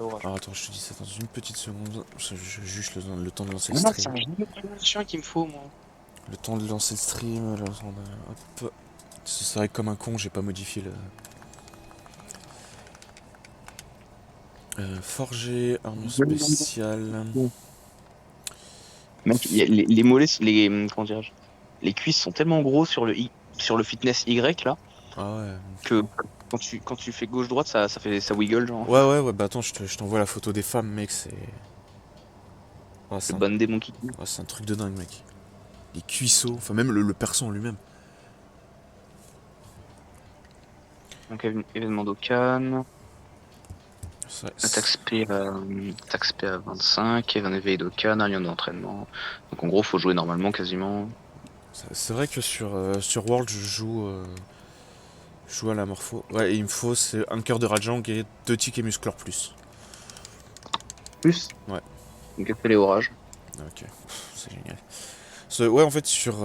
Orage. Alors attends, je te dis ça dans une petite seconde. Je juste le temps de lancer le Non, c'est stream. un chien qu'il me faut, moi. Le temps de lancer le stream. Hop. C'est vrai que comme un con, j'ai pas modifié le. Forger, armure spéciale. Mec, les mollets, comment dirais-je, les cuisses sont tellement gros sur sur le fitness Y là Ah ouais. que quand tu fais gauche-droite, ça wiggle genre. Ouais, bah attends, je t'envoie la photo des femmes, mec, c'est. Ah, Le bandé mon kiki. c'est un truc de dingue, mec. Les cuisseaux, enfin même le perso en lui-même. Donc événement d'Okan. C'est- Attaque c'est- SP, attaque SP à 25, événement éveil d'Okan, un lien d'entraînement. Donc en gros, faut jouer normalement quasiment. C'est vrai que sur World, je joue à la morpho. Ouais, et il me faut c'est un cœur de Rajang et 2 tickets muscleurs plus. Plus. Ouais, Donc après les orages. ok, c'est génial. Ouais, en fait, sur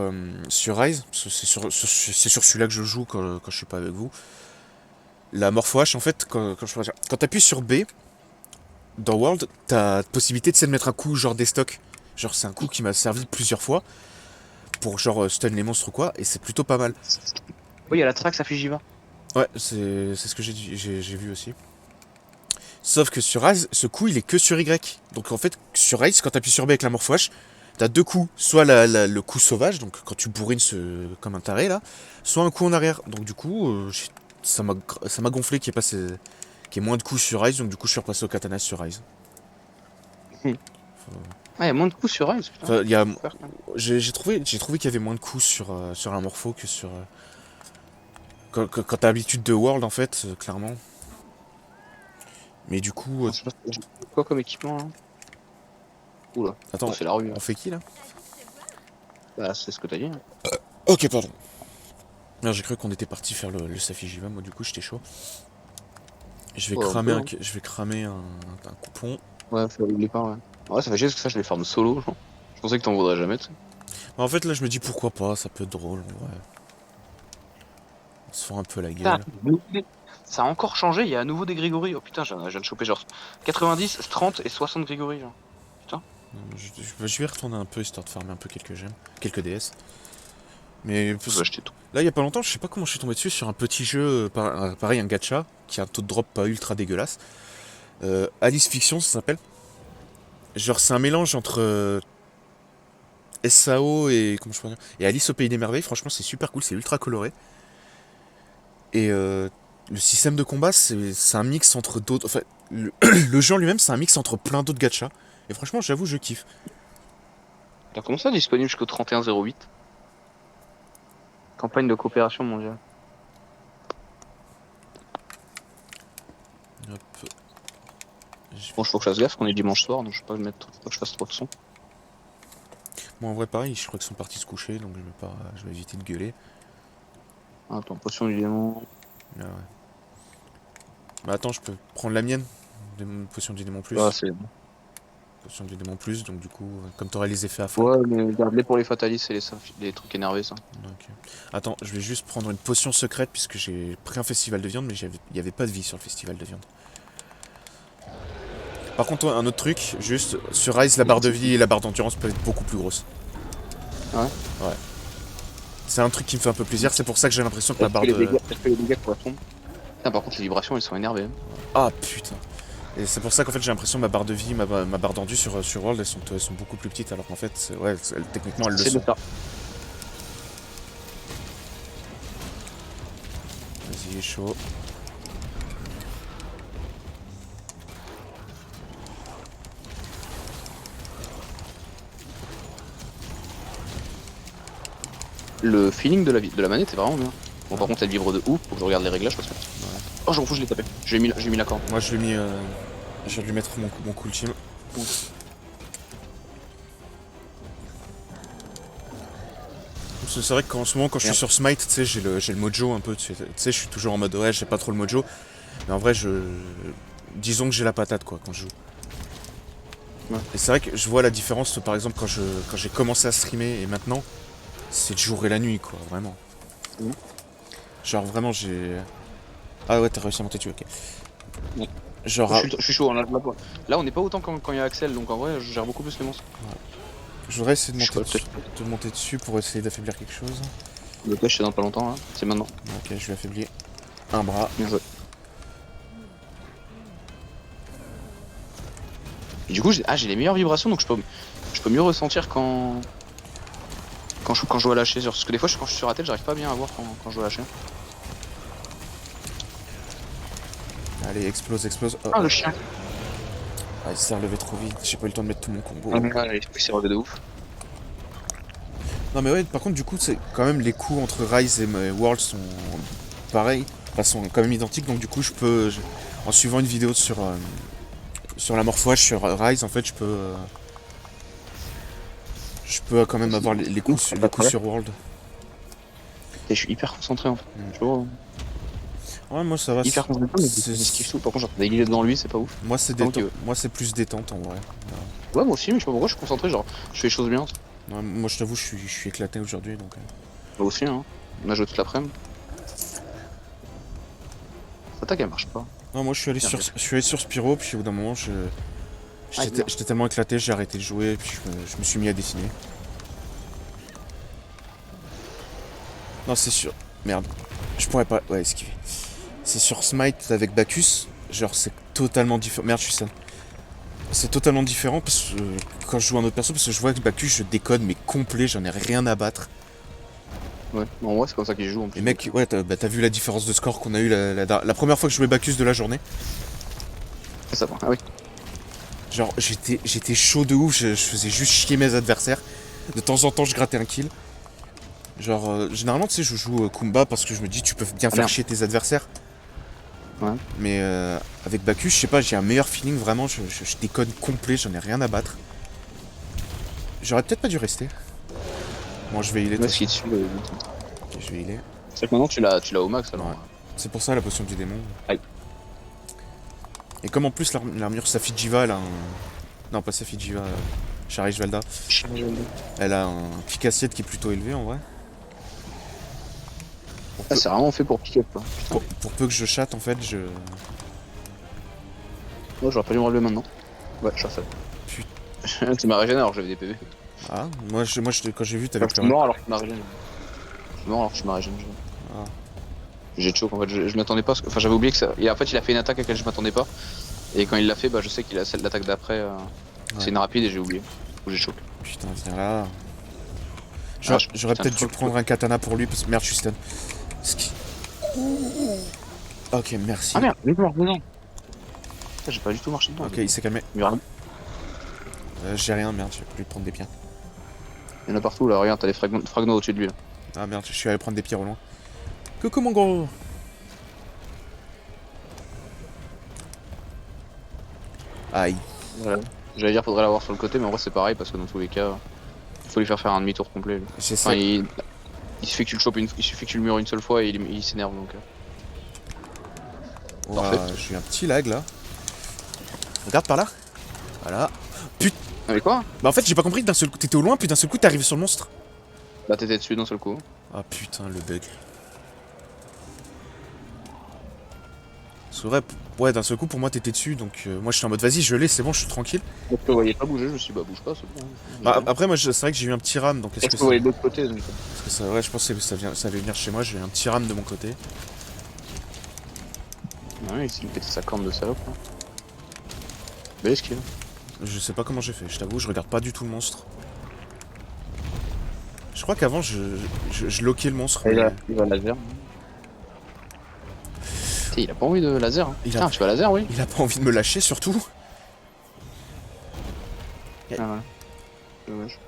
Rise, c'est sur celui-là que je joue quand je suis pas avec vous. La morpho H, en fait, quand t'appuies sur B, dans World, t'as possibilité de mettre un coup genre des stocks. Genre, c'est un coup qui m'a servi plusieurs fois pour genre stun les monstres ou quoi, et c'est plutôt pas mal. Oui, il y a la track, ça fait j'y vais. Ouais, c'est ce que j'ai vu aussi. Sauf que sur Rise, ce coup il est que sur Y. Donc en fait, sur Rise, quand t'appuies sur B avec la morpho H, t'as deux coups. Soit le coup sauvage, donc quand tu bourrines comme un taré là, soit un coup en arrière. Donc du coup, ça m'a gonflé qu'il y ait moins de coups sur Rise, donc du coup je suis repassé au katana sur Rise. Ah, il y a moins de coups sur Rise, putain. Enfin, Faire, quoi. j'ai trouvé qu'il y avait moins de coups sur la morpho que sur. Quand t'as l'habitude de World en fait, clairement. Mais du coup. Je sais pas j'ai quoi comme équipement là. Oula, oh, Attends, c'est la rue. on Hein. fait qui là? Bah, c'est ce que t'as dit. Hein. Ok, pardon. Alors j'ai cru qu'on était parti faire le Safijiva, moi du coup j'étais chaud. Ouais, on peut, hein. Je vais cramer un coupon. Ouais, faut oublier pas, ouais. Ouais, ça fait chier parce que ça, je les farm solo, genre. Je pensais que t'en voudrais jamais, tu sais. En fait là je me dis pourquoi pas, ça peut être drôle en vrai. On se fait un peu la Putain, gueule. ça a encore changé, il y a à nouveau des Grégory. Oh putain, je viens de choper genre 90, 30 et 60 Grégory, genre. Putain. Je vais retourner un peu histoire de farmer un peu quelques gemmes, quelques DS. Mais Je vais acheter tout. là il y a pas longtemps, je sais pas comment je suis tombé dessus sur un petit jeu, pareil un gacha, qui a un taux de drop pas ultra dégueulasse. Alice Fiction ça s'appelle. Genre c'est un mélange entre SAO et comment je peux dire, et Alice au pays des merveilles. Franchement c'est super cool, c'est ultra coloré. Et le système de combat, c'est un mix entre d'autres. Enfin, le jeu en lui-même, c'est un mix entre plein d'autres gachas. Et franchement, j'avoue, je kiffe. T'as comment ça disponible jusqu'au 31/08? Campagne de coopération mondiale. Hop. Bon, faut que je fasse gaffe qu'on est dimanche soir, donc je vais pas mettre, faut pas que je fasse trop de son. Moi, en vrai, pareil, je crois qu'ils sont partis se coucher, donc je vais éviter de gueuler. Ah, attends, potion du démon. Ah ouais. Bah attends, je peux prendre la mienne. Potion du démon Ah, plus. c'est. Potion du démon plus, donc du coup, comme t'auras les effets à fond. Ouais, mais garde-les pour les fatalistes et les trucs énervés, ça. Donc, attends, je vais juste prendre une potion secrète, puisque j'ai pris un festival de viande, mais il y avait pas de vie sur le festival de viande. Par contre, un autre truc, juste, sur Rise, la barre de vie et la barre d'endurance peuvent être beaucoup plus grosses. Ouais. Ouais. C'est un truc qui me fait un peu plaisir, c'est pour ça que j'ai l'impression que ma barre de. Est-ce que les dégâts correspondent? Putain, par contre, les vibrations, elles sont énervées. Hein. Ah putain. Et c'est pour ça qu'en fait j'ai l'impression que ma barre de vie, ma barre d'endu sur World, elles sont beaucoup plus petites, alors qu'en fait, ouais, techniquement elles le C'est de sont. ça. Vas-y, chaud. Le feeling de la manette est vraiment bien. Bon, par contre, elle vibre de ouf, faut que je regarde les réglages parce que. Oh, je m'en fous, je l'ai tapé. J'ai mis la corde. Moi je l'ai mis. Je vais lui mettre mon cool team. C'est vrai qu'en ce moment, quand je suis sur Smite, tu sais, j'ai le mojo un peu. Tu sais, je suis toujours en mode ouais, j'ai pas trop le mojo. Mais en vrai, disons que j'ai la patate quoi quand je joue. Ouais. Et c'est vrai que je vois la différence, par exemple, quand j'ai commencé à streamer et maintenant, c'est le jour et la nuit quoi, vraiment. Mmh. Genre vraiment, j'ai. Ah ouais, t'as réussi à monter dessus, ok. Ouais. Genre, Je suis chaud, hein, là, on n'est pas autant quand il y a Axel, donc en vrai je gère beaucoup plus les monstres. je voudrais essayer de Je sais pas, monter, peut-être. de monter dessus pour essayer d'affaiblir quelque chose. Le clash c'est dans pas longtemps là, c'est maintenant. Ok, je lui affaiblis un bras. Bien joué. Et du coup j'ai les meilleures vibrations donc je peux mieux ressentir quand je dois lâcher. Parce que des fois quand je suis sur la tête j'arrive pas bien à voir quand je dois lâcher. Allez, explose, explose. Oh, Ah oh. le chien. Ah, il s'est relevé trop vite, j'ai pas eu le temps de mettre tout mon combo. Il s'est relevé de ouf. Non mais ouais, par contre du coup, c'est quand même les coups entre Rise et World sont pareils, enfin sont quand même identiques, donc du coup en suivant une vidéo sur la morphouage sur Rise, en fait, je peux quand même avoir les coups sur World. Et je suis hyper concentré en fait. Tu vois, Ouais, moi ça va. hyper concentré mais j'esquive tout. Par contre j'entends des guillemets devant lui, c'est pas ouf. Moi c'est Pas moi qui détente. veux. Moi c'est plus détente en vrai. Ouais moi aussi mais je sais pas pourquoi je suis concentré, genre je fais les choses bien. Ouais, moi je t'avoue, je suis éclaté aujourd'hui donc. Moi aussi hein. On a joué toute l'après-midi. Cette attaque elle marche pas. Non, moi je suis allé sur Spyro, puis au bout d'un moment j'étais tellement éclaté, j'ai arrêté de jouer, puis je me suis mis à dessiner. Non, c'est sûr. Merde. Je pourrais pas. Ouais, esquiver. C'est sur Smite avec Bacchus. Genre, c'est totalement différent. Merde, je suis seul. C'est totalement différent parce que quand je joue un autre perso, parce que je vois que Bacchus, je décode, mais complet, j'en ai rien à battre. Ouais, en vrai c'est comme ça qu'il joue en plus. Et mec, ouais, t'as vu la différence de score qu'on a eu la première fois que je jouais Bacchus de la journée. Ça va, ah oui. Genre, j'étais chaud de ouf, je faisais juste chier mes adversaires. De temps en temps, je grattais un kill. Genre, généralement, tu sais, je joue Kumba parce que je me dis, tu peux bien faire chier tes adversaires. Ouais. Mais avec Bacchus, je sais pas, j'ai un meilleur feeling, vraiment, je déconne complet, j'en ai rien à battre. J'aurais peut-être pas dû rester. Bon, je vais healer. Ouais, ce qui est dessus, Ok, je vais healer. c'est que maintenant tu l'as au max alors. Ouais. C'est pour ça la potion du démon. Aïe. Et comme en plus l'armure Safijiva, elle a un... Non, pas Safijiva, Sharish Valda. Elle a un pic assiette qui est plutôt élevé en vrai. Ah, c'est vraiment fait pour pick up quoi. Pour peu que je chatte en fait, je... Moi j'aurais pas dû me relever maintenant. Ouais, je suis ça. Putain. Tu m'as régénéré alors que j'avais des PV. Ah, moi quand j'ai vu, t'avais Je suis mort alors que tu m'as régénéré. Je suis mort alors que tu m'as régénéré. Ah. J'ai choc en fait, je m'attendais pas. Enfin j'avais oublié que ça. Et en fait il a fait une attaque à laquelle je m'attendais pas. Et quand il l'a fait, bah je sais qu'il a celle d'attaque d'après. C'est une rapide et j'ai oublié. Ou j'ai choc. Putain, viens là. Ah, J'aurais peut-être dû prendre un katana pour lui parce que merde, je suis stun. Ok, merci. Ah merde, non. J'ai pas du tout marché dedans. Ok, il s'est calmé. Merde. J'ai rien, merde, je vais lui prendre des pierres. Il y en a partout là, regarde, t'as les fragments au-dessus de lui là. Ah merde, je suis allé prendre des pierres au loin. Coucou mon gros. Aïe. Voilà. J'allais dire faudrait l'avoir sur le côté mais en vrai c'est pareil parce que dans tous les cas, faut lui faire un demi-tour complet. Lui. J'essaie. Enfin, il suffit que tu le chopes il suffit que tu le mures une seule fois et il s'énerve donc. Parfait. J'ai eu un petit lag là. Regarde par là. Voilà. Putain. Avec quoi? Bah en fait j'ai pas compris que d'un seul coup t'étais au loin puis d'un seul coup t'es arrivé sur le monstre. Bah t'étais dessus d'un seul coup. Ah putain le bug. C'est vrai, ouais d'un seul coup pour moi t'étais dessus donc moi j'étais en mode vas-y je l'ai c'est bon je suis tranquille. Donc je te voyais pas bouger, je me suis dit bah bouge pas c'est bon. Bah, après moi c'est vrai que j'ai eu un petit ram donc est-ce que vous voyez de l'autre côté donc. Parce que ça, ouais je pense que ça allait venir chez moi, j'ai eu un petit ram de mon côté. Ouais il s'est pété sa corne de salope là. Belle esquive. Je sais pas comment j'ai fait, je t'avoue, je regarde pas du tout le monstre. Je crois qu'avant je loquais le monstre. Il va laser. Il a pas envie de laser. Hein. Putain, tu vas laser, oui. Il a pas envie de me lâcher surtout. Ah ouais. Dommage.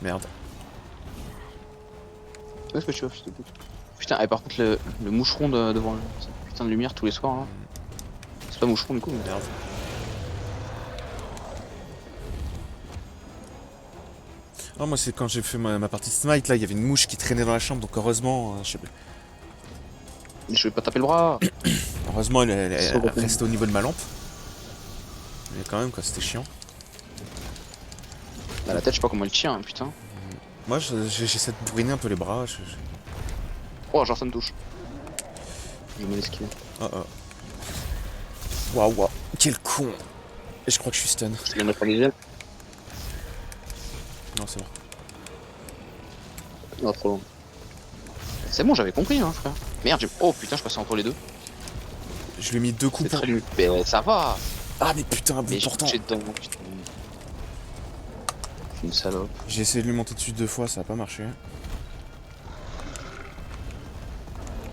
Merde. Qu'est-ce que tu vois, fils de pute. Putain, et par contre, le moucheron devant cette putain de lumière tous les soirs là. C'est pas moucheron du coup, mais. Merde. Non, moi c'est quand j'ai fait ma partie de Smite là, il y avait une mouche qui traînait dans la chambre donc heureusement, je sais pas. Je vais pas taper le bras. Heureusement elle restait au niveau de ma lampe. Mais quand même quoi, c'était chiant. Bah, la tête, je sais pas comment elle tient, hein, putain. Moi j'essaie de bourriner un peu les bras. Oh, genre ça me touche. Je me l'esquive. Oh oh. Waouh, waouh. Quel con. Et je crois que je suis stun. Je vais mettre pas les gels. Non, c'est bon. Non, trop long. C'est bon, j'avais compris, hein, frère. Merde, oh putain, je passais entre les deux. Je lui ai mis 2 coups C'est pour... très nul. Mais ça va. Ah, mais putain, Mais je pourtant... touché dedans, putain. Je suis une salope. J'ai essayé de lui monter dessus 2 fois, ça a pas marché.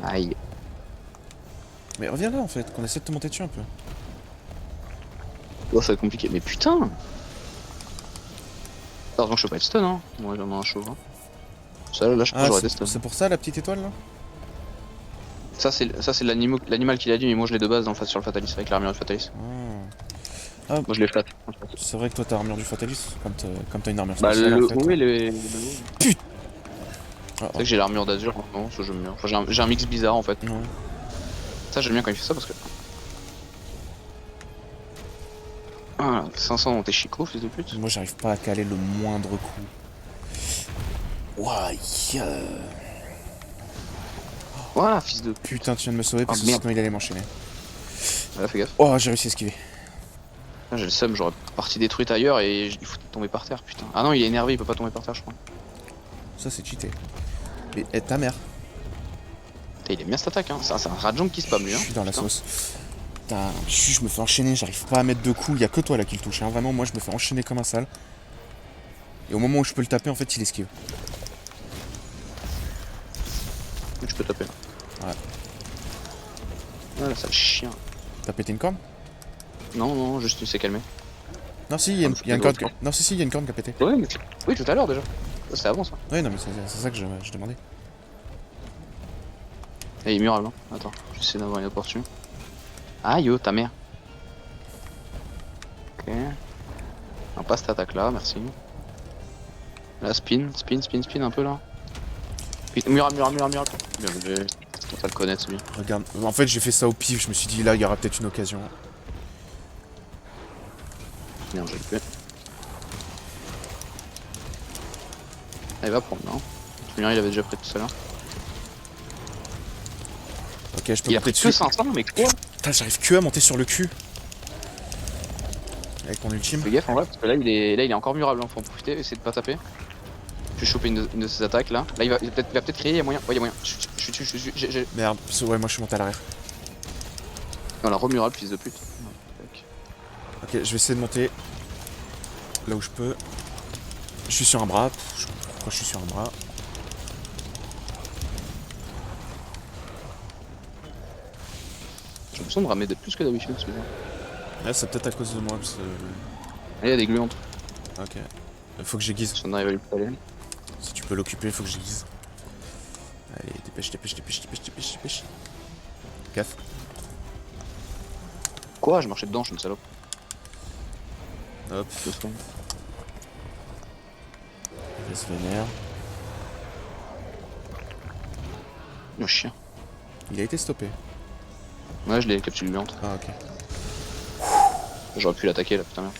Aïe. Mais reviens là, en fait, qu'on essaie de te monter dessus un peu. Oh, ça va être compliqué. Mais putain. Heureusement que je peux pas être stun, hein. Moi, j'en ai un chaud, hein. Ça, là, je pense que j'aurais des stuns. c'est pour ça, la petite étoile, là? Ça, c'est l'animal qu'il a dit, mais moi, je l'ai de base sur le Fatalis, avec l'armure du Fatalis. Ah. Moi, je l'ai flat. C'est vrai que toi, t'as l'armure du Fatalis, comme t'as une armure Bah, spéciale, en fait. oui, Putain. C'est vrai que j'ai l'armure d'Azur en ce moment, ça j'aime bien. Enfin, j'ai un mix bizarre en fait. Ouais. Ça, j'aime bien quand il fait ça parce que. Voilà, 500 dans tes chicots, fils de pute. Moi, j'arrive pas à caler le moindre coup. Ouah, Voilà, fils de. Putain, tu viens de me sauver parce que merde. sinon il allait m'enchaîner. Ouais, fais gaffe. Oh, j'ai réussi à esquiver. Là, j'ai le seum, j'aurais parti détruite ailleurs et il faut tomber par terre, putain. Ah non, il est énervé, il peut pas tomber par terre, je crois. Ça, c'est cheaté. Mais ta mère. Putain, il aime bien cette attaque, hein. C'est un Rajang qui spam lui, hein. Je suis dans la Putain. sauce. Putain, je me fais enchaîner, j'arrive pas à mettre de coups. Il y a que toi là qui le touche. Hein. Vraiment, moi, je me fais enchaîner comme un sale. Et au moment où je peux le taper, en fait, il esquive. Tu peux taper. Ouais. Voilà, sale chien. T'as pété une corne? Non, non, juste il s'est calmé. Non, si, il y a une corne. Non, si, il y a une corne qui a pété. Ouais, mais... Oui, tout à l'heure déjà. Ça, c'était avant ça. Ouais, non, mais c'est ça que je demandais. Et il mural, hein. Attends, j'essaie d'avoir une opportunité. Ah yo, ta mère. Ok. Non, pas cette attaque là, merci. Là, spin un peu là. Mural. Bien joué. On va le connaître, celui. Regarde, en fait, j'ai fait ça au pif. Je me suis dit, là, il y aura peut-être une occasion. Bien, j'ai le fait. Ah, il va prendre, non? Il avait déjà pris tout à l'heure. Ok, je peux Il a monter pris que dessus. 500, mais quoi? Putain, j'arrive que à monter sur le cul. Avec mon ultime. Fais gaffe en vrai, parce que là, il est encore murable, hein. Faut en profiter, essayer de pas taper. Je vais choper une de ses attaques là. Là, il va peut-être crier, il y a moyen. Ouais, il y a moyen. Je suis dessus, j'ai. Merde, ouais, moi je suis monté à l'arrière. Non, la remurable, fils de pute. Ok, je vais essayer de monter là où je peux. Je suis sur un bras. Pourquoi je suis sur un bras? J'ai l'impression de ramer plus que d'habitude, celui-là. Là, c'est peut-être à cause de moi. Parce que... Ah, il y a des gluantes. Ok. Faut que j'aiguise. Si on arrive à lui aller. Si tu peux l'occuper, faut que j'aiguise. Allez, dépêche. Gaffe. Quoi? Je marchais dedans, je suis une salope. Hop, Deux secondes. il se vénère. Le chien. Il a été stoppé. Ouais, je l'ai capturé gluante. Ah, ok. J'aurais pu l'attaquer là, putain merde.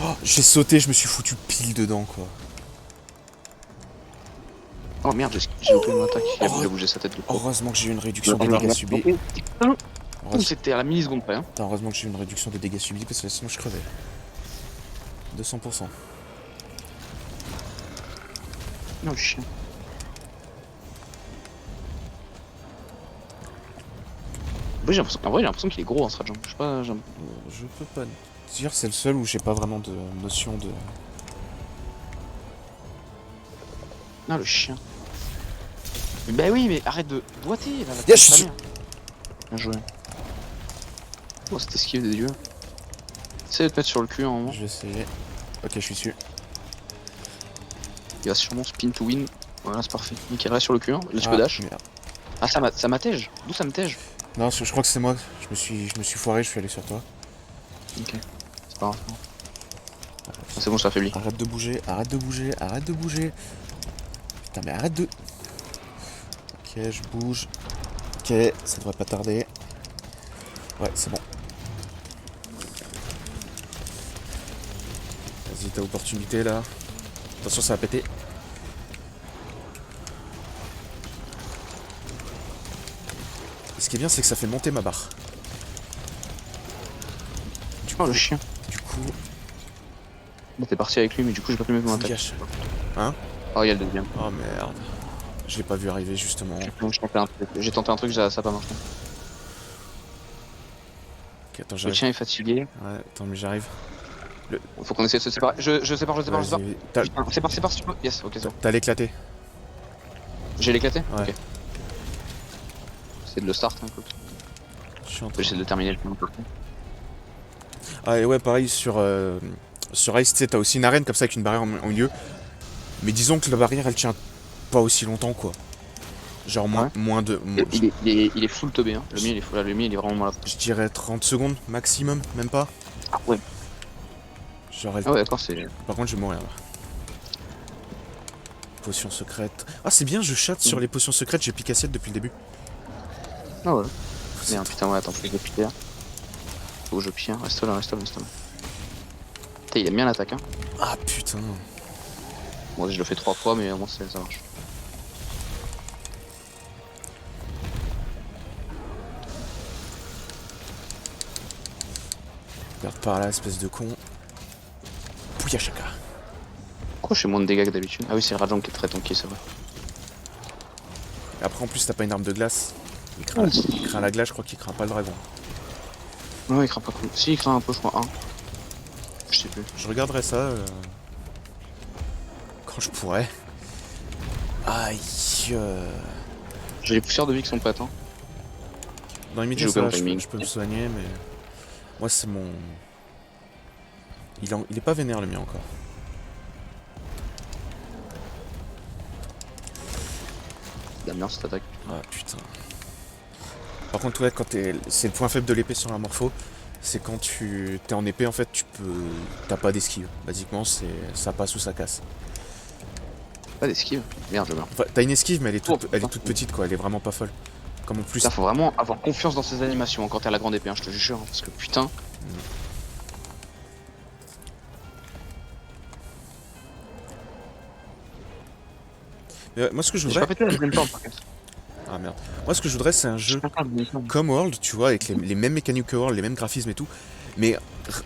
Oh, j'ai sauté, je me suis foutu pile dedans, quoi. Oh merde, j'ai loupé mon attaque. Il a bougé sa tête de coup. Heureusement que j'ai eu une réduction des dégâts subis. C'était à la milliseconde près, hein. Putain, heureusement que j'ai eu une réduction des dégâts subis parce que sinon je crevais. 200%. Non, le chien. En vrai, j'ai l'impression qu'il est gros, hein, ce Rajang. Je sais pas. Je peux pas dire, c'est le seul où j'ai pas vraiment de notion de. Non, le chien. Bah oui, mais arrête de boiter là. Yeah, je suis- Bien joué. Oh, cette esquive des dieux. Essaye de te mettre sur le cul à un moment. Je vais essayer. Ok, je suis dessus. Il va sûrement spin to win. Voilà, c'est parfait. Nickel, reste sur le cul, hein. Là, tu peux Ah, dash. merde. Ah, ça m'attège. D'où ça me tège? Non, je crois que c'est moi. Je me suis foiré, je suis allé sur toi. Ok. C'est pas grave. Ah, c'est bon, ça affaiblit. Arrête de bouger. Putain, mais arrête de. Ok, je bouge. Ok, ça devrait pas tarder. Ouais, c'est bon. Vas-y, t'as opportunité là. Attention, ça va péter. Ce qui est bien, c'est que ça fait monter ma barre. Oh le chien. Du coup, Bon, t'es parti avec lui, mais du coup j'ai pas pu mettre mon je me attaque. gâche. Hein? Oh, il y a le deuxième. Oh merde. Je l'ai pas vu arriver justement. J'ai tenté un truc, ça a pas marché. Ok, attends, Le j'arrive. chien est fatigué. Ouais, attends, mais j'arrive. Faut qu'on essaie de se séparer. Je sépare. Vas-y, t'as Putain, sépare si tu peux. Yes, ok, c'est bon. t'as l'éclaté. J'ai l'éclaté. Ouais. Ok. C'est de le start, hein, écoute. Je suis en train. J'essaie de le terminer le plus. Ah, et ouais, pareil, sur Ice, tu sais, t'as aussi une arène comme ça avec une barrière au milieu. Mais disons que la barrière, elle tient pas aussi longtemps, quoi. Genre moins de... Il est full teubé, hein. Le mien, il est full. Le mien, il est vraiment là. Je dirais 30 secondes maximum, même pas. Ah ouais. Genre, Ah ouais, d'accord, c'est. Par contre, je vais mourir là. Potion secrète. Ah, c'est bien, je chatte sur les potions secrètes, j'ai piqué depuis le début. Ah ouais. Merde, putain, ouais, attends, faut que je pille. Faut que je pille. Reste là. Putain, il aime bien l'attaque, hein. Ah putain. Bon, je le fais 3 fois, mais au moins ça marche. Regarde par là, espèce de con. Pouya chaka. Pourquoi je fais moins de dégâts que d'habitude? Ah oui, c'est Rajang qui est très tanky, ça va. Et après, en plus, t'as pas une arme de glace. Il craint la glace, je crois qu'il craint pas le dragon. Ouais, il craint pas cool. Si, il craint un peu, je crois. Je sais plus. Je regarderai ça quand je pourrai. Aïe. J'ai les poussières de vie qui sont prêtes, hein. Dans les médias, J'ai ça aucun va, timing. je peux me soigner, mais... Moi, c'est mon... Il est pas vénère, le mien, encore. La merde, cette attaque. Ah, putain. Par contre, ouais, quand c'est le point faible de l'épée sur la morpho, c'est quand tu t'es en épée, en fait, t'as pas d'esquive. Basiquement, ça passe ou ça casse. Pas d'esquive. Merde, je meurs. Enfin, t'as une esquive, mais elle est Putain. toute petite, quoi. Elle est vraiment pas folle. Comme en plus... Putain, faut vraiment avoir confiance dans ses animations quand t'as la grande épée, hein, je te jure. Parce que putain. Mais, moi, ce que je J'ai voudrais... pas pété la deuxième porte, par contre. Ah, merde. Moi, ce que je voudrais, c'est un jeu J'ai pas fait la deuxième porte. comme World, tu vois, avec les mêmes mécaniques que World, les mêmes graphismes et tout. Mais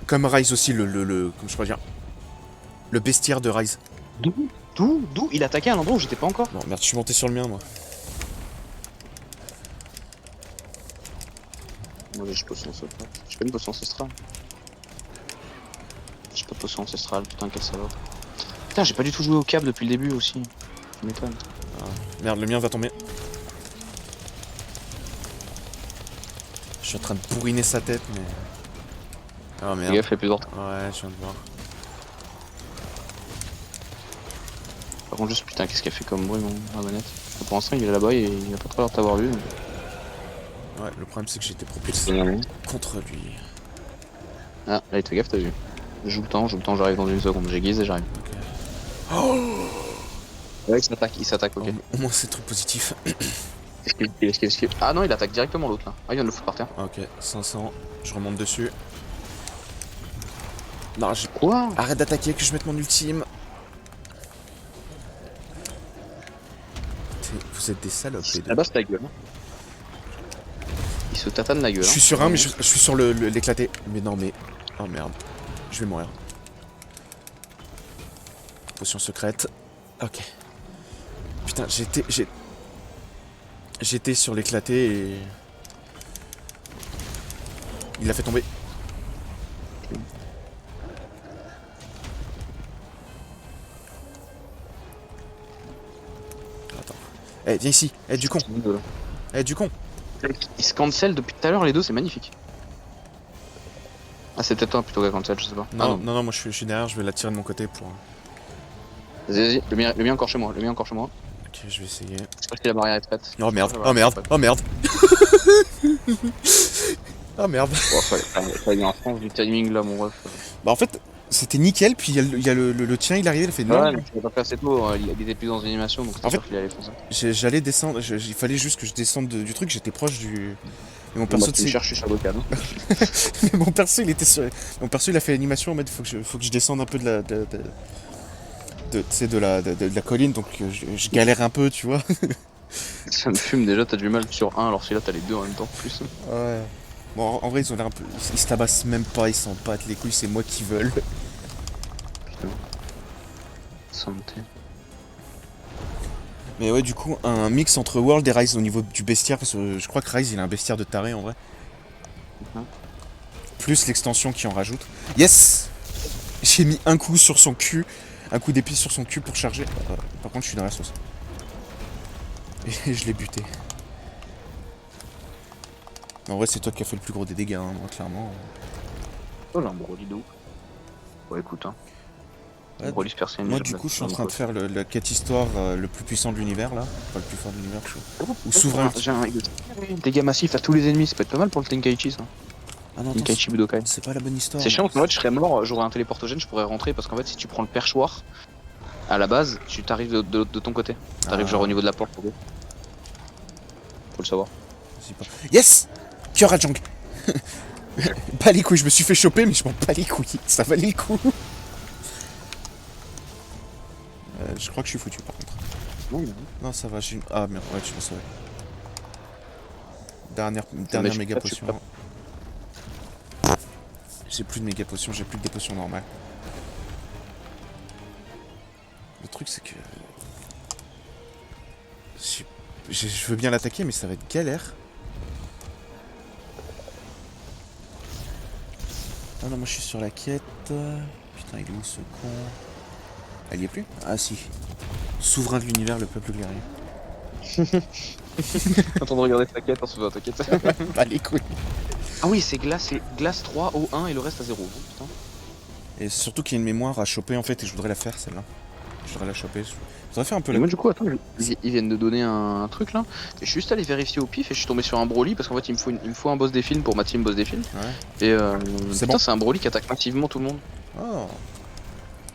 comme Rise aussi, comment je pourrais dire, le bestiaire de Rise. D'où il attaquait à un endroit où j'étais pas encore. Bon, merde, je suis monté sur le mien, moi. Moi j'ai potion ancestrale. J'ai pas une potion ancestrale. J'ai pas de potion ancestrale, putain quel salaud. Putain j'ai pas du tout joué au cap depuis le début aussi. Tu m'étonnes. Ah, merde, le mien va tomber. Je suis en train de bourriner sa tête, mais... Oh Les merde. gars fait plus d'ordre. Ouais, je viens de voir. Par contre juste putain qu'est-ce qu'il a fait comme bruit mon manette. Pour l'instant il est là-bas et il a pas trop l'air de t'avoir vu. Ouais, le problème c'est que j'ai été propulsé contre lui. Ah là il te gaffe t'as vu. Je joue le temps, j'arrive dans une seconde. J'aiguise et j'arrive. Ok. Ouais il s'attaque, ok. Au moins c'est trop positif. Esquive. Ah non il attaque directement l'autre là. Ah il vient de le foutre par terre. Ok, 500, je remonte dessus. Non, Quoi? arrête d'attaquer, que je mette mon ultime. Vous êtes des salopes les deux. Là-bas c'est ta gueule. Il se tatane la gueule. Je suis sur un, mais je suis sur l'éclaté. Mais non, mais... Oh merde. Je vais mourir. Potion secrète. Ok. Putain, j'étais sur l'éclaté et... Il l'a fait tomber. Attends. Eh, viens ici. Eh, du con. Eh, du con. Ils se cancel depuis tout à l'heure les deux, c'est magnifique. Ah c'est peut-être toi plutôt qu'à cancel, je sais pas. Non, non, moi je suis derrière, je vais la tirer de mon côté pour... Vas-y, le mien encore chez moi, Ok, je vais essayer. Je sais pas si la barrière est prête. Oh merde, oh merde, oh merde. Oh merde. Bon, ça y est en France du timing là mon ref. Bah en fait, c'était nickel, puis il y a le tien, il arrivait, il a fait non. Ouais, mais tu l'as pas fait assez tôt, il était plus dans une animation donc En c'est sûr qu'il allait foncer. J'allais descendre, il fallait juste que je descende du truc, j'étais proche du... Et mon Bon, perso, bah, tu me cherches sur le câble. Mais mon perso, il était sur... Mon perso, il a fait l'animation en mode, faut que je descende un peu de la colline, donc je galère un peu, tu vois. Ça me fume déjà, t'as du mal sur un alors celui-là t'as les deux en même temps en plus. Ouais. Bon, en vrai, ils ont l'air un peu. Ils se tabassent même pas, ils s'en battent les couilles, c'est moi qui veulent. Putain. Santé. Mais ouais, du coup, un mix entre World et Rise au niveau du bestiaire, parce que je crois que Rise il a un bestiaire de taré en vrai. Plus l'extension qui en rajoute. Yes! J'ai mis un coup sur son cul, un coup d'épée sur son cul pour charger. Par contre, je suis dans la sauce. Et je l'ai buté. En vrai, c'est toi qui as fait le plus gros des dégâts, hein, moi, clairement. Oh j'ai un Broly de ouf. Bon écoute hein. Ouais, Broly se percer moi, du coup, je suis en train de faire la quête histoire le plus puissant de l'univers là. Enfin, le plus fort de l'univers, je trouve. Ou souverain. J'ai un dégâts massifs à tous les ennemis, ça peut être pas mal pour le Tenkaichi ça. Ah non, attends, Tenkaichi Budokai. c'est pas la bonne histoire. C'est chiant parce qu'en fait je serais mort, j'aurais un téléportogène, je pourrais rentrer parce qu'en fait si tu prends le perchoir, à la base, tu t'arrives de ton côté. T'arrives genre au niveau de la porte. Faut le savoir. Yes! Cœur à Jang. Pas les couilles, je me suis fait choper, mais je m'en bats les couilles. Ça valait le coup. Je crois que je suis foutu par contre. Non, ça va, j'ai une. Ah merde, ouais, tu m'as sauvé. Dernière méga potion. J'ai plus de méga potions, j'ai plus que des potions normales. Le truc, c'est que. Je veux bien l'attaquer, mais ça va être galère. Ah non, moi je suis sur la quête. Putain, il est où ce con? Elle y est plus? Ah si. Souverain de l'univers, le peuple guerrier. Attends de regarder ta quête, on t'inquiète. Bah les couilles. Ah oui, c'est glace 3, eau 1 et le reste à 0. Putain. Et c'est surtout qu'il y a une mémoire à choper en fait, et je voudrais la faire celle-là. Je voudrais la choper. Je voudrais faire un peu Et la. moi du coup, attends, ils viennent de donner un truc là. Et je suis juste allé vérifier au pif et je suis tombé sur un Broly parce qu'en fait il me faut un boss des films pour ma team boss des films. Ouais. Et C'est putain, bon. c'est un Broly qui attaque massivement tout le monde. Oh.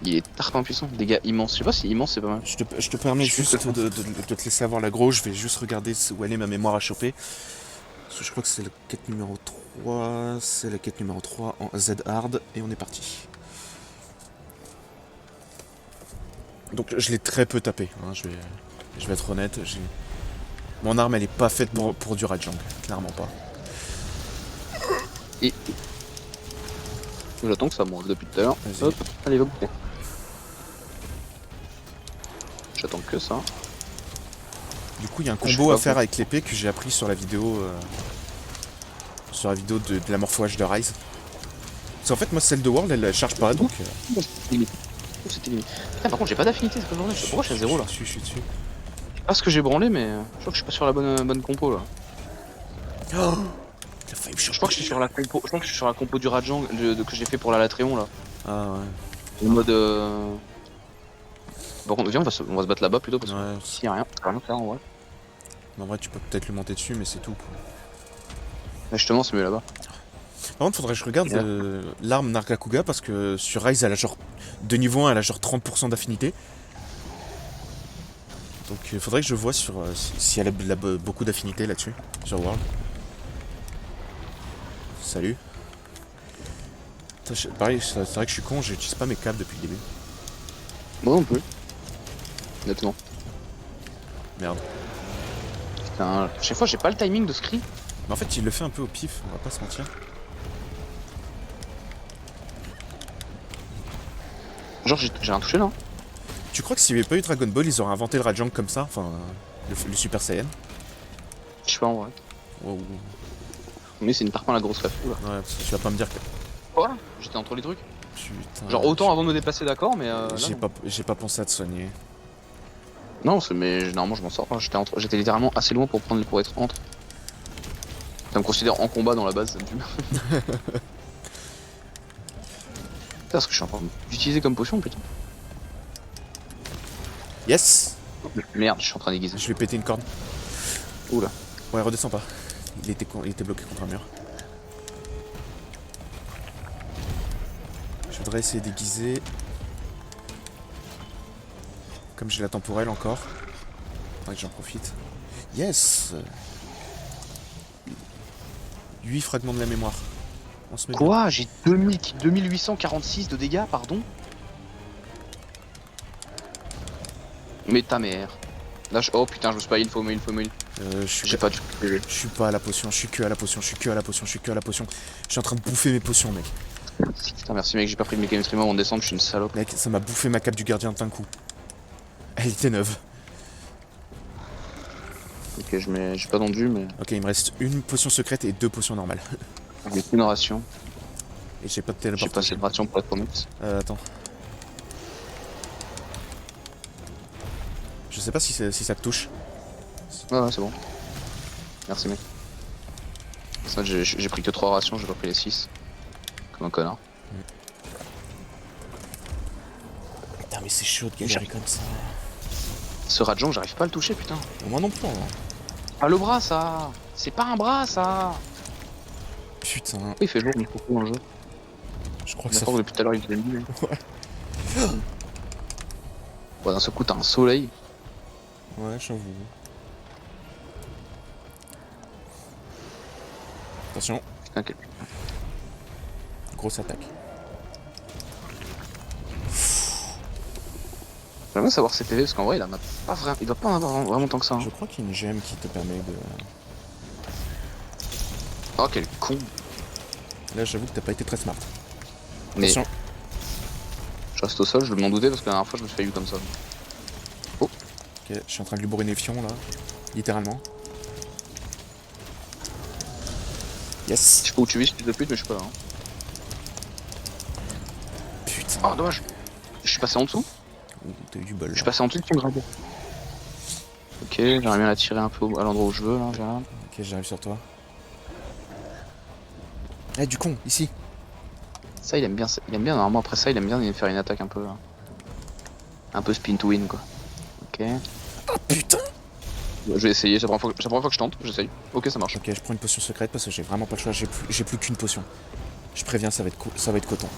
Il est tarpin puissant, dégâts immenses. Je sais pas si immense c'est pas mal. Je te permets juste de te laisser avoir l'agro. Je vais juste regarder où elle est ma mémoire à choper. Parce que je crois que c'est la quête numéro 3. C'est la quête numéro 3 en Z hard. Et on est parti. Donc je l'ai très peu tapé. Hein, je vais être honnête. Mon arme elle est pas faite pour du Rajang. Clairement pas. Et j'attends que ça monte depuis tout à l'heure. Vas-y. Hop, allez va goûter. J'attends que ça. Du coup il y a un combo à faire avec l'épée que j'ai appris sur la vidéo. Sur la vidéo de la morphouage de Rise. Parce qu'en fait moi celle de World elle charge pas donc. C'était limite. Putain, par contre j'ai pas d'affinité cette journée. Pourquoi je suis à 0 là? Je suis dessus. Je sais pas ce que j'ai branlé mais je crois que je suis pas sur la bonne compo là. Oh, je crois que je suis sur la compo. Je crois que je suis sur la compo du Rajang que j'ai fait pour la Latréon là. Ah ouais. En mode Par contre viens on va se battre là-bas plutôt parce que Ouais. s'il y a rien, ça va rien faire en vrai. En vrai tu peux peut-être le monter dessus mais c'est tout quoi. Là, justement c'est mieux là-bas. Par contre faudrait que je regarde l'arme Nargacuga parce que sur Rise elle a genre de niveau 1 elle a genre 30% d'affinité. Donc il faudrait que je vois sur si elle a beaucoup d'affinité là-dessus, sur World. Salut. Pareil, c'est vrai que je suis con, j'utilise pas mes câbles depuis le début. Moi non plus. Honnêtement. Merde. Putain, chaque fois j'ai pas le timing de ce cri. Mais en fait il le fait un peu au pif, on va pas se mentir. Genre j'ai rien touché là. Tu crois que s'il n'y avait pas eu Dragon Ball, ils auraient inventé le Rajang comme ça, enfin le Super Saiyan? Je sais pas en vrai. Oh. Mais c'est une tarpin la grosse ref. Ouais, parce que tu vas pas me dire que. Quoi? J'étais entre les trucs. Putain. Genre autant avant de me déplacer d'accord mais j'ai pas pensé à te soigner. Non, mais généralement je m'en sors. J'étais littéralement assez loin pour être entre. Ça me considère en combat dans la base, ça me fume. Putain, ce que je suis en train d'utiliser comme potion, putain. Yes. Merde, je suis en train d'aiguiser. Je vais péter une corde. Oula. Ouais, redescends pas. Il était bloqué contre un mur. Je voudrais essayer d'aiguiser. Comme j'ai la temporelle encore. Faudrait que j'en profite. Yes. 8 fragments de la mémoire. On se met Quoi? J'ai 2846 de dégâts, pardon? Mais ta mère. Là, oh putain, je me suis pas heal, faut me heal, faut me heal. Je J'ai pas du tout. je suis pas à la potion, je suis que à la potion, je suis que à la potion, je suis que à la potion. Je suis en train de bouffer mes potions, mec. Putain, merci mec, j'ai pas pris de mécanisme avant de descendre, je suis une salope. Mec, ça m'a bouffé ma cape du gardien d'un coup. Elle était neuve. Ok, j'ai pas d'endu, mais Ok, il me reste une potion secrète et 2 potions normales. j'ai une ration. Et j'ai pas de J'ai pas assez téléportation. de ration pour être honnête. Attends. Je sais pas si ça te touche. Ouais, c'est bon. Merci mec. Ça, j'ai pris que 3 rations, j'ai pas pris les 6. Comme un connard. Putain, mais c'est chaud de galérer comme ça. Ce Rajang, j'arrive pas à le toucher, putain. Moi non plus, hein. Ah, le bras, ça. C'est pas un bras, ça. Putain, Il fait jour, mais pourquoi dans le jeu? je crois que ça D'accord, fait... depuis tout à l'heure, il faisait nuit. Ouais. Bon, d'un seul coup, t'as un soleil. Ouais, j'avoue. Attention, Putain, quel... grosse attaque. J'aimerais savoir ses PV parce qu'en vrai, il en a pas vraiment. Il doit pas en avoir vraiment tant que ça. Hein. Je crois qu'il y a une gemme qui te permet de... Oh, quel con. Là, j'avoue que t'as pas été très smart. Mais Attention. je reste au sol, je m'en doutais parce que la dernière fois, je me suis fait eu comme ça. Oh, Ok, je suis en train de lui bourrer les fions, là. Littéralement. Yes. je sais pas où tu vis, fils de pute, mais je suis pas là. Hein. Putain. Oh, dommage. Je suis passé en dessous. T'as eu du bol, Je là. suis passé en dessous du grade. Ok, j'aimerais bien la tirer un peu à l'endroit où je veux, là, j'ai rien. Ok, j'arrive sur toi. Eh, du con, ici. Ça, il aime bien, normalement, après ça, il aime bien faire une attaque un peu. Un peu spin to win, quoi. Ok. Ah, putain. Je vais essayer, c'est la première fois que je tente, j'essaye. Ok, ça marche. Ok, je prends une potion secrète parce que j'ai vraiment pas le choix, j'ai plus qu'une potion. Je préviens, ça va être coton.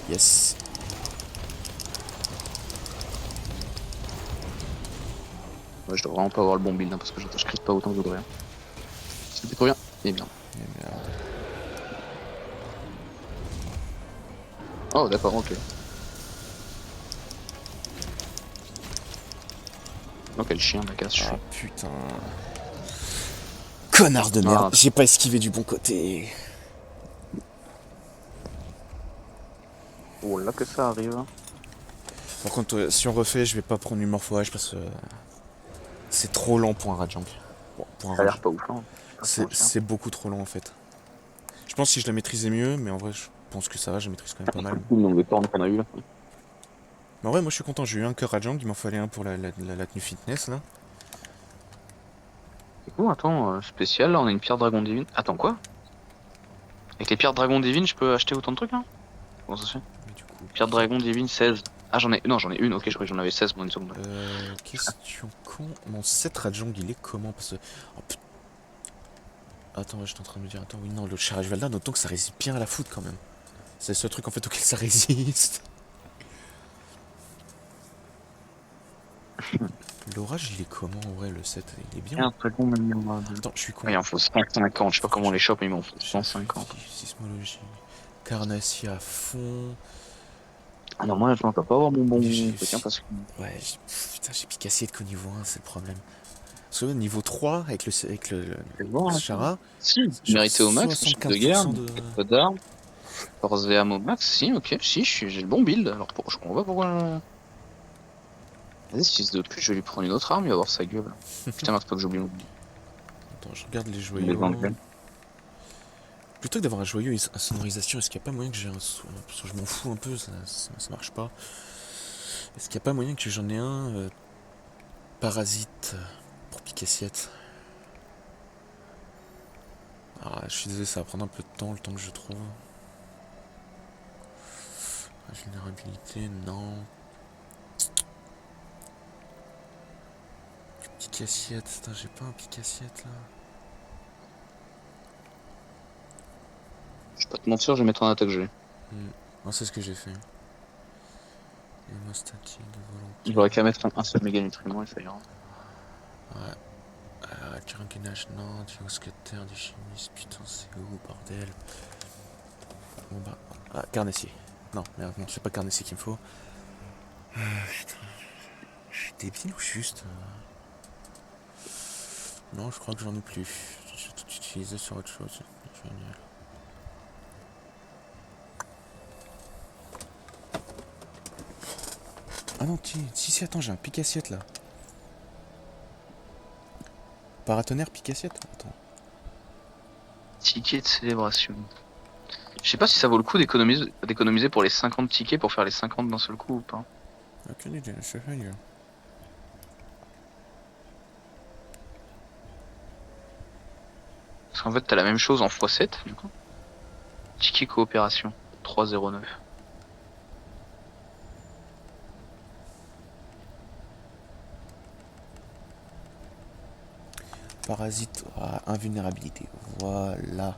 Yes. Ouais, je dois vraiment pas avoir le bon build, hein, parce que je crit pas autant que je voudrais. Hein. C'était trop bien, il est bien. Et merde. Oh, d'accord, ok. Oh, quel chien, la casse, je suis. Ah, putain. Connard de merde, j'ai pas esquivé du bon côté. Oh là que ça arrive. Par contre, si on refait, je vais pas prendre une morphage parce que c'est trop lent pour un Rajang. Bon, pour un Ça a l'air Rajang. pas ouf, hein. C'est beaucoup trop long en fait. Je pense que si je la maîtrisais mieux, mais en vrai, je pense que ça va, je maîtrise quand même pas mal. Le nombre de cornes qu'on a eu là. Mais en vrai, moi je suis content, j'ai eu un cœur Rajang, il m'en fallait un pour la tenue fitness là. Oh, attends, spécial, là on a une pierre dragon divine. Attends, quoi? Avec les pierres dragon divine, je peux acheter autant de trucs, hein? Comment ça se fait? Mais du coup, Pierre dragon divine 16. Ah, j'en ai. Non, j'en ai une, ok, je croyais que j'en avais 16 pendant une seconde. question con. Mon 7 Rajang il est comment? Parce que. Oh, attends, ouais, j'étais en train de me dire, attends, oui, non, le charge Valda, notons que ça résiste bien à la foudre quand même. C'est le seul truc en fait auquel ça résiste. L'orage il est comment en vrai le 7? Il est bien. Dragon Attends, je suis con. il en faut 150, je sais pas comment on les chope, mais il m'en faut 150. Sismologie. Carnassia à fond. Ah non, moi, je dois pas avoir mon bon J'ai- truc, hein, parce que. Ouais, putain, j'ai piqué qu'au niveau 1, c'est le problème. Parce que niveau 3, avec C'est bon, hein. Chara, Si, genre mérité au max, chef de guerre, 75% de... pas d'armes, force VM au max, si, ok, si, j'ai le bon build, alors je comprends pas pourquoi... Vas-y, fils de pute, je vais lui prendre une autre arme, il va voir sa gueule. Putain, merde, pas que j'oublie mon Attends, je regarde les les joyaux. Anglais. Plutôt que d'avoir un joyau et une sonorisation, est-ce qu'il n'y a pas moyen que j'ai un... Parce que je m'en fous un peu, ça marche pas. Est-ce qu'il n'y a pas moyen que j'en ai un parasite pour piquer assiette? Ah, je suis désolé, ça va prendre un peu de temps, le temps que je trouve. Vulnérabilité, non. Pique assiette, putain, j'ai pas un pique assiette là. Je vais pas te mentir, je vais mettre en attaque gelée. Non, c'est ce que j'ai fait. Hémostatique de volonté. J'aurais qu'à mettre un seul méga nutriment et ça ira. Ouais. Du ringainage, non. Du mousquetaire, du chimiste. Putain, c'est où, bordel? Bon bah. Ah, carnassier. Non, merde, non, c'est pas carnassier qu'il me faut. Putain. Je suis débile ou juste... Non, je crois que j'en ai plus. Je vais tout utiliser sur autre chose. Génial. Ah non, si, attends, j'ai un pique-assiette là. Paratonnerre pique-assiette. Attends. Ticket de célébration. Je sais pas si ça vaut le coup d'économiser pour les 50 tickets pour faire les 50 d'un seul coup ou pas. Aucune idée, je sais pas. Parce qu'en fait, t'as la même chose en x7 du coup. Ticket coopération 3,09. Parasite, invulnérabilité. Voilà.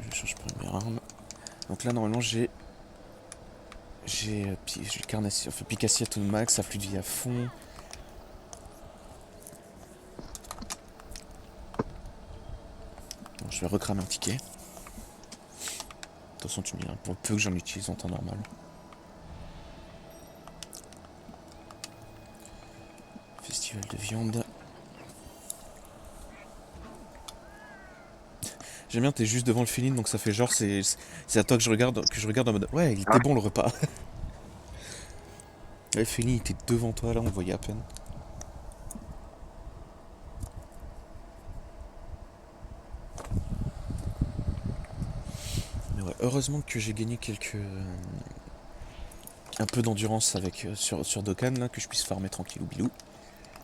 Je change première arme. Donc là, normalement, j'ai carnassier, enfin pique-assiette au max, ça flux de vie à fond. Bon, je vais recramer un ticket. De toute façon, tu me diras, pour peu que j'en utilise en temps normal. Festival de viande. J'aime bien, t'es juste devant le filine, donc ça fait genre, c'est à toi que je regarde en mode, ouais, il était bon le repas. Le filine, il était devant toi, là, on le voyait à peine. Mais ouais, heureusement que j'ai gagné un peu d'endurance avec sur Dokkan, là, que je puisse farmer tranquillou bilou.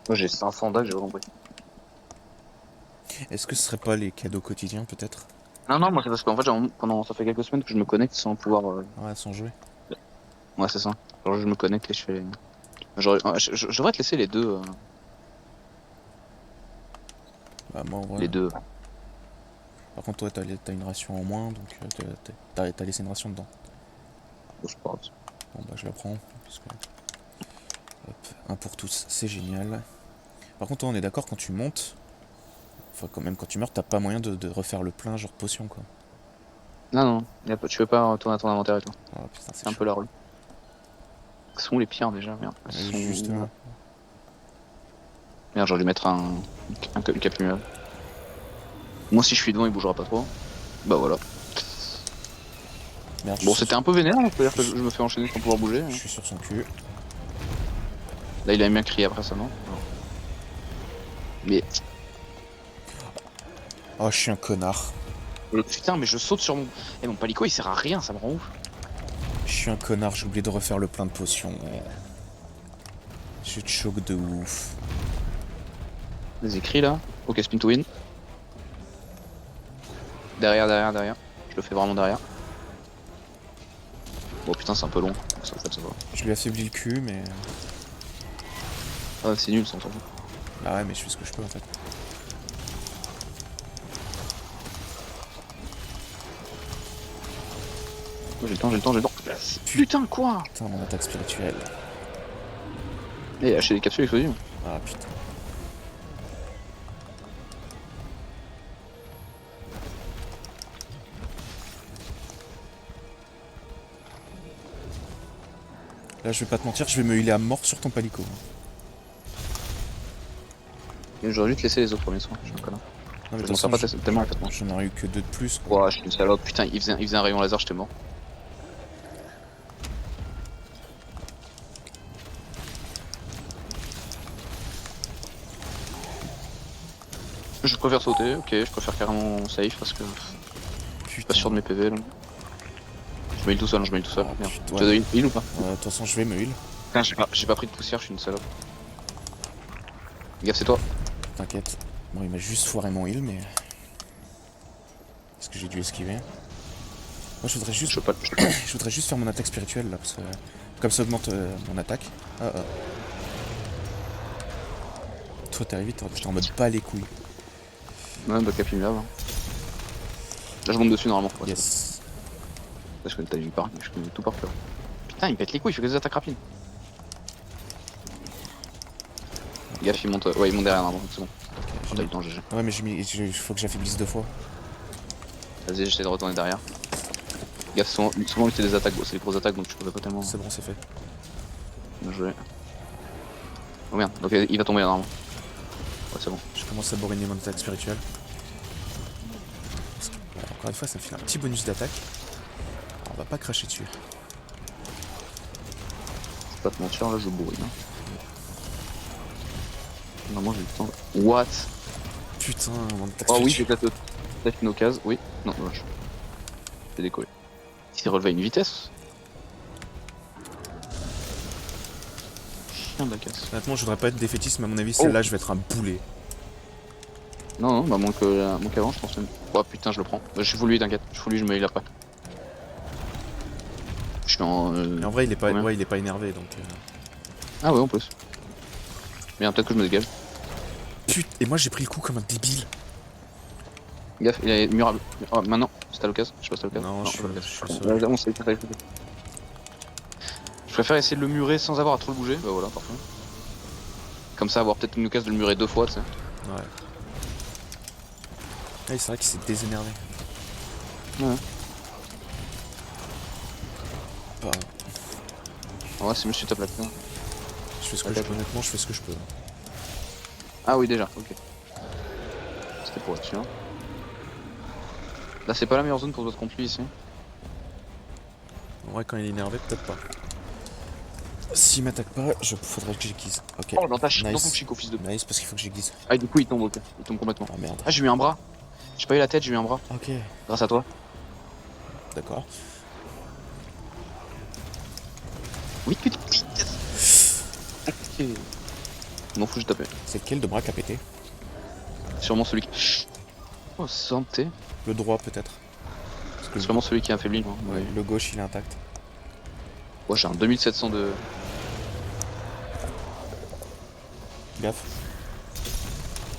Moi j'ai 500 dagues, j'ai pas compris. Est-ce que ce serait pas les cadeaux quotidiens, peut-être? Non, non, moi c'est parce qu'en fait, pendant ça fait quelques semaines que je me connecte sans pouvoir. Ouais, sans jouer. Ouais, c'est ça. Genre, je me connecte et je fais. Je devrais te laisser les deux. Bah, moi, ouais. Les deux. Par contre, toi, t'as une ration en moins, donc t'as laissé une ration dedans. Bon, c'est pas grave. Bon, bah, je la prends. Parce que... Hop, un pour tous, c'est génial. Par contre, toi, on est d'accord, quand tu montes, enfin, quand même, quand tu meurs, t'as pas moyen de refaire le plein, genre potion, quoi. Non, non, tu peux pas retourner à ton inventaire et tout. Ah, putain, C'est un peu la rôle. Ce sont les pires déjà, merde. Justement. Merde, j'aurais dû mettre une capimule. Moi, si je suis devant, il bougera pas trop. Bah voilà. Merde, Bon, c'était un peu vénère, c'est-à-dire que je me fais enchaîner sans pouvoir bouger. Je suis sur son cul. Là, il a bien crié après ça, non? Mais. Oh, je suis un connard. Putain, mais je saute sur mon. Eh, mon palico, il sert à rien, ça me rend ouf. Je suis un connard, j'ai oublié de refaire le plein de potions. Je te choque de ouf. Les écrits là. Ok, spin to win. Derrière. Je le fais vraiment derrière. Bon, putain, c'est un peu long. Ça, en fait, ça va. Je lui affaiblis le cul, mais... Ah, c'est nul, ça, on s'en fout. Bah ouais, mais je fais ce que je peux, en fait. Oh, j'ai le temps. Putain, quoi? Putain, mon attaque spirituelle. Eh, acheter des capsules explosives. Ah, putain. Là, je vais pas te mentir, je vais me healer à mort sur ton palico. Et j'aurais dû te laisser les autres premiers soins, je suis un connard. Non, mais Je m'en sers pas tellement en fait. j'en aurais eu que deux de plus. Ouah, je suis une salope. Putain, il faisait un rayon laser, j'étais mort. Je préfère sauter, ok, je préfère carrément safe parce que je suis pas sûr de mes PV là. Je me heal tout seul. Ah, Merde. putain, Tu as de heal ou pas? De toute façon, je vais me heal. Putain, j'ai pas pris de poussière, je suis une salope. Gaffe, c'est toi. T'inquiète. Bon, il m'a juste foiré mon heal, mais... Est-ce que j'ai dû esquiver? Moi, je voudrais juste... Je peux pas. je voudrais juste faire mon attaque spirituelle, là, parce que... Comme ça augmente mon attaque. Ah. Toi, t'es arrivé, j'étais en mode pas les couilles. Ouais, bah cap là. Là, je monte dessus normalement. Ouais, Yes. parce que t'as vu je connais tout par cœur. Putain, il pète les couilles, il fait que des attaques rapides. Gaffe, il monte. Ouais, il monte derrière normalement, c'est bon. Oh, t'as eu le temps, GG. Ouais, mais il faut que j'affaiblisse 2 fois. Vas-y, j'essaie de retourner derrière. Gaffe, souvent il fait des attaques, c'est des grosses attaques donc je peux pas tellement. C'est bon, c'est fait. Bien joué. Oh merde, donc il va tomber là normalement. Ouais, c'est bon. Je commence à bourriner mon attaque spirituelle. Bon, encore une fois, ça me fait un petit bonus d'attaque. On va pas cracher dessus. Je vais pas te mentir, là je bourrine. Hein. Normalement j'ai le temps. What? Putain, mon attaque Oh oui, j'ai spirituelle. peut-être une occasion. Oui, non, dommage. J'ai décollé. Il s'est relevé à une vitesse. Chien de la casse. Honnêtement, je voudrais pas être défaitiste, mais à mon avis, celle-là, je vais être un boulet. Non, non, bah moins qu'avant, je pense même. Oh putain, je le prends. Bah, je suis full lui, t'inquiète. Je suis full lui, je me heal après. Je suis en. Mais en vrai, il est pas, combien ouais, il est pas énervé, donc... Ah ouais, en plus. Bien, peut-être que je me dégage. Putain, et moi, j'ai pris le coup comme un débile. Gaffe, il est murable. Oh, maintenant, c'est à l'occasion. Je sais pas si c'est à l'occasion. Non, je suis Ouais, bon, je préfère essayer de le murer sans avoir à trop le bouger. Bah voilà, parfait. Comme ça, avoir peut-être une occasion de le murer 2 fois, tu sais. Ouais. Ah, c'est vrai qu'il s'est désénervé. Ouais. Pardon. En vrai, c'est mieux si tu tapes la clé. Je fais ce que je peux, honnêtement, je fais ce que je peux. Ah oui, déjà, ok. C'était pour être sûr. Là, c'est pas la meilleure zone pour votre contre lui ici. En vrai, quand il est énervé, peut-être pas. S'il m'attaque pas, faudrait que j'aiguise. Ok. Oh, dans ta dans ton Nice. chico, fils de. Nice, parce qu'il faut que j'aiguise. Ah, du coup, il tombe, ok. Il tombe complètement. Ah merde. Ah, j'ai eu un bras. J'ai pas eu la tête, j'ai eu un bras. Ok. Grâce à toi. D'accord. Oui, oui, oui. Ok. M'en fous, j'ai tapé. C'est lequel de bras qui a pété? Sûrement celui qui. Oh, santé. Le droit, peut-être. Parce que Sûrement celui qui est affaibli, moi. ouais, le gauche, il est intact. Ouais, j'ai un 2700 de. Gaffe.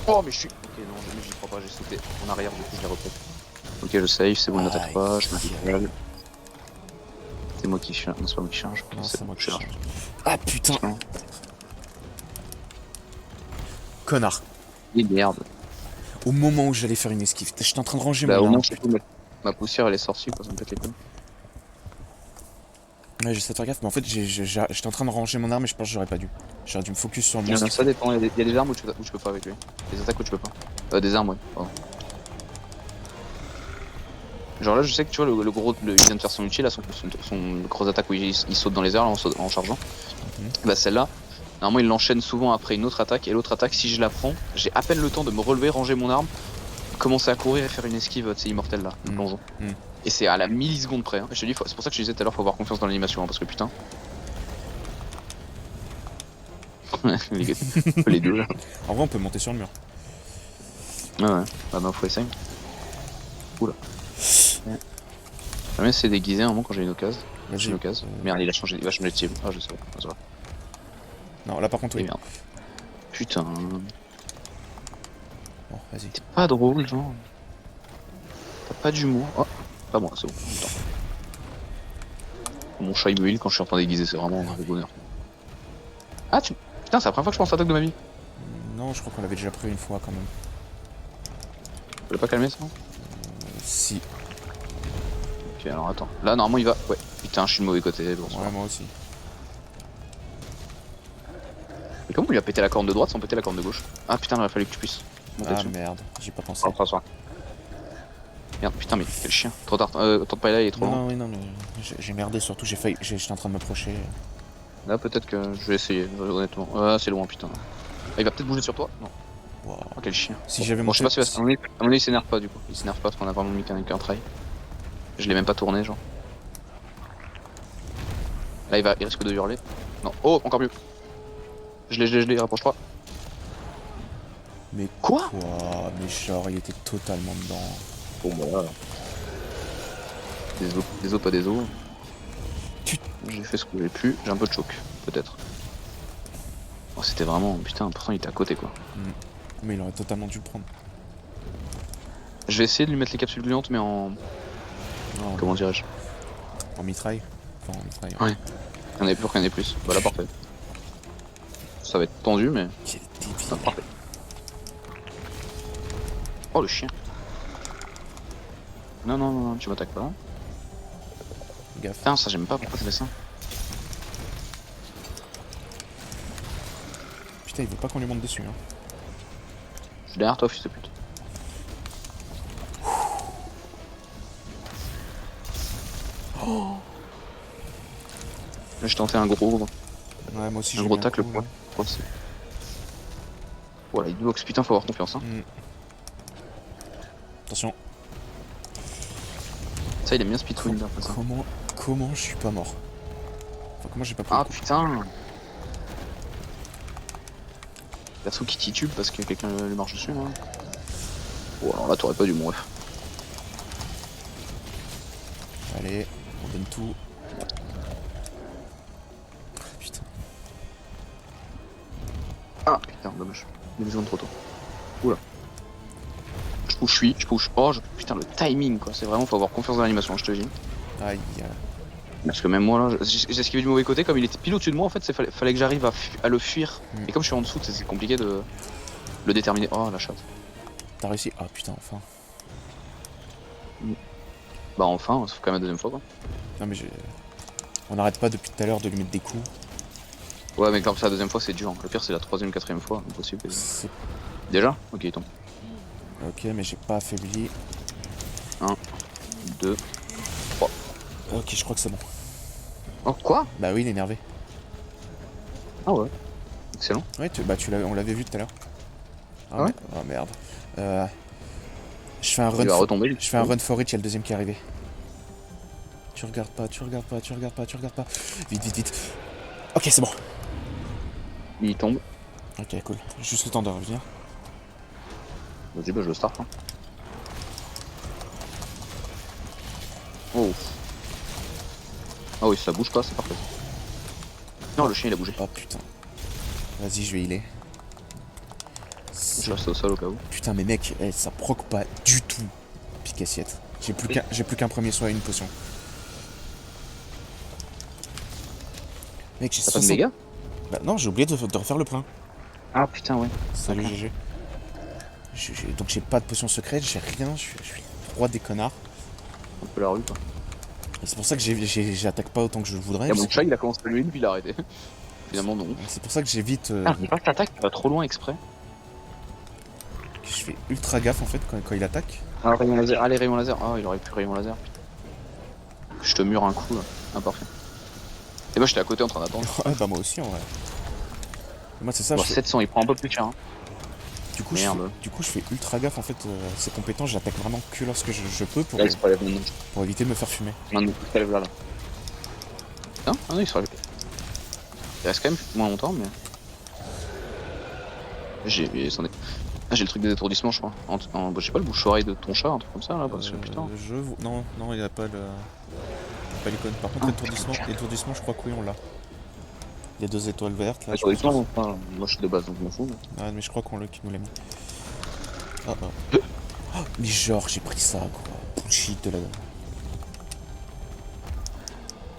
Oh, mais je suis. Ok, non, j'y crois pas, j'ai sauté en arrière, du coup, je l'ai repris. Ok, je save, c'est bon, il n'attaque pas, je m'attaque. C'est moi qui charge. Non, c'est pas moi qui charge. Non, c'est moi qui charge. charge. Ah putain. Non. Connard. Et merde. Au moment où j'allais faire une esquive, j'étais en train de ranger Bah, au mon moins, arme. je sais pas, ma poussière elle est sortie, quoi, ça me pète les couilles. Ouais, j'essaie de faire gaffe, mais en fait, j'étais en train de ranger mon arme et je pense que j'aurais pas dû. J'aurais dû me focus sur mon Ça dépend, il y a des armes où tu peux pas avec lui. Des attaques où tu peux pas. Des armes, ouais. Pardon. Genre là, je sais que tu vois, le gros, il vient de faire son ulti, là, son grosse attaque où il saute dans les airs là, en chargeant. Bah, celle-là, normalement, il l'enchaîne souvent après une autre attaque, et l'autre attaque, si je la prends, j'ai à peine le temps de me relever, ranger mon arme, commencer à courir et faire une esquive, tu sais, immortelle là, le plongeon. Et c'est à la milliseconde près. Hein. Et je te dis, c'est pour ça que je disais tout à l'heure, faut avoir confiance dans l'animation, hein, parce que putain. les deux là. En vrai, on peut monter sur le mur. Ouais. Bah, faut essayer. Oula. Ouais. Jamais essayer de déguiser un moment quand j'ai une occasion. Vas-y. Une occasion. Merde, il va changer de team. Ah, je sais pas. Ça va. Non, là par contre, oui. Et merde. Putain. Bon, vas-y. T'es pas drôle, genre. T'as pas d'humour. Oh, pas moi, c'est bon. Putain. Mon chat il me heal quand je suis en train de déguiser, c'est vraiment un gros bonheur. Ah, putain, c'est la première fois que je pense à attaque de ma vie. Non, je crois qu'on l'avait déjà pris une fois quand même. Tu l'as pas calmé ça? Si. Ok, alors attends. Là, normalement, il va. Ouais. Putain, je suis de mauvais côté. Bon, Ouais, moi aussi. Et comment il a pété la corne de droite sans péter la corne de gauche? Ah putain, il aurait fallu que tu puisses monter Ah dessus. merde, j'y ai pas pensé. Ah, ça. Merde, putain, mais quel chien. Trop tard. Ton pas là, il est trop Non, loin. non, oui, non, mais j'ai merdé surtout, j'ai failli. J'étais en train de m'approcher. Là, peut-être que je vais essayer, honnêtement. Ah, c'est loin, putain. Ah, il va peut-être bouger sur toi? Non. Wow. Oh, quel chien. Si j'avais Bon, je sais monté. pas si à mon avis, il s'énerve pas du coup. Il s'énerve pas parce qu'on a vraiment mis qu'un try. Je l'ai même pas tourné, genre. Là, il risque de hurler. Non. Oh, encore mieux. Je l'ai, rapproche-toi. Mais Quoi? Mais genre, il était totalement dedans. Bon, bah là. Des os, pas des os. J'ai fait ce que j'ai pu. J'ai un peu de choc, peut-être. Oh, c'était vraiment. Putain, pourtant il était à côté quoi. Mais il aurait totalement dû le prendre. Je vais essayer de lui mettre les capsules gluantes, mais en. Non, Comment dirais-je? en mitraille. Enfin, en mitraille. Ouais. Qu'il y en ait plus, qu'il y en ait plus. Bah là, parfait. Ça va être tendu, mais. Quel débile. Ah, parfait. Oh le chien. Non, non, non, non, tu m'attaques pas. Gaffe. Putain, ça j'aime pas, pourquoi tu fais ça? Putain, il veut pas qu'on lui monte dessus. Hein. Je suis derrière toi, fils de pute. Oh Là, j'ai tenté un gros. ouais, moi aussi Un j'ai gros mis un tacle, coup, le point. Voilà, il boxe, putain, faut avoir confiance. Hein. Attention. Ça, il aime bien speed twin là. Ça. Comment je suis pas mort? Enfin, comment j'ai pas pris Ah le coup? putain! Perso qui titube parce que quelqu'un lui marche dessus. Hein. Oh, alors là, t'aurais pas dû mourir. Allez, on donne tout. Putain. Ah putain, dommage. 2 secondes trop tôt. Oula. Je push. Oh, putain, le timing quoi. C'est vraiment, faut avoir confiance dans l'animation, je te dis. Aïe. Parce que même moi là, j'ai esquivé du mauvais côté, comme il était pile au-dessus de moi en fait, fallait que j'arrive à le fuir. Et comme je suis en dessous, c'est compliqué de le déterminer. Oh la chatte. T'as réussi? Ah putain, enfin. Bah enfin, ça fait quand même la deuxième fois quoi. Non mais on n'arrête pas depuis tout à l'heure de lui mettre des coups. Ouais mais comme ça la deuxième fois c'est dur. Hein. Le pire c'est la troisième, quatrième fois, impossible. C'est- Déjà? Ok il tombe. Ok, mais j'ai pas affaibli. 1, 2. Ok, je crois que c'est bon. Oh quoi? Bah oui, il est énervé. Ah ouais. Excellent. Ouais, on l'avait vu tout à l'heure. Ah ouais? Oh merde. Je fais un Il run. va retomber. Je fais un run for it, il y a le deuxième qui est arrivé. Tu regardes pas. Vite. Ok, c'est bon. Il tombe. Ok, cool. Juste le temps de revenir. Vas-y bah je le start. Hein. Oh. Ah oui, si ça bouge pas, c'est parfait. Non, le chien il a bougé. Oh putain. Vas-y, je vais healer. Je reste au sol au cas où. Putain, mais mec, ça proc pas du tout. Pique assiette. J'ai plus qu'un premier soin et une potion. Mec, j'ai T'as pas de dégâts? Bah non, j'ai oublié de refaire le plein. Ah putain, ouais. Salut D'accord. GG. Donc j'ai pas de potion secrète, j'ai rien, je suis roi des connards. Un peu la rue quoi. Et c'est pour ça que j'attaque pas autant que je le voudrais. Et mon chat il a commencé à lui puis il a arrêté. Finalement non. C'est pour ça que j'évite. Ah, mais pas que t'attaques, tu vas trop loin exprès. Que je fais ultra gaffe en fait quand il attaque. Ah, rayon laser. Allez, rayon laser. Ah, il aurait pu rayon laser. Je te mure un coup là. Ah, parfait. Et moi j'étais à côté en train d'attendre. Ouais, bah moi aussi en vrai. Et moi c'est ça, Bon, je fais- 700, il prend un peu plus cher. Hein. du, coup, Merde. du coup je fais ultra gaffe en fait. Ces compétences, j'attaque vraiment que lorsque je peux Là, il se relève maintenant. pour éviter de me faire fumer. Maintenant, il se relève là. Ah non, il se relève. Il reste quand même moins longtemps, mais. J'ai le truc des étourdissements, je crois. Bah, j'ai pas le bouche-oreille de ton chat, un truc comme ça là, parce que putain. Non, il a pas le. Pas l'icône. Par contre, l'étourdissement, je crois que oui, on l'a. Il y a 2 étoiles vertes là. Étourdissement, enfin, moi je suis de base donc je m'en fous. Mais... Ah, mais je crois qu'on l'a qui nous l'a mis. Ah, mais genre, j'ai pris ça quoi. Bullshit de la.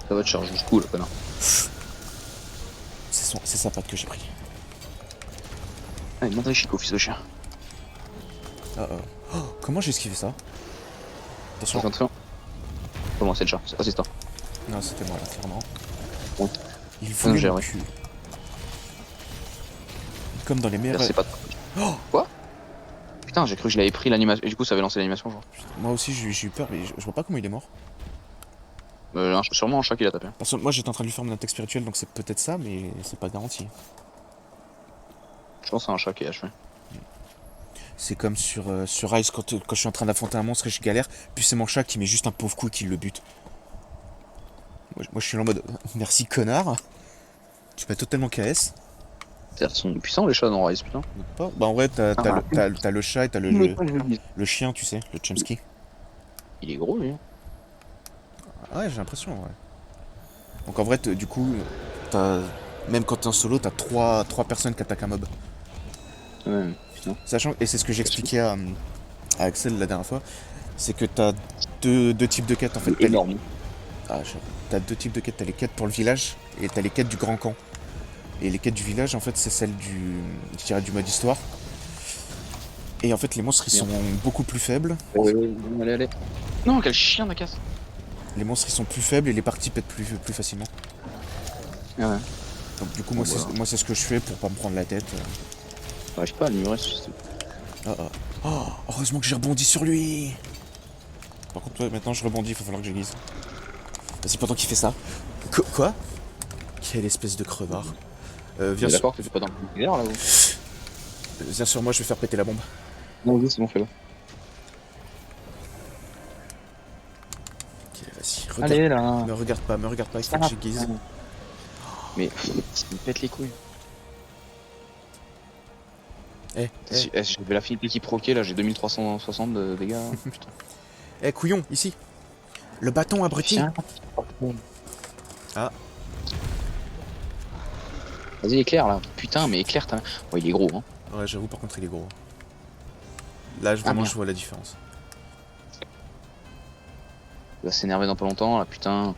Ça va te charger jusqu'où là, connard. C'est sa patte que j'ai pris. Allez, monte Chico, fils de chien. Comment j'ai esquivé ça? Attention. Attention. Comment c'est le chat? C'est assistant. Non, c'était moi là, clairement. Bon. Il voulait j'ai mon ouais. cul. Comme dans les meilleurs. C'est pas. Oh Quoi? Putain, j'ai cru que je l'avais pris l'animation. Et du coup, ça avait lancé l'animation, genre. Moi aussi, j'ai eu peur, mais je vois pas comment il est mort. Sûrement un chat qui l'a tapé. Parce que moi, j'étais en train de lui faire mon attaque spirituelle, donc c'est peut-être ça, mais c'est pas garanti. Je pense que c'est un chat qui est achevé. C'est comme sur Ice quand je suis en train d'affronter un monstre et je galère, puis c'est mon chat qui met juste un pauvre coup et qui le bute. Moi je suis en mode merci connard. Tu m'as totalement KS. Ils sont puissants les chats dans Rise, putain. Pas. Bah en vrai t'as le chat et t'as le chien, tu sais, le Chomsky. Il est gros lui. Ah ouais, j'ai l'impression, ouais. Donc en vrai, du coup, même quand t'es en solo, t'as 3 personnes qui attaquent un mob. Ouais, putain. Sachant, et c'est ce que j'expliquais à Axel la dernière fois, c'est que t'as deux types de quêtes en fait. C'est énorme. T'as 2 types de quêtes, t'as les quêtes pour le village et t'as les quêtes du grand camp. Et les quêtes du village en fait c'est celle je dirais du mode histoire. Et en fait les monstres ils sont beaucoup plus faibles. Allez. Non, quel chien de casse. Les monstres ils sont plus faibles et les parties pètent plus facilement. Ah ouais. Donc du coup, Bon, moi c'est ce que je fais pour pas me prendre la tête. J'arrive pas à le murer. Ah, ah. Oh, heureusement que j'ai rebondi sur lui. Par contre, ouais, maintenant je rebondis, il va falloir que j'aiguise. C'est pendant qu'il fait ça. Quoi? Quelle espèce de crevard. Viens, D'accord, t'es pas dans le guerre là ou? viens sur moi, je vais faire péter la bombe. Non, oui, c'est bon, fais-le. Ok, vas-y, regarde. Allez là. Me regarde pas, il faut que j'aiguise. Mais ça me pète les couilles. Eh, J'avais la finité qui proquait là, j'ai 2360 de dégâts. Putain. couillon, ici. Le bâton abruti. Tiens. Ah. Vas-y, éclaire là. Putain, mais éclaire, t'as. Oh, il est gros, hein. Ouais, j'avoue, par contre, il est gros. Là, vraiment, je vois la différence. Il va s'énerver dans pas longtemps là, putain.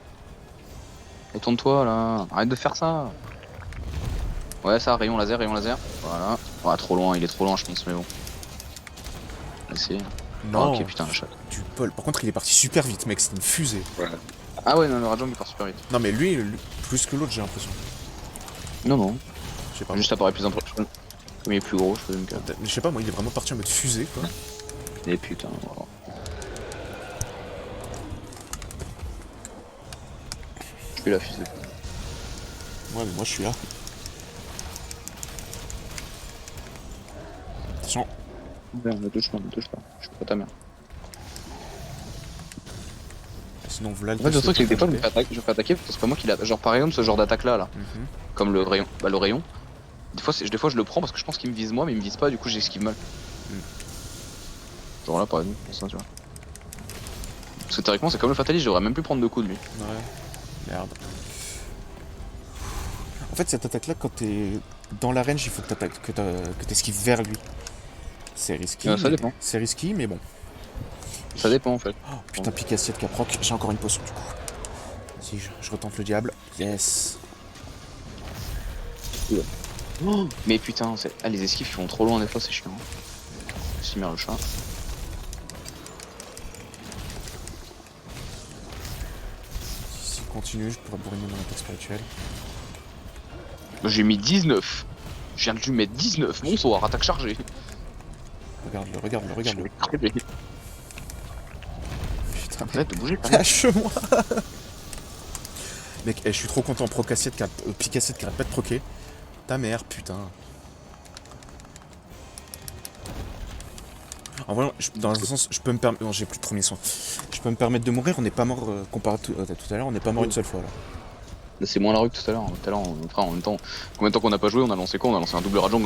Retourne-toi là. Arrête de faire ça. Ouais, ça, rayon laser, rayon laser. Voilà. Ouais, trop loin, il est trop loin, je pense, mais bon. Essayer. Non, ok, putain, la chatte. du bol. Par contre, il est parti super vite, mec, c'était une fusée. Ouais. Ah ouais, non, le Rajang il part super vite. Non, mais lui plus que l'autre, j'ai l'impression. Non, non. Je sais pas. Juste, ça paraît plus impressionnant. Comme il est plus gros, je peux me calmer. Mais je sais pas, moi, il est vraiment parti en mode fusée, quoi. Et putain, voilà. Je suis la fusée. Ouais, mais moi, je suis là. Attention. Merde, ne touche pas, je suis pas ta mère. Sinon, voilà le En fait, le truc, c'est que des fois, je je me fais attaquer parce que c'est pas moi qui l'a. Genre, par exemple, ce genre d'attaque là, Mhm. comme le rayon. Bah, le rayon. Des fois, je le prends parce que je pense qu'il me vise moi, mais il me vise pas, du coup, j'esquive mal. Genre là, par exemple, pour ça, tu vois. Parce que théoriquement, c'est comme le Fatalis, je devrais même plus prendre de coups de lui. Ouais. Merde. En fait, cette attaque-là, quand t'es dans la range, il faut que t'esquives vers lui. C'est risqué. Ça dépend. C'est risqué, mais bon. Ça dépend en fait. Oh, putain, pique assiette caproc. J'ai encore une potion du coup. Si, je retente le diable. Yes. Oh, mais putain, les esquives ils vont trop loin des fois, c'est chiant. Simir le chat. S'il continue, je pourrais bourriner mon attaque spirituelle. J'ai mis 19. Je viens de lui mettre 19. Bonsoir, attaque chargée. Regarde-le, regarde-le, regarde-le. Putain, Arrête de bouger. lâche-moi. Mec, je suis trop content. Procassiette, Picassiette qui arrête pas de proquer. Ta mère, putain. En vrai, dans un sens, je peux me permettre. Non, j'ai plus de premier soin. Je peux me permettre de mourir. On n'est pas mort, comparé à tout à l'heure, on n'est pas mort une seule fois là. C'est moins la rue que tout à l'heure. Tout à l'heure, en même temps, combien de temps qu'on a pas joué, on a lancé quoi? On a lancé un double Rajang.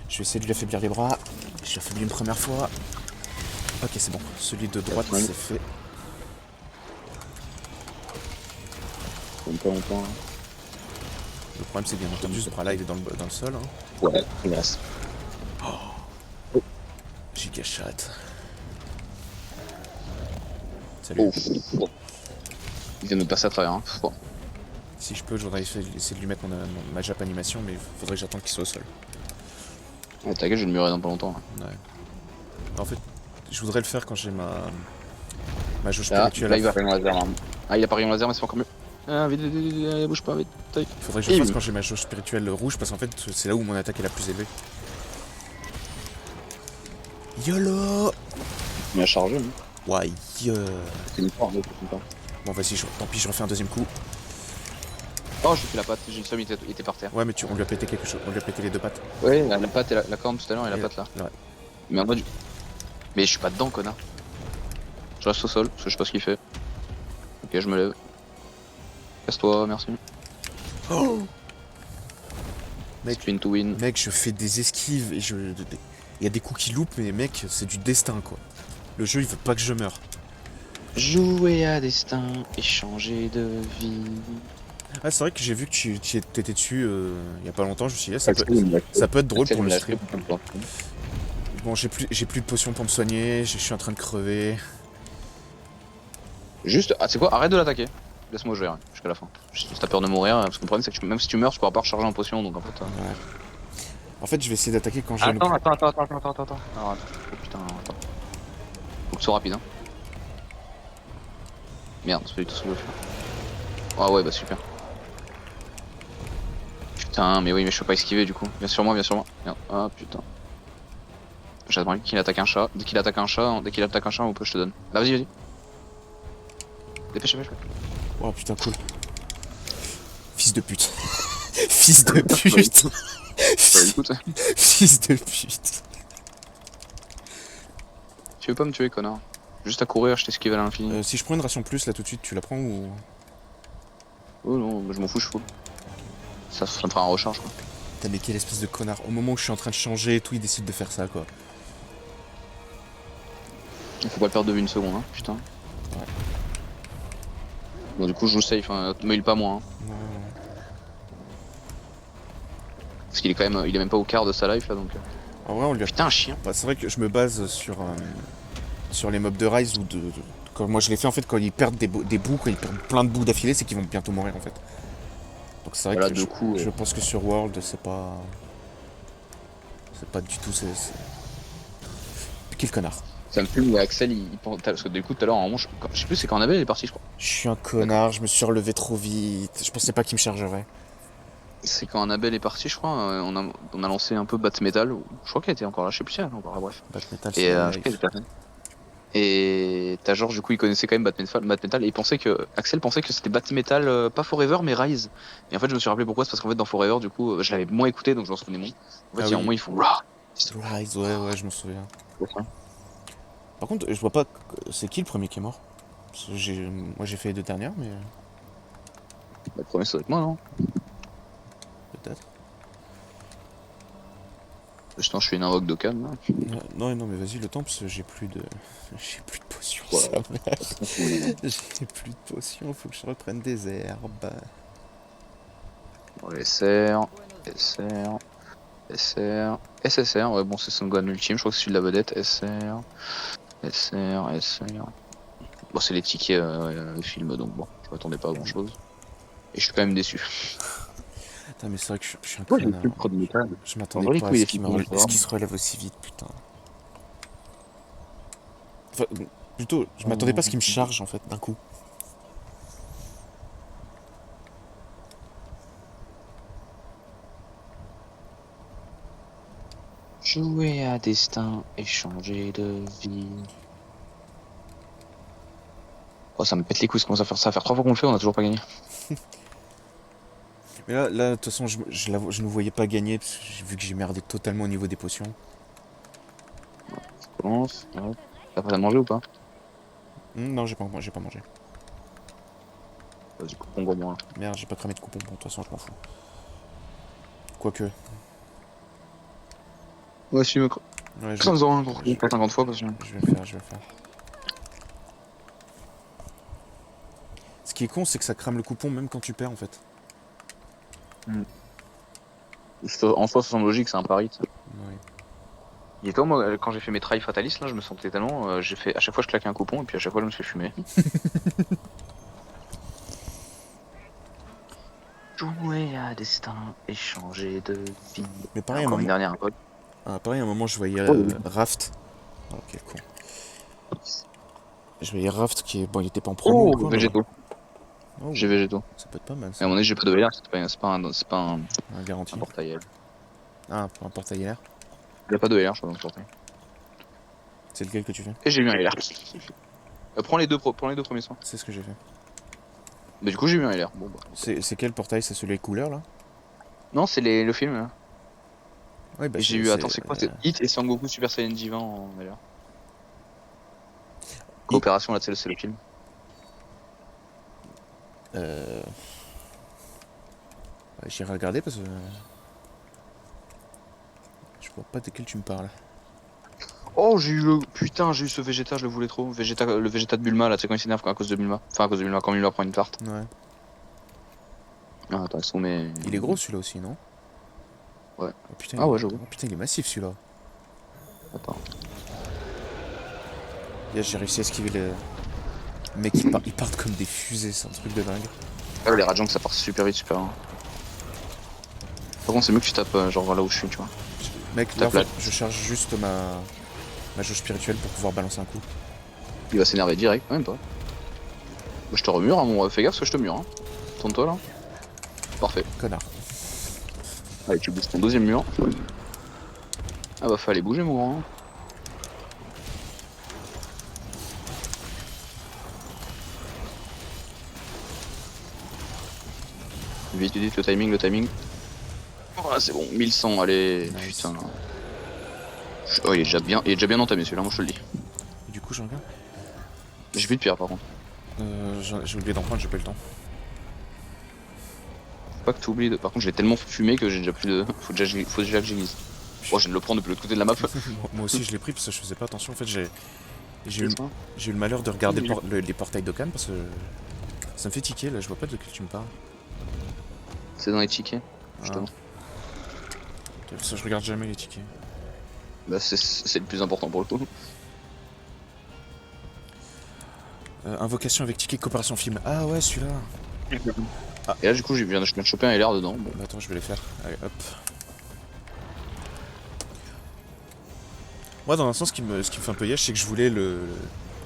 Je vais essayer de lui affaiblir les bras. Je l'ai affaibli une première fois. Ok, c'est bon. Celui de droite, Ouais. c'est fait. Pas longtemps. Le problème, c'est bien entendu, ce bras-là, il est dans le sol. Hein. Ouais, il reste. Giga chat. Salut. Oh. Il vient de passer à travers. Hein. Bon. Si je peux, je voudrais essayer de lui mettre ma jap animation, mais il faudrait que j'attende qu'il soit au sol. Ouais, t'inquiète, je vais le murer dans pas longtemps. Là. Ouais. En fait, je voudrais le faire quand j'ai ma jauge Là, spirituelle. là, il va rayon laser. Là. Ah, il a pas rayon laser, mais c'est encore mieux. Ah, vite, bouge pas, vite. Il faudrait que je le fasse quand j'ai ma jauge spirituelle rouge, parce qu'en fait, c'est là où mon attaque est la plus élevée. YOLO. Il a chargé. Hein. Ouais, C'est une part, c'est une part. Bon, vas-y, tant pis, je refais un deuxième coup. Oh, j'ai fait la patte, j'ai une somme, il était par terre. Ouais, mais on lui a pété quelque chose, on lui a pété les deux pattes. Ouais, la patte et la corne tout à l'heure et la patte là. Ouais. Mais en mode. Mais je suis pas dedans, connard. Je reste au sol, parce que je sais pas ce qu'il fait. Ok, je me lève. Casse-toi, merci. Oh Spin to win. Mec, je fais des esquives et il y a des coups qui loupent, mais mec, c'est du destin quoi. Le jeu il veut pas que je meure. Jouer à destin et changer de vie. Ah, c'est vrai que j'ai vu que tu étais dessus il y a pas longtemps, je me suis dit, ça peut être drôle pour le stream. Bon, j'ai plus de potions pour me soigner, je suis en train de crever. Juste, ah, c'est quoi? Arrête de l'attaquer. Laisse-moi jouer jusqu'à la fin. Si t'as peur de mourir, parce que le problème c'est que même si tu meurs, tu pourras pas recharger en potion, donc en fait. Ouais. En fait, je vais essayer d'attaquer quand j'ai Attends. Ah, attends. Oh putain, attends. Faut que ce soit rapide, hein. Merde, c'est pas du tout ce que je veux faire. Ah ouais, bah super. Putain, mais oui, mais je peux pas esquiver du coup. Viens sur moi, viens sur moi. Merde. Ah putain. J'attends qu'il attaque un chat. Dès qu'il attaque un chat, on peut, je te donne. Bah vas-y, vas-y. Dépêche, dépêche. Oh putain, cool. Fils de pute. Fils de pute. Écoute, Fils de pute. tu veux pas me tuer, connard. Juste à courir, je t'esquive à l'infini. Si je prends une ration plus là tout de suite, tu la prends ou... Oh non, je m'en fous, je fous. Ça me fera un recharge quoi. Putain mais quelle espèce de connard. Au moment où je suis en train de changer et tout, il décide de faire ça quoi. Il faut pas le perdre de vue une seconde, hein, putain. Ouais. Bon du coup je joue safe, hein. Mais il est pas moi. Hein. Non. Parce qu'il est quand même, il est même pas au quart de sa life là donc. En vrai on lui a... Putain un chien. Bah, c'est vrai que je me base sur les mobs de Rise ou quand moi je l'ai fait en fait quand ils perdent des bouts, quand ils perdent plein de bouts d'affilée, c'est qu'ils vont bientôt mourir en fait. Donc c'est vrai Voilà, que je pense que sur World c'est pas du tout Quel connard. Ça me fume, mais Axel il pense. Parce que du coup tout à l'heure, je sais plus c'est quand Annabelle est parti je crois. Je suis un connard, je me suis relevé trop vite, je pensais pas qu'il me chargerait. C'est quand Annabelle est parti je crois, on a lancé un peu Bat Metal, ou je crois qu'elle était encore là, je sais plus si elle est encore là, bref. Bat Metal, Et je crois qu'elle était là. Et t'as genre du coup il connaissait quand même Bat Metal et Axel pensait que c'était Bat Metal pas Forever mais Rise. Et en fait je me suis rappelé pourquoi, c'est parce qu'en fait dans Forever du coup je l'avais moins écouté donc je m'en souvenais moins. En fait il y a un moment ils font Rise, ouais je m'en souviens. Par contre je vois pas c'est qui le premier qui est mort. Moi j'ai fait les deux dernières mais... Bah, le premier ça doit être moi non. Peut-être. Justement je fais une invoque d'Okan là. Non mais vas-y le temps parce que j'ai plus de potions. Voilà. J'ai plus de potions, faut que je reprenne des herbes. Bon, SR, SSR, ouais bon c'est son gun ultime, je crois que c'est celui de la vedette, SR. Bon c'est les tickets film donc bon, je m'attendais pas à grand chose. Et je suis quand même déçu. Putain mais c'est vrai que je suis un Moi j'ai connard. plus le premier métal. Je m'attendais pas à ce qu'il se relève aussi vite putain. Enfin, plutôt, je m'attendais pas à ce qu'il me charge en fait d'un coup. Jouer à destin et changer de vie. Oh ça me pète les couilles, ça commence à faire ça. Ça va faire 3 fois qu'on le fait, on a toujours pas gagné. Mais là de toute façon, je ne voyais pas gagner parce que j'ai vu que j'ai merdé totalement au niveau des potions. Ça commence. Ouais. T'as pas à manger ou pas? Non, j'ai pas mangé. Vas-y, coupon gros moi. Merde, j'ai pas cramé de coupon, bon, de toute façon, je m'en fous. Quoique. Ouais, si, mec. Ouais, Ça nous aura un gros coup, pas 50 fois parce que. Je vais le faire. Ce qui est con, c'est que ça crame le coupon même quand tu perds en fait. En soi, ça semble logique, c'est un pari. Ouais. Et toi, moi, quand j'ai fait mes tries fatalistes, là, je me sentais tellement. J'ai fait. À chaque fois, je claquais un coupon et puis à chaque fois, je me suis fait fumer. Jouer à destin et changer de vie. Mais pareil, Encore à un une moment, dernière code. pareil, à un moment, je voyais Raft. Oh, quel con. Je voyais Raft qui est. Bon, il était pas en promo. Oh, végétaux. Oh, J'ai végétaux. ça peut être pas mal Et ça. à mon avis, j'ai pas de LR, c'est pas Un garantie. un portail L. Ah, un portail LR. Il y a pas de LR, je crois, dans le portail. C'est lequel que tu fais? Et j'ai eu un LR. Prends les deux premiers soins. C'est ce que j'ai fait. Mais du coup, j'ai eu un LR. Bon, bah. C'est quel portail? C'est celui avec couleur là? Non, c'est le film. Là. Ouais, bah Et j'ai eu, attends, c'est quoi? C'est Hit et Sangoku Super Saiyan Divan en LR. Coopération, là, c'est le film. J'irai regarder parce que. Je vois pas de quel tu me parles. Oh, j'ai eu le. Putain, j'ai eu ce Vegeta, je le voulais trop. Le Vegeta de Bulma, là, tu sais quand il s'énerve à cause de Bulma. Enfin, à cause de Bulma, quand Bulma prend une tarte. Ouais. Ah, attends, ils sont mes. Il est gros celui-là aussi, non? Ouais. Oh, putain, Ah ouais, j'avoue. Oh, putain, il est massif celui-là. Attends. Yes, j'ai réussi à esquiver le. Mec, ils partent comme des fusées, c'est un truc de dingue. Ah, les Rajang, ça part super vite, super. Par contre, c'est mieux que tu tapes genre là où je suis, tu vois. Mec, là, en fait, je charge juste ma jauge spirituelle pour pouvoir balancer un coup. Il va s'énerver direct, même pas. Je te remure, hein, mon. Fais gaffe parce que je te mure. Hein. Tourne-toi là. Parfait. Connard. Allez, tu bouges ton deuxième mur. Ah bah fallait bouger mon grand. Vite, vite, le timing, le timing. Ah c'est bon, 1100, allez. Nice. Putain. Oh il est déjà bien entamé celui-là, moi je te le dis. Et du coup, j'en reviens. J'ai plus de pierre par contre. J'ai oublié d'en prendre, j'ai pas eu le temps. Faut pas que tu oublies de... Par contre je l'ai tellement fumé que j'ai déjà plus de... Faut déjà que j'aiguise. Oh je viens de le prendre depuis l'autre côté de la map. Moi aussi, je l'ai pris parce que je faisais pas attention. En fait, j'ai eu, C'est ça. j'ai eu le malheur de regarder Oui. les portails d'Okan parce que ça me fait tiquer là. Je vois pas de quel tu me parles. C'est dans les tickets, justement. Ok, ça, je regarde jamais les tickets. Bah c'est le plus important pour le coup. Invocation avec ticket coopération film. Ah ouais, celui-là. Et là du coup je viens de choper un LR dedans. Bon. Bah, attends, je vais les faire. Allez, hop. Moi, dans un sens, ce qui me fait un peu yesh, c'est que je voulais le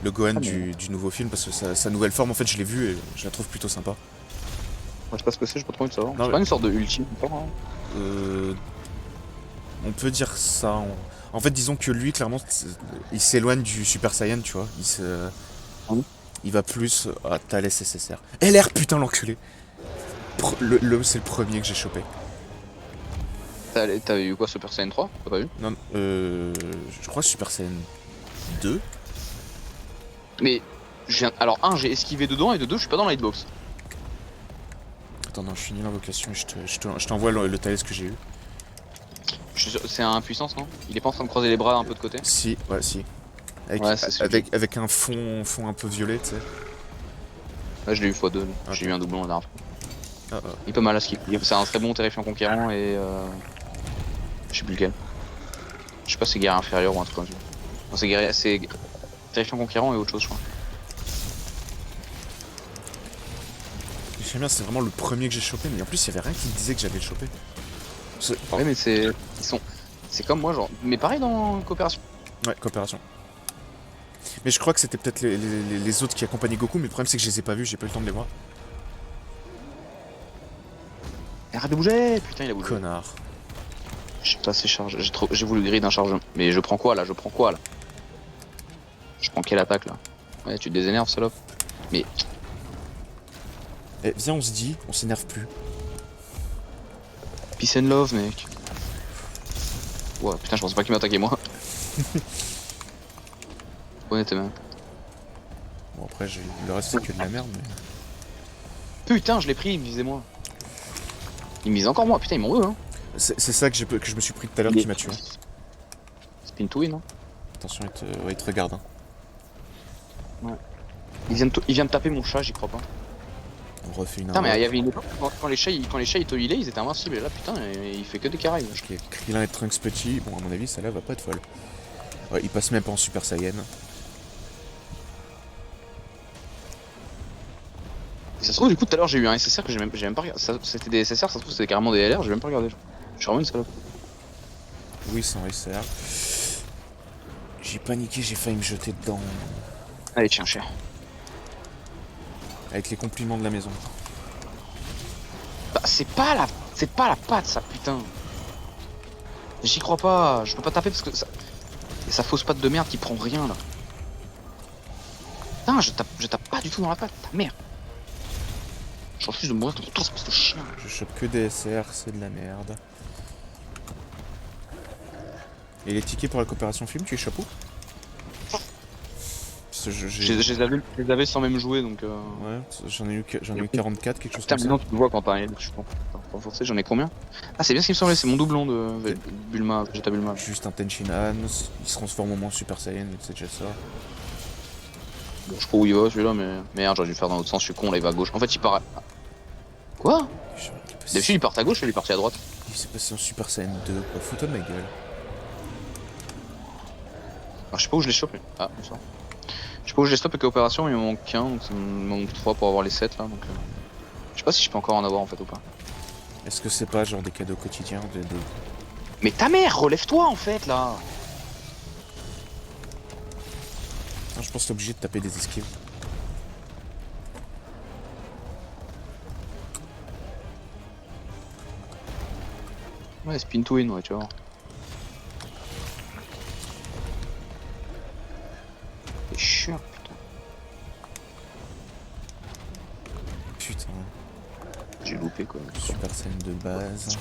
Gohan du nouveau film parce que sa nouvelle forme, en fait, je l'ai vu et je la trouve plutôt sympa. Je sais pas ce que c'est, j'ai pas trop envie de savoir. Non, C'est pas une sorte de ultime, hein. Euh, on peut dire ça. En fait, disons que lui, clairement, il s'éloigne du Super Saiyan, tu vois. Oui. Il va plus à Thales SSR. LR, putain, l'enculé. C'est le premier que j'ai chopé. T'avais eu quoi, Super Saiyan 3? T'as pas vu? Non, je crois Super Saiyan 2. Mais alors un j'ai esquivé dedans et de deux je suis pas dans la hitbox. Attends, non, je finis l'invocation et je t'envoie le Thales que j'ai eu. C'est un puissance non? Il est pas en train de croiser les bras un peu de côté? Si, ouais, si. Avec, Ouais, c'est celui avec un fond un peu violet, tu sais. Là je l'ai eu x2, lui. Ok. J'ai eu un doublon la dernière fois. Ah, ah. Il est pas mal à skip. C'est un très bon terrifiant conquérant et je sais plus lequel. Je sais pas si c'est guerre inférieure ou un truc comme ça. Non, c'est terrifiant conquérant et autre chose je crois. J'aime bien, c'est vraiment le premier que j'ai chopé, mais en plus, il y avait rien qui me disait que j'allais le choper. Ouais mais c'est comme moi genre. Mais pareil dans coopération. Ouais, coopération. Mais je crois que c'était peut-être les autres qui accompagnaient Goku, mais le problème c'est que je les ai pas vus, j'ai pas eu le temps de les voir. Arrête de bouger! Putain il a bougé. Connard. J'ai pas assez chargé, j'ai voulu griller d'un chargement. Mais je prends quoi là? Je prends quelle attaque là? Ouais tu te désénerves salope. Mais Eh, viens, on se dit, on s'énerve plus. peace and love mec. Ouais putain je pensais pas qu'il m'attaquait moi. Honnêtement. Bon, après, le reste c'est que de la merde, mais. Putain je l'ai pris, il me visait moi. Il me vise encore moi, putain ils m'en veut hein. C'est ça que je me suis pris tout à l'heure qui m'a tué. Spin to win hein. Attention, il te regarde. Hein. Il vient de taper mon chat, j'y crois pas. On refait une Putain mais invoque. il y avait une époque quand les chats ils te healaient ils étaient invincibles et là putain il fait que des carrés. Ok, Krillin et Trunks petit, bon, à mon avis, ça là va pas être folle. Ouais, il passe même pas en Super Saiyan. Ça se trouve du coup tout à l'heure j'ai eu un SSR que j'ai même pas regardé. C'était des SSR, ça se trouve c'était carrément des LR, j'ai même pas regardé. Je suis vraiment une salope. Oui, sans SR. J'ai paniqué, j'ai failli me jeter dedans. Allez tiens cher. Avec les compliments de la maison. Bah c'est pas la patte ça putain. J'y crois pas, je peux pas taper parce que ça. Et sa fausse patte de merde qui prend rien là. Putain je tape pas du tout dans la patte, ta merde. Je refuse de mourir dans ton espèce de chien. Je chope que des SR, c'est de la merde. Et les tickets pour la coopération film, tu les chopes où? Parce que Je les avais sans même jouer donc Ouais, j'en ai eu 44, quelque chose Putain comme mais ça. non tu le vois quand t'as un je suis pas forcé, j'en ai combien? Ah c'est bien ce qui me semblait, c'est mon doublon de Bulma, Vegeta Bulma. Juste un Tenshinhan, il se transforme au moment en Super Saiyan, c'est déjà ça. Bon, je sais pas où il va celui-là mais merde j'aurais dû le faire dans l'autre sens, je suis con là il va à gauche. En fait il part à... Quoi? D'habitude il part à gauche et il est parti à droite. Il s'est passé en Super Saiyan 2, quoi, fous-toi de ma gueule. Alors, je sais pas où je les chope. Ah bonsoir. Je sais pas où je les stoppe avec l'opération, il me manque qu'un, donc il me manque 3 pour avoir les 7 là donc je sais pas si je peux encore en avoir en fait ou pas. Est-ce que c'est pas genre des cadeaux quotidiens Mais ta mère, relève-toi en fait là. Non, je pense que t'es obligé de taper des esquives. Ouais, spin to win, ouais, tu vois. C'est chiant, putain. Putain, J'ai loupé quoi. super scène de base.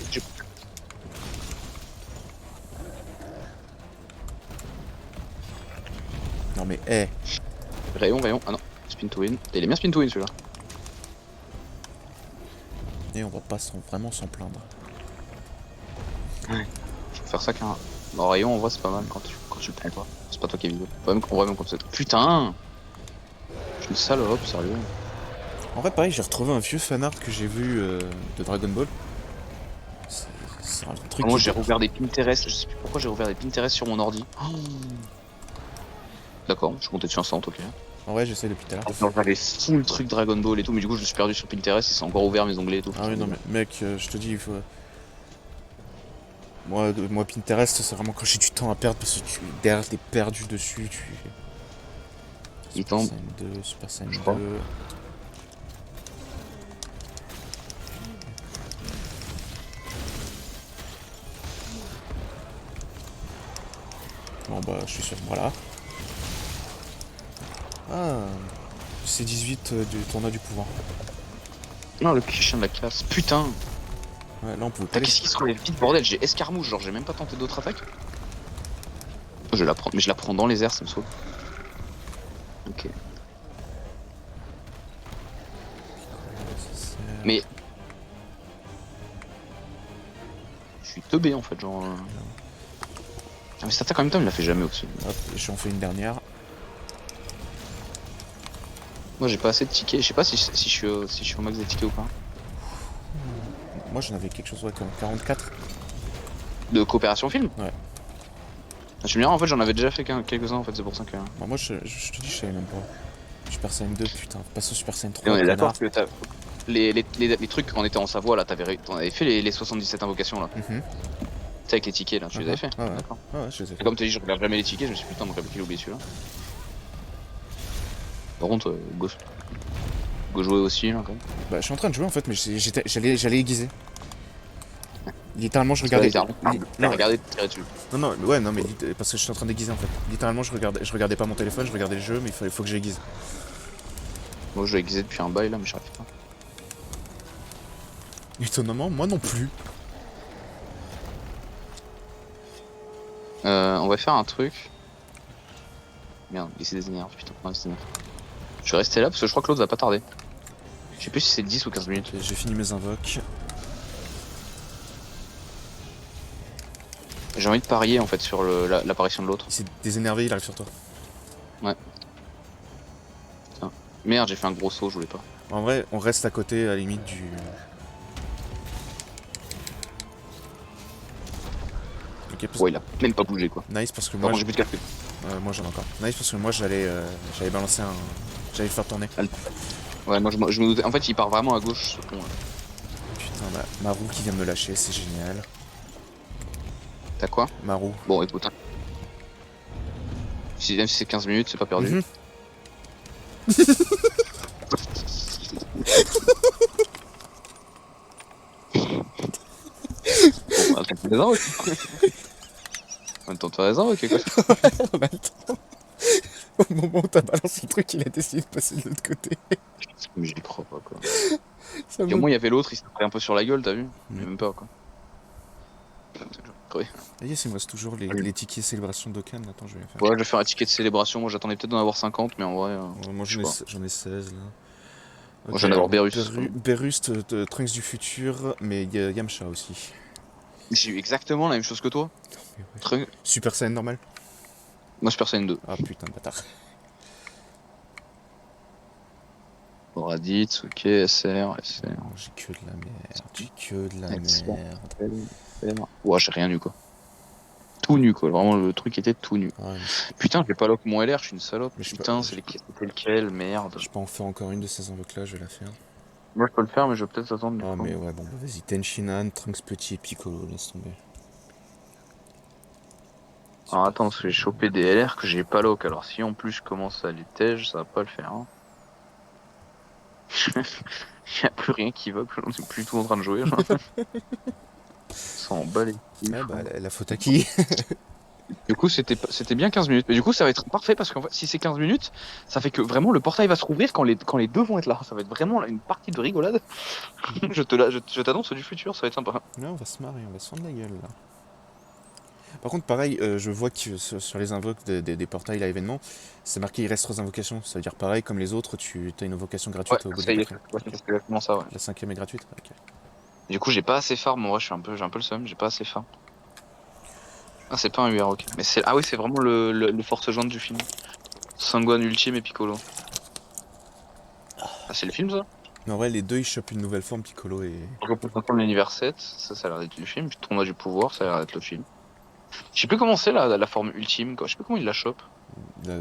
Non mais, Rayon, rayon. Ah non, spin to win. Il est bien spin to win celui-là. Et on va pas vraiment s'en plaindre. Ouais. Je peux faire ça qu'un. Non, rayon en vrai c'est pas mal quand tu le prends pas. C'est pas toi qui es vidéo. En vrai, même quand c'est. Putain! Je suis une salope, sérieux. En vrai, pareil, j'ai retrouvé un vieux fanart que j'ai vu de Dragon Ball. C'est c'est un truc Moi qui j'ai date. rouvert des Pinterest, je sais plus pourquoi j'ai rouvert des Pinterest sur mon ordi. Oh. D'accord, je comptais dessus instant, ok. En vrai, j'essaie depuis tout à l'heure. Genre, j'avais full truc Dragon Ball et tout, mais du coup je me suis perdu sur Pinterest et c'est encore ouvert mes onglets et tout. Ah oui, non mais mec, je te dis, il faut. Moi, Pinterest, c'est vraiment quand j'ai du temps à perdre parce que derrière, t'es perdu dessus. Il Super tombe, Saiyan 2, Super Saiyan je 2. crois. Bon bah, je suis sur. Voilà. Ah, c'est 18 du tournoi du pouvoir. Non, le petit chien de la classe. Putain! Ouais, là, on pouvait pas Putain, les. qu'est-ce qui se relève vite, bordel? J'ai escarmouche, genre j'ai même pas tenté d'autres attaques. Je la prends, mais je la prends dans les airs, ça me saoule. Ok. Mais. Je suis teubé en fait, genre. Ah, mais cette attaque en même temps, il la fait jamais au-dessus. Hop, j'en fais une dernière. Moi j'ai pas assez de tickets, je sais pas si je suis au max des tickets ou pas. Moi, j'en avais quelque chose, ouais, comme 44. De coopération film? Ouais. Ah, tu me diras, en fait j'en avais déjà fait quelques-uns en fait, c'est pour ça que. Bah, moi, je te dis, je savais même pas. Super Saiyan 2, putain, passe au Super Saiyan Et 3, on est connard. d'accord que t'as. Les trucs quand on était en Savoie là, t'en avais fait les 77 invocations là. Mhm. Tu sais, avec les tickets là, tu les avais fait? Ah ouais. D'accord. Ah ouais, je les ai Et fait. comme tu dit, je regarde jamais les tickets, je me suis dit putain, donc j'ai oublié celui-là. Par contre, go jouer aussi là quand même. Bah, je suis en train de jouer en fait, mais j'allais aiguiser. Littéralement, je Parce que là, regardais. littéralement, t'as Non, regardé, t'as tiré dessus. non, ouais, non, mais parce que je suis en train d'aiguiser en fait. Littéralement, je regardais pas mon téléphone, je regardais le jeu, mais il faut que j'aiguise. Moi je vais aiguiser depuis un bail là, mais j'arrive pas. Étonnamment, moi non plus. On va faire un truc. Merde, il s'est désénervé, putain, non, il s'est désénervé. Je vais rester là parce que je crois que l'autre va pas tarder. Je sais plus si c'est 10 ou 15 minutes. J'ai fini mes invoques. J'ai envie de parier en fait sur l'apparition de l'autre. Il s'est désénervé, il arrive sur toi. Ouais. Putain. Merde, j'ai fait un gros saut, je voulais pas. En vrai, on reste à côté, à la limite du. Ok, Ouais, il a même pas bougé quoi. nice parce que Par moi, contre, j'ai plus de café. moi j'en ai encore. Nice parce que moi j'allais balancer un, j'allais le faire tourner. Ouais, moi je me doutais. En fait, il part vraiment à gauche ce con. Là. Putain, ma roue qui vient de me lâcher, c'est génial. T'as quoi? Ma roue. Bon, écoute. Hein. Même si c'est 15 minutes, c'est pas perdu. Mhm. Bon, bah, t'as raison, ok. En même temps, t'as raison, ok quoi. En même temps, au moment où t'as balancé le truc, il a décidé de passer de l'autre côté. Mais j'y crois pas quoi. Ça Et au moins, il y avait l'autre, il s'est pris un peu sur la gueule, t'as vu? Mais même pas quoi. Crevé. Yes, il me reste toujours les tickets célébration d'Okan. Attends, je vais les faire. Ouais, je vais faire un ticket de célébration. Moi, j'attendais peut-être d'en avoir 50, mais en vrai. Moi je sais pas. j'en ai 16 là. Moi, j'en ai avoir Berus. Berust, Trunks du futur, mais il y a Yamcha aussi. J'ai eu exactement la même chose que toi. Mais ouais. Très... Super Saiyan normal. Moi, Super Saiyan 2. Ah putain de bâtard. Raditz, ok, SR. Non, j'ai que de la merde. J'ai que de la Excellent. merde. Ouais, j'ai rien eu quoi. Tout nu quoi. Vraiment, le truc était tout nu. Ouais, Putain, j'ai pas lock mon LR, je suis une salope. Mais je sais Putain, pas- c'était lequel, merde. je peux en faire encore une de ces invoques là, je vais la faire. Moi, je peux le faire, mais je vais peut-être attendre du Ah coup. mais ouais, bon, bah, vas-y. Tenshinhan, Trunks petit et Piccolo, laisse tomber. Alors attends, parce que j'ai chopé des LR que j'ai pas lock. Alors si en plus je commence à les tège, ça va pas le faire. Hein. Y a plus rien qui va, on est plus tout en train de jouer. Genre. s'en bat les couilles, Ouais, bah, frère. la faute à qui? Du coup, c'était bien 15 minutes. Mais du coup, ça va être parfait parce qu'en fait, si c'est 15 minutes, ça fait que vraiment le portail va se rouvrir quand les deux vont être là. Ça va être vraiment une partie de rigolade. Je t'annonce du futur, ça va être sympa. Ouais, on va se marrer, on va se fendre la gueule là. Par contre, pareil, je vois que sur les invoques des portails à événements, c'est marqué il reste 3 invocations. Ça veut dire pareil, comme les autres, tu as une invocation Ouais, gratuite au bout de ça la y est, quatrième. ouais, Ok. c'est exactement ça, ouais. La cinquième est gratuite. Ok. Du coup, j'ai pas assez farm. Moi, j'ai un peu le seum. J'ai pas assez farm. Ah, c'est pas un UR, ok. Mais c'est, ah oui, c'est vraiment le force jointe du film. Sanguine Ultime et Piccolo. Ah, c'est le film, ça? Mais en vrai, les deux ils chopent une nouvelle forme, Piccolo et. Représentant de l'univers 7, ça a l'air d'être le film. Puis Tournoi du pouvoir, ça a l'air d'être le film. Je sais plus comment c'est la forme ultime, quoi. Je sais plus comment il la chope.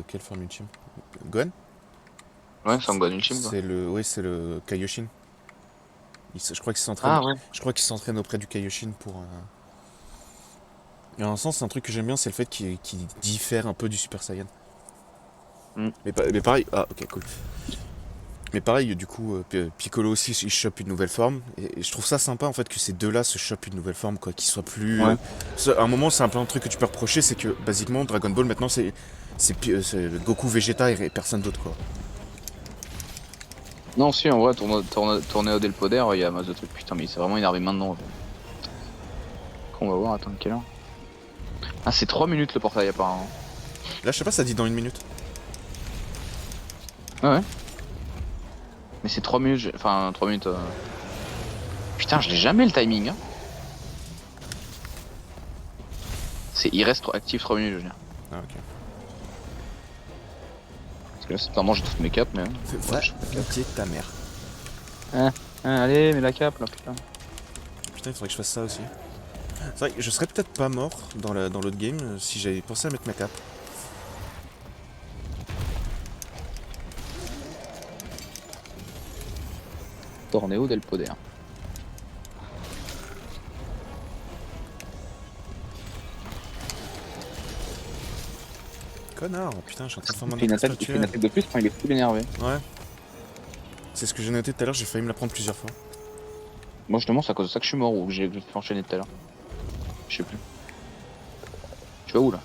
Quelle forme ultime? Gohan? Ouais, Sanguine Ultime, quoi. C'est le. Oui, c'est le Kaioshin. Je crois qu'il s'entraîne. Ah ouais. Je crois qu'il s'entraîne auprès du Kaioshin pour. Et en un sens, c'est un truc que j'aime bien, c'est le fait qu'il diffère un peu du Super Saiyan. Hmm. Mais pareil. Ah, ok, cool. Mais pareil, du coup, Piccolo aussi, il chope une nouvelle forme. Et je trouve ça sympa, en fait, que ces deux-là se chopent une nouvelle forme, quoi. Qu'ils soient plus. Ouais. À un moment, c'est un peu un truc que tu peux reprocher, c'est que, basiquement, Dragon Ball, maintenant, c'est Goku Vegeta et personne d'autre, quoi. Non, si, en vrai, Torneo del Poder, il y a masse de trucs. Putain, mais c'est vraiment énervé maintenant. En fait. On va voir, attends, quelle heure? Ah, c'est 3 minutes le portail, apparemment. Là, je sais pas, ça dit dans 1 minute. Ah ouais. Mais c'est 3 minutes, enfin 3 minutes. Putain, je l'ai jamais le timing. Hein. Il reste actif 3 minutes, je veux dire. Ah, ok. Parce que là, c'est clairement, j'ai toutes mes capes, mais. Va niquer ta mère. Allez, mais la cape là, putain. Putain, il faudrait que je fasse ça aussi. C'est vrai que je serais peut-être pas mort dans l'autre game si j'avais pensé à mettre ma cape. Torneo del Poder. Connard, putain, je suis en train de faire mon Il fait une actuel. attaque de plus quand il est full énervé. Ouais. C'est ce que j'ai noté tout à l'heure, j'ai failli me la prendre plusieurs fois. Moi, justement, c'est à cause de ça que je suis mort ou que j'ai fait enchaîner tout à l'heure. Je sais plus. Tu vas où là?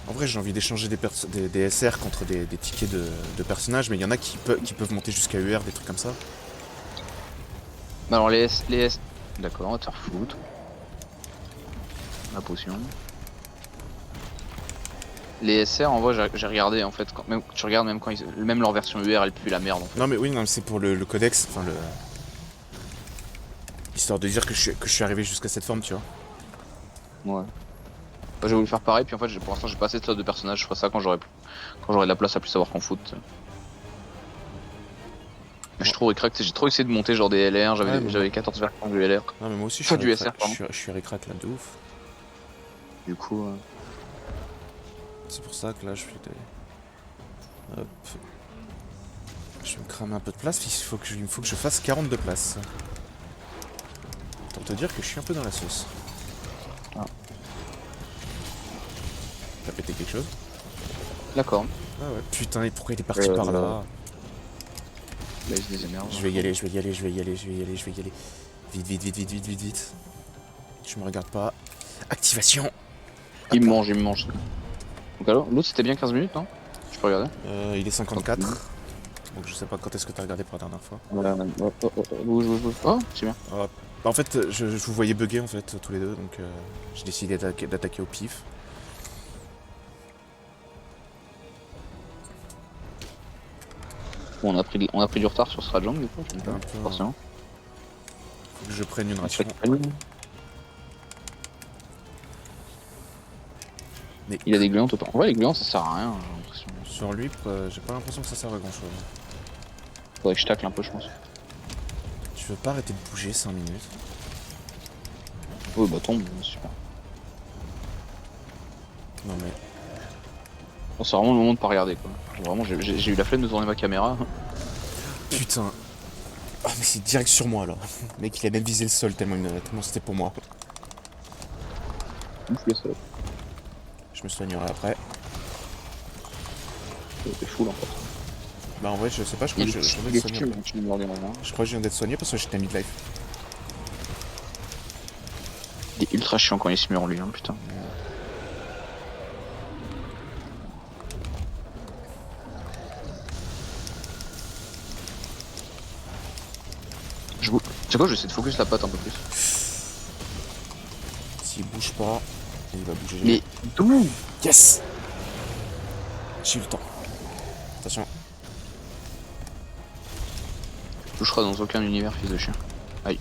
En vrai, j'ai envie d'échanger des SR contre des tickets de personnages, mais il y en a qui peuvent monter jusqu'à UR, des trucs comme ça. Bah alors, les S. D'accord, on va te faire foutre. La potion. Les SR, en vrai, j'ai regardé en fait. Même, tu regardes même quand même leur version UR, elle pue la merde. En fait. Non, mais oui, non, mais c'est pour le codex, enfin le. Histoire de dire que je suis arrivé jusqu'à cette forme, tu vois. Ouais. Bah, j'ai voulu faire pareil, puis en fait, pour l'instant, j'ai pas assez de slot de personnages. Je ferai ça quand j'aurai de la place à plus savoir qu'en foot. Mais je trouve que j'ai trop essayé de monter genre des LR, j'avais 14 versions du LR. Non, mais moi aussi, Pas du SR, pardon. je suis ricrac là, de ouf. Du coup. C'est pour ça que là, je vais. Hop. Je vais me cramer un peu de place, il me faut que je fasse 42 places. Pour te dire que je suis un peu dans la sauce. Ah. T'as pété quelque chose? D'accord. Ah ouais. Putain, et pourquoi il est parti par là? Là, il se désénerve. Je vais y aller. Vite. Je me regarde pas. Activation. Il me mange. Donc alors, l'autre c'était bien 15 minutes, non? Je peux regarder? Il est 54. Donc je sais pas quand est-ce que t'as regardé pour la dernière fois. Bouge. Oh, c'est bien. Bah, en fait, je vous voyais bugger en fait tous les deux, donc j'ai décidé d'attaquer au pif. Bon, on a pris du retard sur ce Rajang du coup, Un peu, forcément. Faut que je prenne une ration. Mais Il a des gluants autant. En vrai, les gluants ça sert à rien, j'ai l'impression. sur lui, j'ai pas l'impression que ça sert à grand chose. Faudrait que je tacle un peu, je pense. Tu veux pas arrêter de bouger 5 minutes? Oh, bah tombe, super. Non mais. Bon, c'est vraiment le moment de pas regarder quoi. Vraiment, j'ai eu la flemme de tourner ma caméra. Putain. Ah mais c'est direct sur moi là. Le mec il a même visé le sol tellement c'était pour moi. Ouf, le sol. Je me soignerai après. C'est fou là en fait. Bah en vrai, je sais pas, je crois que je viens d'être soigné. Je crois que je viens d'être soigné parce que j'étais mid-life. Il est ultra chiant quand il se mure lui, hein, putain. Tu sais quoi, je vais essayer de focus la patte un peu plus. S'il bouge pas, il va bouger. Mais d'où? Yes. J'ai eu le temps. Attention. Tu toucheras dans aucun univers, fils de chien. Aïe.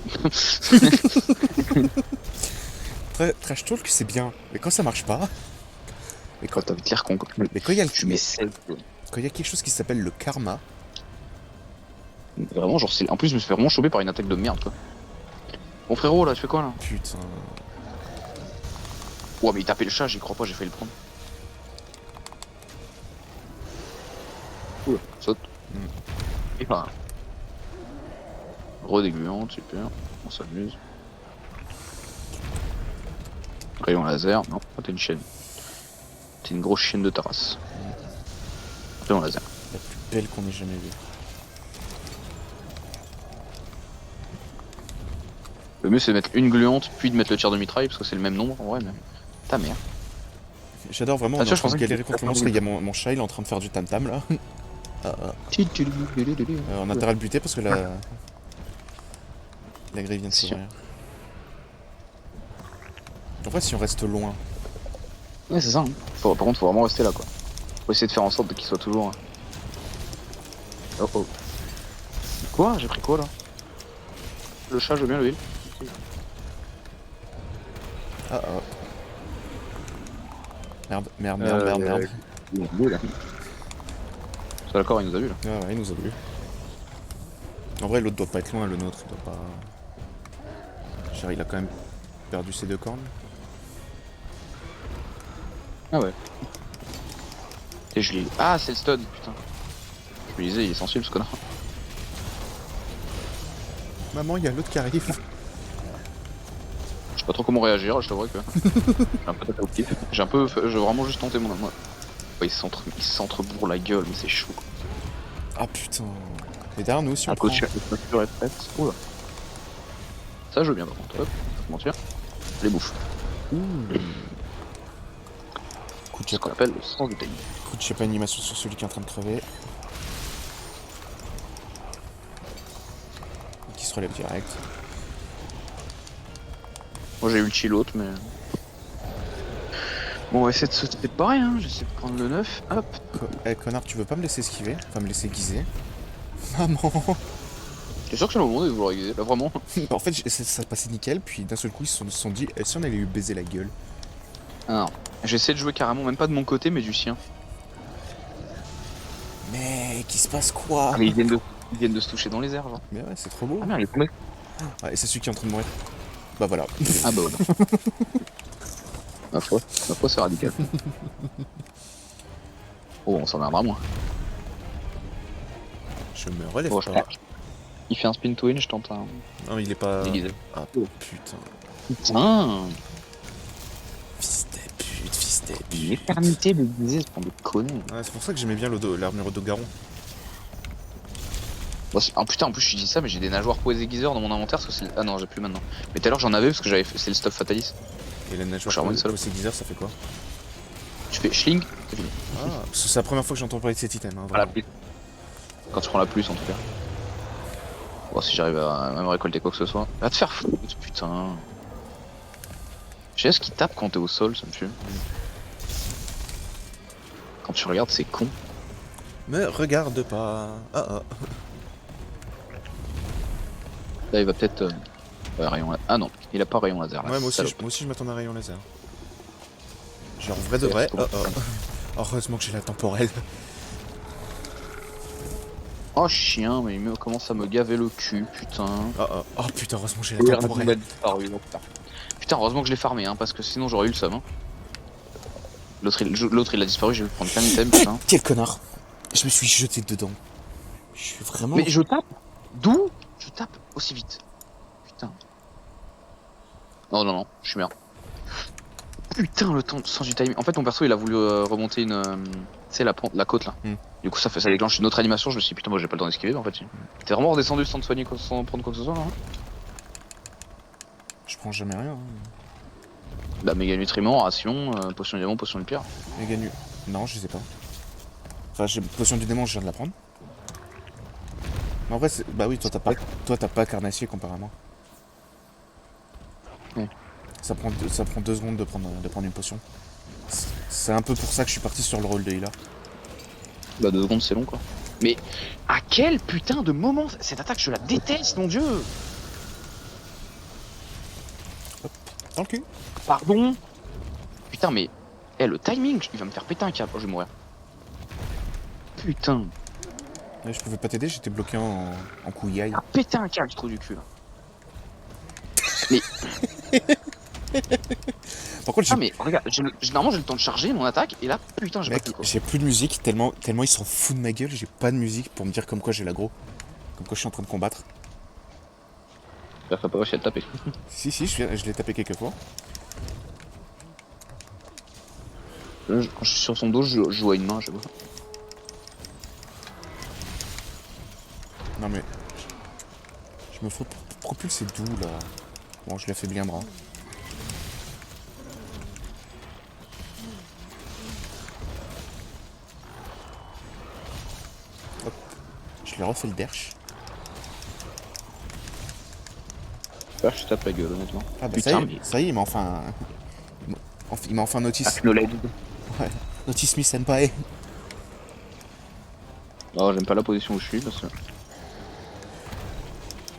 Trash talk, c'est bien. Mais quand ça marche pas. Mais quand t'as clair con. Mais quand il y a Tu mets 16. Quand il y a quelque chose qui s'appelle le karma. Vraiment, genre, en plus, je me suis fait vraiment choper par une attaque de merde, quoi. Bon frérot, là, tu fais quoi, là? Putain. Ouais, mais il tapait le chat, j'y crois pas, j'ai failli le prendre. Oula, saute. Et enfin. Redégluante, super. On s'amuse. Rayon laser. Non, t'es une chienne. T'es une grosse chienne de ta race. Rayon laser. La plus belle qu'on ait jamais vue. Le mieux c'est de mettre une gluante, puis de mettre le tir de mitraille, parce que c'est le même nombre en vrai, mais. Ta mère. J'adore vraiment, on est en train de galérer contre le monstre, il y a mon chat, il est en train de faire du tam-tam là. On a intérêt à le buter parce que la grille vient de s'ouvrir. En fait, si on reste loin. Ouais, c'est ça. Hein. Par contre, faut vraiment rester là quoi. Faut essayer de faire en sorte qu'il soit toujours. Oh oh. Quoi? J'ai pris quoi là? Le chat, je veux bien le heal. Ah ah. Merde. C'est d'accord, il nous a vu là. Ah ouais, il nous a vu. En vrai, l'autre doit pas être loin, le nôtre, il doit pas. Genre, il a quand même perdu ses 2 cornes. Ah ouais. Et je l'ai. Ah, c'est le stud, putain. Je me disais, il est sensible ce connard. Maman, il y a l'autre qui arrive. Je sais pas trop comment réagir, je t'avoue que. J'ai un peu d'attaque. J'ai un peu. Je veux vraiment juste tenter mon. Ouais, il s'entrebourre la gueule, mais c'est chaud. Ah putain. Et derrière nous aussi on La prend. clôture est prête. Oula. Ça je veux bien par contre. Hop, faut mentir. Je les bouffe. Coup de Ce qu'on appelle le sens du timing. Coup de je sais pas, animation sur celui qui est en train de crever. Qui se relève direct. Moi j'ai ulti l'autre mais. Bon on va essayer de sauter pareil hein, j'essaie de prendre le 9, hop. Eh connard, tu veux pas me laisser esquiver? Enfin me laisser guiser? Maman. T'es sûr que c'est le moment de vouloir aiguiser là vraiment? En fait ça passait nickel, puis d'un seul coup ils se sont dit, et si on allait lui baiser la gueule? Ah non. J'essaie de jouer carrément, même pas de mon côté mais du sien. Mec, il se passe quoi? Ah mais ils viennent de se toucher dans les airs genre. Mais ouais, c'est trop beau. Ah merde, il est tombé. Ouais, et c'est celui qui est en train de mourir. Bah voilà. Ah bah voilà. Ma foi c'est radical. Oh on s'en viendra moins. Je me relève Bon, pas. Il fait un spin to win, je tente un. Non, il est pas. Déguisé. Ah putain. Putain. Fils de pute. L'éternité déguisée, c'est pour des conneries. Ouais, c'est pour ça que j'aimais bien l'armure d'Ogaron. Bon, oh putain, en plus je dis ça, mais j'ai des nageoires poés aiguiseurs dans mon inventaire parce que c'est. Ah non, j'ai plus maintenant. Mais tout à l'heure j'en avais parce que c'est le stuff Fatalis. Et la nageoire Charmant, ça. possé guiseur, ça fait quoi? Tu fais schling, c'est fini. Ah, parce que c'est la première fois que j'entends parler de cet item. Hein, Ah, la vraiment. plus. Quand tu prends la plus en tout cas. Bon, si j'arrive à même récolter quoi que ce soit. Va te faire foutre, putain. Je sais ce qui tape quand t'es au sol, ça me tue. Quand tu regardes, c'est con. Me regarde pas. Ah ah. Là, il va peut-être. Ouais, rayon laser. Ah non, il a pas rayon laser là. Ouais, moi salope. aussi je m'attends à un rayon laser. Genre vrai de vrai. c'est Oh bon. oh. Heureusement que j'ai la temporelle. Oh chien, mais il commence à me gaver le cul, putain. Oh putain, heureusement que j'ai la temporelle. Putain, heureusement que je l'ai farmé, hein, parce que sinon j'aurais eu le seum. Hein. L'autre il a disparu, j'ai vais prendre plein d'item, putain. Quel connard. Je me suis jeté dedans. Je suis vraiment. Mais je tape. D'où je tape aussi vite? Putain. Non, je suis merde. Putain, le temps sans du timing. En fait, mon perso il a voulu remonter une. Tu sais, la côte là. Du coup, ça déclenche une autre animation. Je me suis dit, putain, moi j'ai pas le temps d'esquiver, mais en fait. T'es vraiment redescendu sans te soigner, sans prendre quoi que ce soit là, hein. Je prends jamais rien. Hein. Bah, méga nutriments, ration, potion du démon, potion du pire. Méga nu. Non, je sais pas. Enfin, j'ai potion du démon, je viens de la prendre. Mais en vrai, bah oui, toi t'as pas carnassier comparément. Ouais. Ça prend 2 secondes de prendre une potion. C'est un peu pour ça que je suis parti sur le rôle de healer. Bah, 2 secondes, c'est long quoi. Mais à quel putain de moment cette attaque, je la déteste, mon dieu! Dans le cul. Pardon? Putain, mais. Le timing, il va me faire péter un câble. Oh, je vais mourir. Putain. Ouais, je pouvais pas t'aider, j'étais bloqué en couillaille. Il a pété un câble, ce trou du cul là. Mais. Par contre, Ah, mais regarde, normalement j'ai le temps de charger mon attaque, et là, putain, j'ai pas mec, pu quoi. j'ai plus de musique, tellement ils s'en foutent de ma gueule, j'ai pas de musique pour me dire comme quoi j'ai l'aggro. Comme quoi je suis en train de combattre. J'espère que t'as pas réussi à le taper. Si, je l'ai tapé quelques fois. Là, quand je suis sur son dos, je joue à une main, j'avoue. Non mais. Je me fais propulser d'où là? Bon, je l'ai fait bien bras. Hop. Je lui refait le derche. Là, je tape la gueule, honnêtement. Ah bah Putain, ça y est, il m'a enfin. Il m'a enfin notice. Acknowledged. Ouais. Notice me senpai. Non, j'aime pas la position où je suis parce que.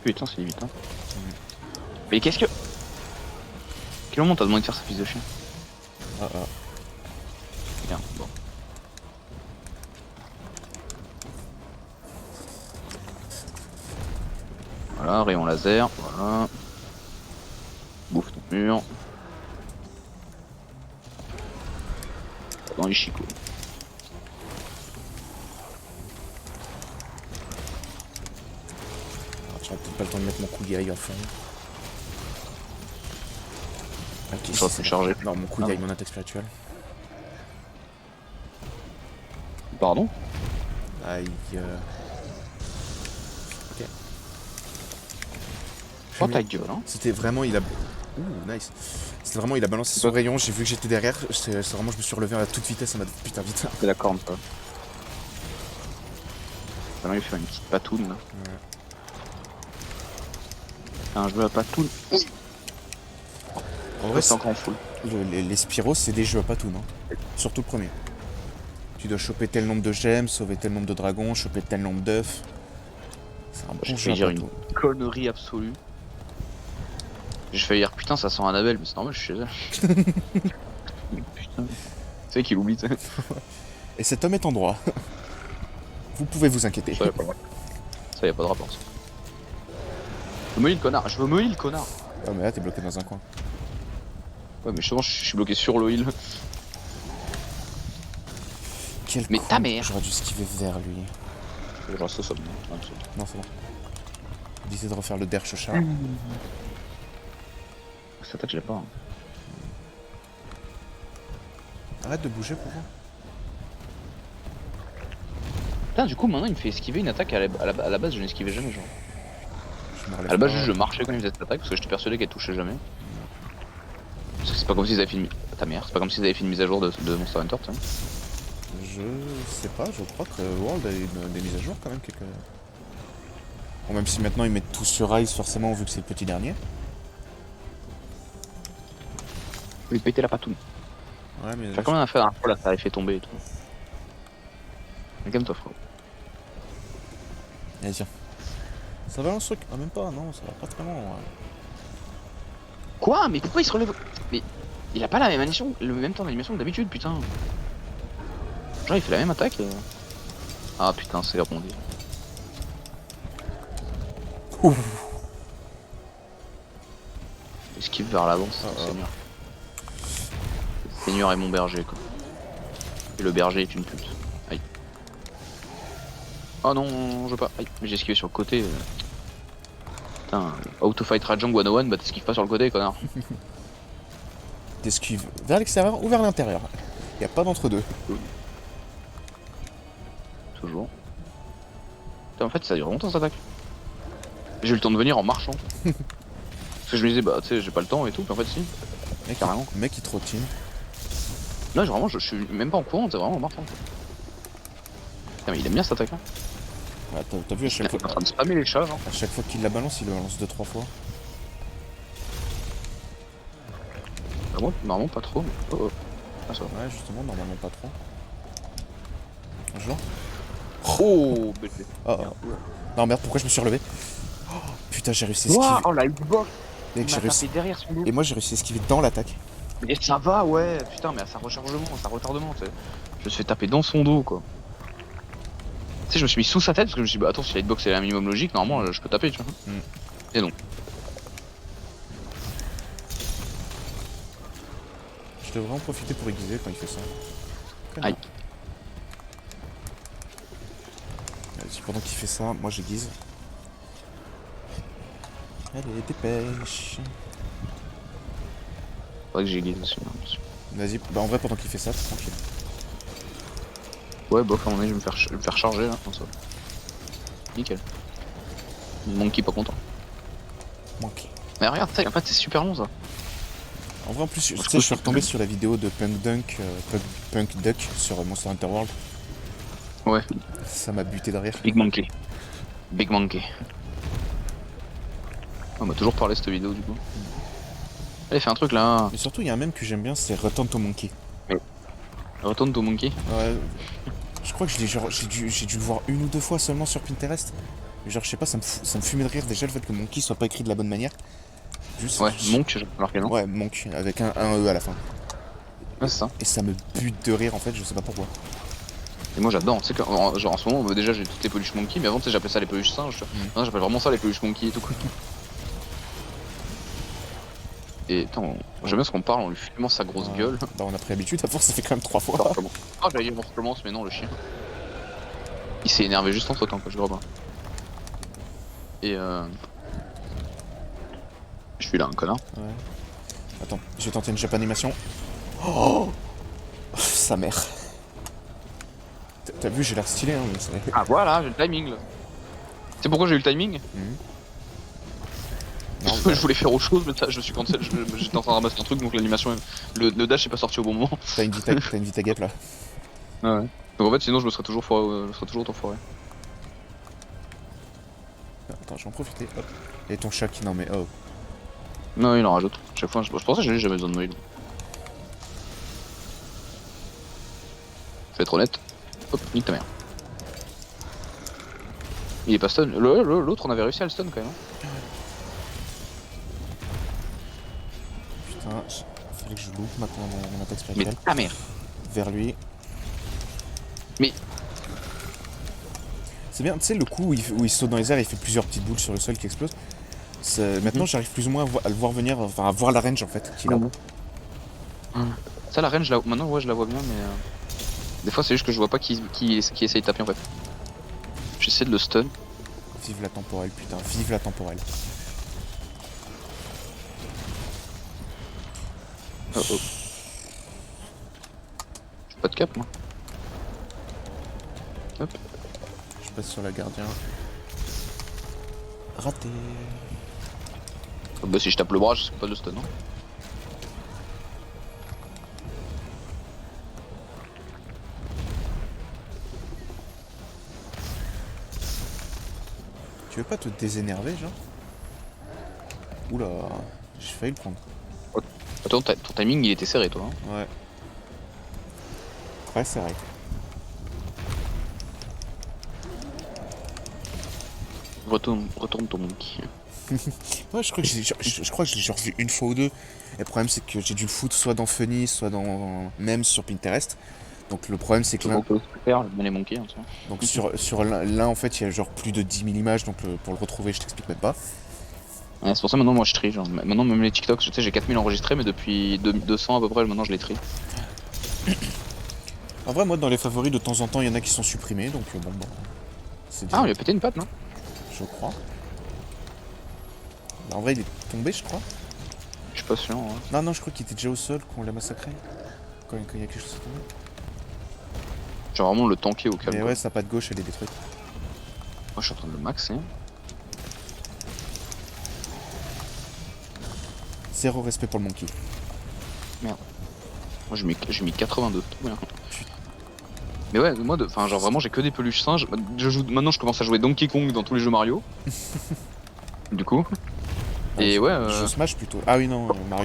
Putain, c'est limite, hein. Mais qu'est-ce que. Quel moment t'as demandé de faire sa fils de chien? Ah. Bien, bon. Voilà, rayon laser, voilà. Bouffe ton mur. Dans les chicots. Alors, j'aurais peut-être pas le temps de mettre mon couillaille à fond. Ok, J'aurais pu charger. Non, mon couillaille, mon attaque spirituelle. Pardon? Aïe. Ok. Oh ta gueule, hein. C'était vraiment, il a. Ouh, nice. C'était vraiment, il a balancé son rayon, j'ai vu que j'étais derrière, c'est vraiment, je me suis relevé à toute vitesse en mode putain, vite. C'est la corne, ça. Ça m'a fait une petite patoune, là. Ouais. Un jeu à patoune. En vrai, c'est encore en full. les Spyros, c'est des jeux à pas tout, non? Surtout le premier. Tu dois choper tel nombre de gemmes, sauver tel nombre de dragons, choper tel nombre d'œufs. C'est un bon jeu à dire pas une tout. connerie absolue. J'ai failli dire putain, ça sent Annabelle, mais c'est normal, je suis chez elle. Putain. Tu sais qu'il oublie, tu sais. Et cet homme est en droit. Vous pouvez vous inquiéter. Ça, y a pas de rapport. Ça, y a pas de rapport, ça. Je veux me heal, connard. Je veux me heal, connard. Ah, mais là, t'es bloqué dans un coin. Ouais, mais justement, je suis bloqué sur le heal. Quel Mais con. ta mère. J'aurais dû esquiver vers lui. Je reste au sol. Non, c'est bon. D'essayer de refaire le derche au chat. Cette attaque, je l'ai pas. Hein. Arrête de bouger pour voir. Putain, du coup, maintenant, il me fait esquiver une attaque à la base, je n'esquivais jamais, genre. À la base, juste je marchais quand il faisait cette attaque parce que j'étais persuadé qu'elle touchait jamais. Parce que c'est pas comme s'ils avaient fait une... Ta mère, c'est pas comme s'ils avaient fait une mise à jour de Monster Hunter, tu sais. Je sais pas, je crois que World a des mises à jour quand même quelques... Bon, même si maintenant ils mettent tout sur Ice forcément vu que c'est le petit dernier. Il pétait la patoune. Ouais mais... Enfin, comme on a fait la dernière fois, là, ça avait fait tomber et tout. Mais calme-toi, frérot. Allez tiens. Ça va un truc? Ah même pas, non, ça va pas vraiment. Ouais. Quoi? Mais pourquoi il se relève? Mais il a pas la même animation, le même temps d'animation que d'habitude, putain. Genre il fait la même attaque et... Ah putain, c'est rebondi. Esquive vers l'avant, c'est le seigneur. Le seigneur est mon berger, quoi. Et le berger est une pute. Aïe. Oh non, je veux pas. Aïe, mais j'ai esquivé sur le côté. Putain, Autofight Rajang 101, bah t'esquives pas sur le côté, connard. T'esquives vers l'extérieur ou vers l'intérieur. Y a pas d'entre deux. toujours. Putain, en fait, ça dure longtemps cette attaque. J'ai eu le temps de venir en marchant. Parce que je me disais, bah tu sais, j'ai pas le temps et tout, puis en fait, si. Mec, Carrément. le mec il trottine. Là, vraiment, je suis même pas en courant, c'est vraiment en marchant. Quoi. Putain, mais il aime bien cette attaque là. Ouais, t'as vu Il est en train de spammer les chats, genre. à chaque fois qu'il la balance, il la balance 2-3 fois. Bah, moi, normalement, pas trop. Mais... Oh, oh. Ah, ça va. Ouais, justement, normalement pas trop. Bonjour. Oh, bête. Oh, oh. Non, merde, pourquoi je me suis relevé? Oh, putain, j'ai réussi à esquiver. Wow, oh la hitbox. Mec, j'ai réussi. Derrière son dos. Et moi, j'ai réussi à esquiver dans l'attaque. Et ça va, ouais, putain, mais à sa rechargement, à sa retardement, tu sais. Je me suis fait taper dans son dos, quoi. Tu sais, je me suis mis sous sa tête parce que je me suis dit, bah attends, si la hitbox est un minimum logique, normalement, je peux taper, tu vois. Mm. Et non. Je devrais en profiter pour aiguiser quand il fait ça. Connard. Aïe. Vas-y, pendant qu'il fait ça, moi j'aiguise. Allez, dépêche. Faudrait que j'aiguise dessus. Vas-y, bah en vrai, pendant qu'il fait ça, t'es tranquille. Ouais, bof, à mon avis, je vais me faire charger là, comme ça. Nickel. Monkey pas content. Manqué. Mais regarde, en fait, c'est super long ça. En vrai, en plus, tu sais, je suis retombé sur la vidéo de Punk Duck sur Monster Hunter World. Ouais, Ça m'a buté de rire. Big Monkey. Big Monkey. On m'a toujours parlé de cette vidéo du coup. Allez, fais un truc là. Mais surtout, il y a un mème que j'aime bien, c'est Return to Monkey. Retourne ton monkey. Ouais, je crois que j'ai dû le voir une ou deux fois seulement sur Pinterest. Genre, je sais pas, ça me fumait de rire déjà le fait que Monkey soit pas écrit de la bonne manière. Juste. Ouais, Monk, j'ai marqué non. Ouais, Monk, avec un E à la fin. Ouais, c'est ça. Et ça me bute de rire en fait, je sais pas pourquoi. Et moi j'adore, tu sais, genre en ce moment, déjà j'ai toutes les peluches monkey, mais avant tu sais, j'appelais ça les peluches singes. Maintenant j'appelle vraiment ça les peluches monkey et tout quoi. Et attends, j'aime bien ce qu'on parle, on lui fait tellement sa grosse gueule. Bah, on a pris l'habitude, à force, ça fait quand même 3 fois. Ah, j'allais dire on recommence, mais non, le chien. Il s'est énervé juste entre temps, quoi, je crois pas. Et je suis là, un connard. Ouais. Attends, je vais tenter une Japanimation. Oh sa mère. T'as vu, j'ai l'air stylé, hein, mais c'est... Ah voilà, j'ai le timing là. Tu sais pourquoi j'ai eu le timing? Non, Je voulais faire autre chose, mais ça, je me suis cancel, j'étais en train de ramasser un truc, donc l'animation, le dash est pas sorti au bon moment. t'as une Vita Gap là. Ah ouais. Donc en fait, sinon je me serais toujours foiré, je serais toujours autant foiré. Attends, je vais en profiter. Hop. Et ton chat qui... Non mais oh. Non, il en rajoute. Chaque fois, je pensais que j'avais jamais besoin de noïd. Faut être honnête. Hop, nique ta mère. Il est pas stun. L'autre, on avait réussi à le stun quand même. Hein. Putain, fallait que je loupe maintenant mon attaque Mais spirituelle. ta mère. Vers lui. Mais. C'est bien, tu sais, le coup où il saute dans les airs, il fait plusieurs petites boules sur le sol qui explosent. Maintenant, j'arrive plus ou moins à le voir venir, enfin à voir la range en fait qu'il a. Ça, la range, maintenant, ouais, je la vois bien, mais. Des fois, c'est juste que je vois pas qui essaye de taper en fait. J'essaie de le stun. Vive la temporelle, putain, vive la temporelle. Oh oh. J'ai pas de cap, moi. Hop. Je passe sur la gardien. Raté. Oh, bah, si je tape le bras, je sais pas de le stun, non? Tu veux pas te désénerver, genre? Oula, j'ai failli le prendre. Attends, ton timing il était serré, toi. Hein. Ouais. Ouais, c'est vrai. Retourne ton monkey. Ouais, je crois que je l'ai genre vu une fois ou deux. Et le problème, c'est que j'ai dû le foutre soit dans Funny, soit dans même sur Pinterest. Donc le problème, c'est que l'un. Bien les monkeys, hein, Donc sur l'un, en fait, il y a genre plus de 10 000 images. Donc pour le retrouver, je t'explique même pas. Ouais, c'est pour ça maintenant moi je trie. Genre, maintenant même les TikTok, tu sais, j'ai 4000 enregistrés, mais depuis 200 à peu près, maintenant je les trie. En vrai, moi, dans les favoris, de temps en temps, il y en a qui sont supprimés. Donc bon, bah. Ah, on lui a pété une patte, non? Je crois. Bah, en vrai, il est tombé, je crois. Je suis pas sûr. Ouais. Non, je crois qu'il était déjà au sol, qu'on l'a massacré. Quand il y a quelque chose qui est tombé. Genre vraiment le tanker au calme. Mais quoi. ouais, sa patte gauche, elle est détruite. Moi je suis en train de le maxer. Zéro respect pour le monkey. Merde. Moi j'ai mis 82. Tout bien. Mais ouais, moi, enfin, genre vraiment, j'ai que des peluches singes. Maintenant, je commence à jouer Donkey Kong dans tous les jeux Mario. Du coup. Et ouais. Je Smash plutôt. Ah oui, non, Ah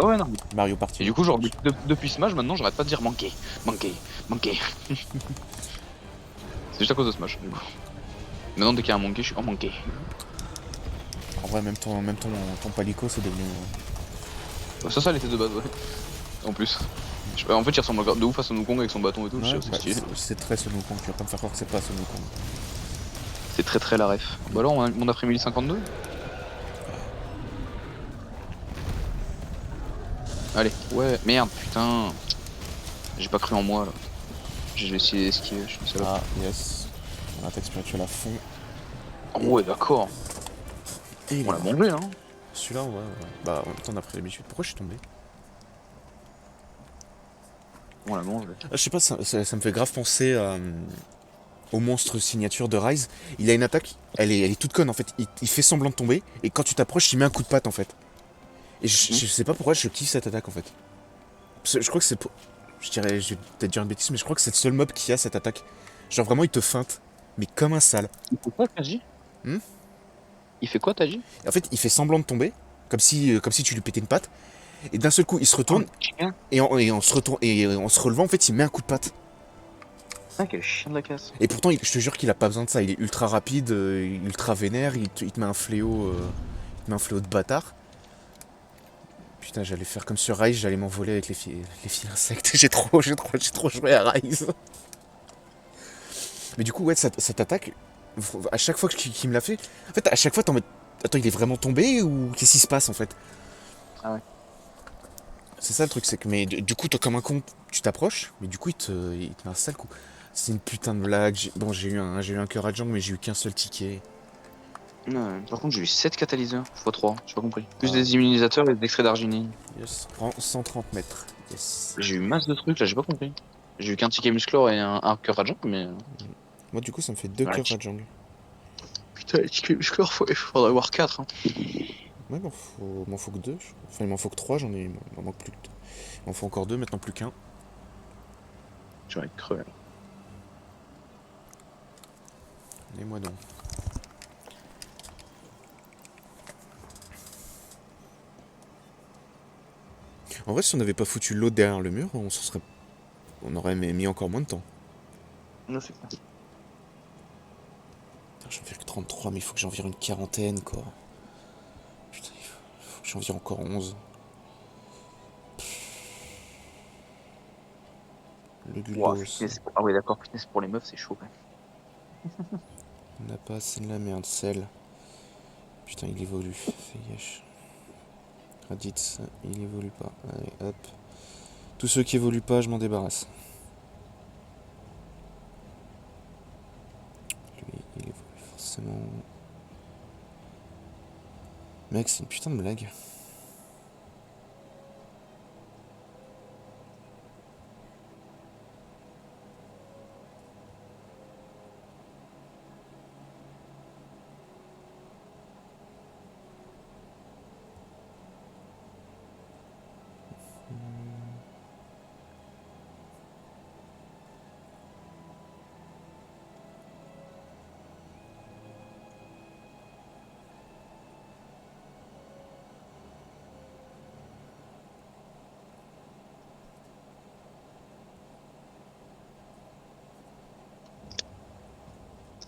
ouais, non. Mario Party. Et du coup, genre, depuis Smash, maintenant, j'arrête pas de dire manquer, manquer, manquer. C'est juste à cause de Smash, du coup. Maintenant, dès qu'il y a un monkey, je suis en manquer. En vrai, même ton palico, c'est devenu. Ça l'était de base, ouais. En plus. En fait, il ressemble de ouf à Son Wukong avec son bâton et tout. Ouais, Je sais, c'est stylé. c'est très Son Wukong. Tu vas pas me faire croire que c'est pas Son Wukong. C'est très la ref. Bah alors, on a pris 1052. Allez, ouais, merde, putain. J'ai pas cru en moi là. J'ai essayé d'esquiver, je suis une salope. Ah, yes. On attaque spirituelle à fond. Oh, ouais, d'accord. Et il On est l'a mort. mangé, hein. Celui-là, ouais. Bah, en même temps, on a pris l'habitude. Pourquoi je suis tombé? On l'a mangé. Je sais pas, ça me fait grave penser au monstre signature de Rise. Il a une attaque, elle est toute conne en fait. Il fait semblant de tomber, et quand tu t'approches, il met un coup de patte en fait. Et je sais pas pourquoi je kiffe cette attaque en fait. Je crois que c'est pour. Je vais peut-être dire une bêtise, mais je crois que c'est le seul mob qui a cette attaque. Genre vraiment, il te feinte, mais comme un sale. Il fait quoi, Taji? Hmm. Il fait quoi, Taji? En fait, il fait semblant de tomber, comme si tu lui pétais une patte. Et d'un seul coup, il se retourne, et en se relevant, en fait, il met un coup de patte. Ah, quel chien de la casse. Et pourtant, je te jure qu'il a pas besoin de ça. Il est ultra rapide, ultra vénère. Il te met un fléau, de bâtard. Putain, j'allais faire comme sur Rise, j'allais m'envoler avec les filles insectes. J'ai trop joué à Rise. Mais du coup, ouais, cette attaque, à chaque fois qu'il me l'a fait, en fait, à chaque fois, t'en mets. Attends, il est vraiment tombé ou qu'est-ce qui se passe en fait? Ah ouais. C'est ça le truc, c'est que. Mais du coup, toi, comme un con, tu t'approches, mais du coup, il te met un sale coup. C'est une putain de blague. Bon, j'ai eu un cœur à jungle, mais j'ai eu qu'un seul ticket. Non, par contre, j'ai eu 7 catalyseurs x3, j'ai pas compris. Plus Ah. des immunisateurs et des extraits d'arginine. Yes. Prends 130 mètres. Yes. J'ai eu masse de trucs là, j'ai pas compris. J'ai eu qu'un ticket musclore et un cœur à jungle, mais. Moi, du coup, ça me fait 2 Ouais, cœurs à jungle. Putain, les tickets musclore, faudrait avoir 4. Hein. Ouais, m'en faut que 2. Enfin, il m'en faut que 3, il m'en manque plus que 2. Il m'en faut encore 2, maintenant plus qu'un. Tu vas être crevé. Et moi donc. En vrai, si on n'avait pas foutu l'autre derrière le mur, on aurait mis encore moins de temps. Je sais pas. J'en vire que 33, mais il faut que j'en vire une quarantaine, quoi. Putain, il faut que j'en vire encore 11. Le Guldos. Ah oui, d'accord, fitness pour les meufs, c'est chaud quand même. On n'a pas assez de la merde, sel. Putain, il évolue. Fais gâche. Raditz, il évolue pas. Allez, hop. Tous ceux qui évoluent pas, je m'en débarrasse. Lui, il évolue forcément. Mec, c'est une putain de blague.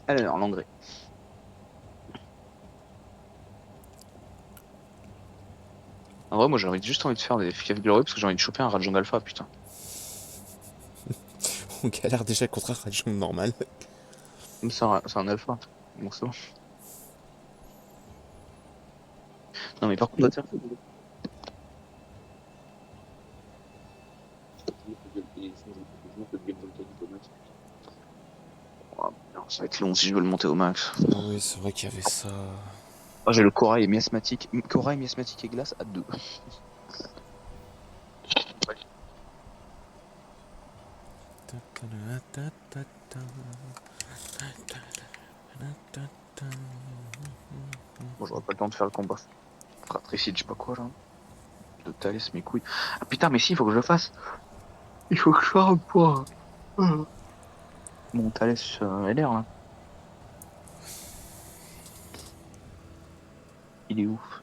Alors, l'engrais. En vrai, moi j'aurais juste envie de faire des fiefs glorieux parce que j'ai envie de choper un Rajang Alpha, putain. On galère déjà contre un Rajang normal. C'est un alpha. Bon, c'est bon. Non, mais par contre, on va faire. Oh, putain, ça va être long si je veux le monter au max. Ah oui, c'est vrai qu'il y avait ça. Ah, j'ai le corail miasmatique. Corail miasmatique et glace à 2. Tac. Bon, j'aurai pas le temps de faire le combat. Fratricide, je sais pas quoi là. De Thalès, mes couilles. Ah putain, mais si, il faut que je le fasse. Il faut que je fasse un point. Mon Thalès LR là. Il est ouf.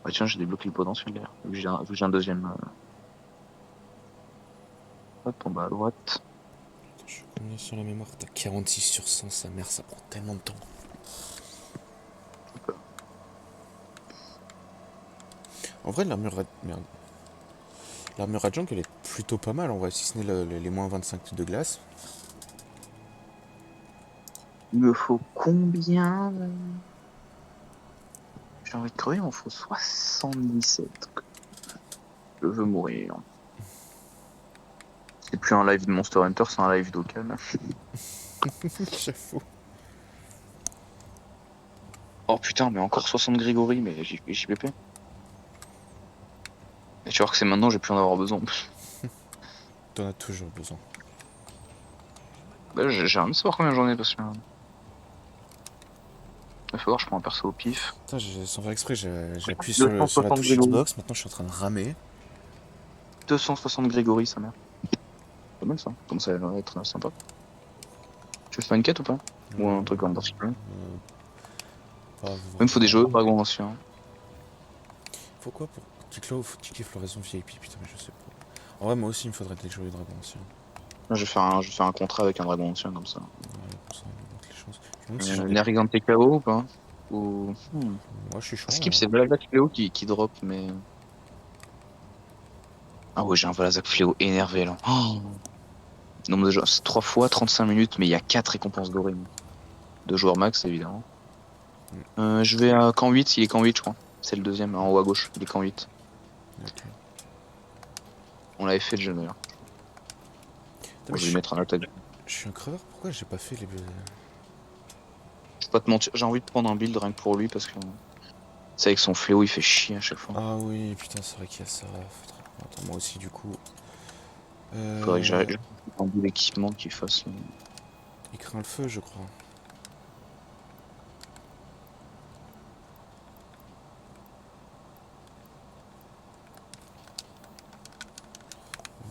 Ah tiens, j'ai débloqué le potentiel LR. Vu que j'ai un deuxième. Hop, en bas à droite. Je suis combien sur la mémoire? T'as 46 sur 100, sa mère, ça prend tellement de temps. En vrai, merde. L'armure adjunct, elle est plutôt pas mal en vrai, si ce n'est les moins 25 de glace. Il me faut combien J'ai envie de crever, il m'en faut 77. Je veux mourir. C'est plus un live de Monster Hunter, c'est un live d'Okan. J'avoue. Oh putain, mais encore 60 Grégory, mais JPP. Et tu vois que c'est maintenant, j'ai plus en avoir besoin. T'en as toujours besoin. Bah, j'ai envie de savoir combien j'en ai parce que. Il faut voir, je prends un perso au pif. Putain, sans faire exprès, j'ai appuyé sur la 260 touche Grégory. Xbox, maintenant je suis en train de ramer. 260 Grégory, sa mère. Pas mal ça, comme ça va être sympa. Tu veux faire une quête ou pas? Ou un truc en particulier? Même faut des jeux, Dragon Ancien. Pourquoi pour ticket floraison VIP? Putain, mais je sais pas. En vrai, moi aussi, il me faudrait des jeux de Dragon Ancien. Je vais faire un contrat avec un Dragon Ancien comme ça. Ouais, comme ça, on augmente les chances. Je me demande si j'en ai- Nergant TKO ou pas? Ou. Moi, je suis chaud. Skip, c'est Valazak Fléau qui drop, mais. Ah ouais, j'ai un Valazak Fléau énervé là. Oh, nombre de joueurs, c'est 3 fois 35 minutes, mais il y a 4 récompenses dorées. 2 joueurs max, évidemment. Je vais à camp 8, il est camp 8, je crois. C'est le deuxième, en haut à gauche, il est camp 8. Ok. On l'avait fait le jeu d'ailleurs. Moi, je vais lui mettre un attaque. Je suis un creveur, pourquoi j'ai pas fait les. Je vais pas te mentir, j'ai envie de prendre un build rien que pour lui parce que. C'est avec son fléau, il fait chier à chaque fois. Ah oui, putain, c'est vrai qu'il y a ça. Attends, moi aussi, du coup. Faudrait que j'arrive un bout d'équipement qui fasse. Il craint le feu, je crois.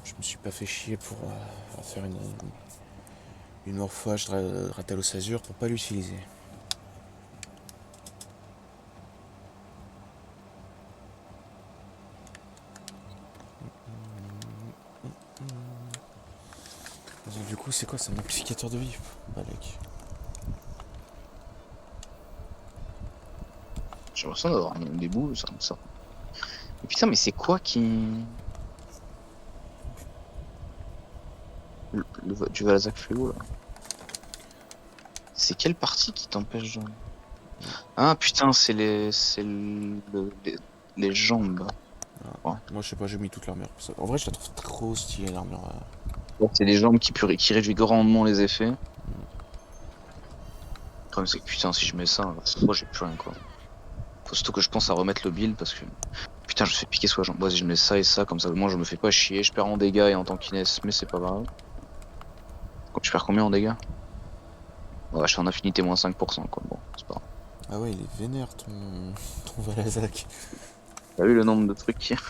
Je me suis pas fait chier pour faire une morphage Ratalos Azur pour pas l'utiliser. Donc, du coup, c'est quoi? C'est un amplificateur de vie? Balek. J'ai l'impression d'avoir des bouts, ça. Et putain, mais c'est quoi qui. Du Valazak Fléau là. C'est quelle partie qui t'empêche de. Ah putain, c'est les jambes. Ah, ouais. Moi, je sais pas, j'ai mis toute l'armure. En vrai, je la trouve trop stylée, l'armure. C'est les jambes qui réduit grandement les effets. Le problème, c'est que putain, si je mets ça, moi j'ai plus rien quoi. Faut surtout que je pense à remettre le build parce que. Putain, je me fais piquer sur la jambe. Vas-y, je mets ça et ça, comme ça, moi je me fais pas chier. Je perds en dégâts et en tankiness, mais c'est pas grave. Je perds combien en dégâts? Ouais, je suis en infinité moins 5%, quoi. Bon, c'est pas grave. Ah ouais, il est vénère ton Valazak. T'as vu le nombre de trucs qu'il y a?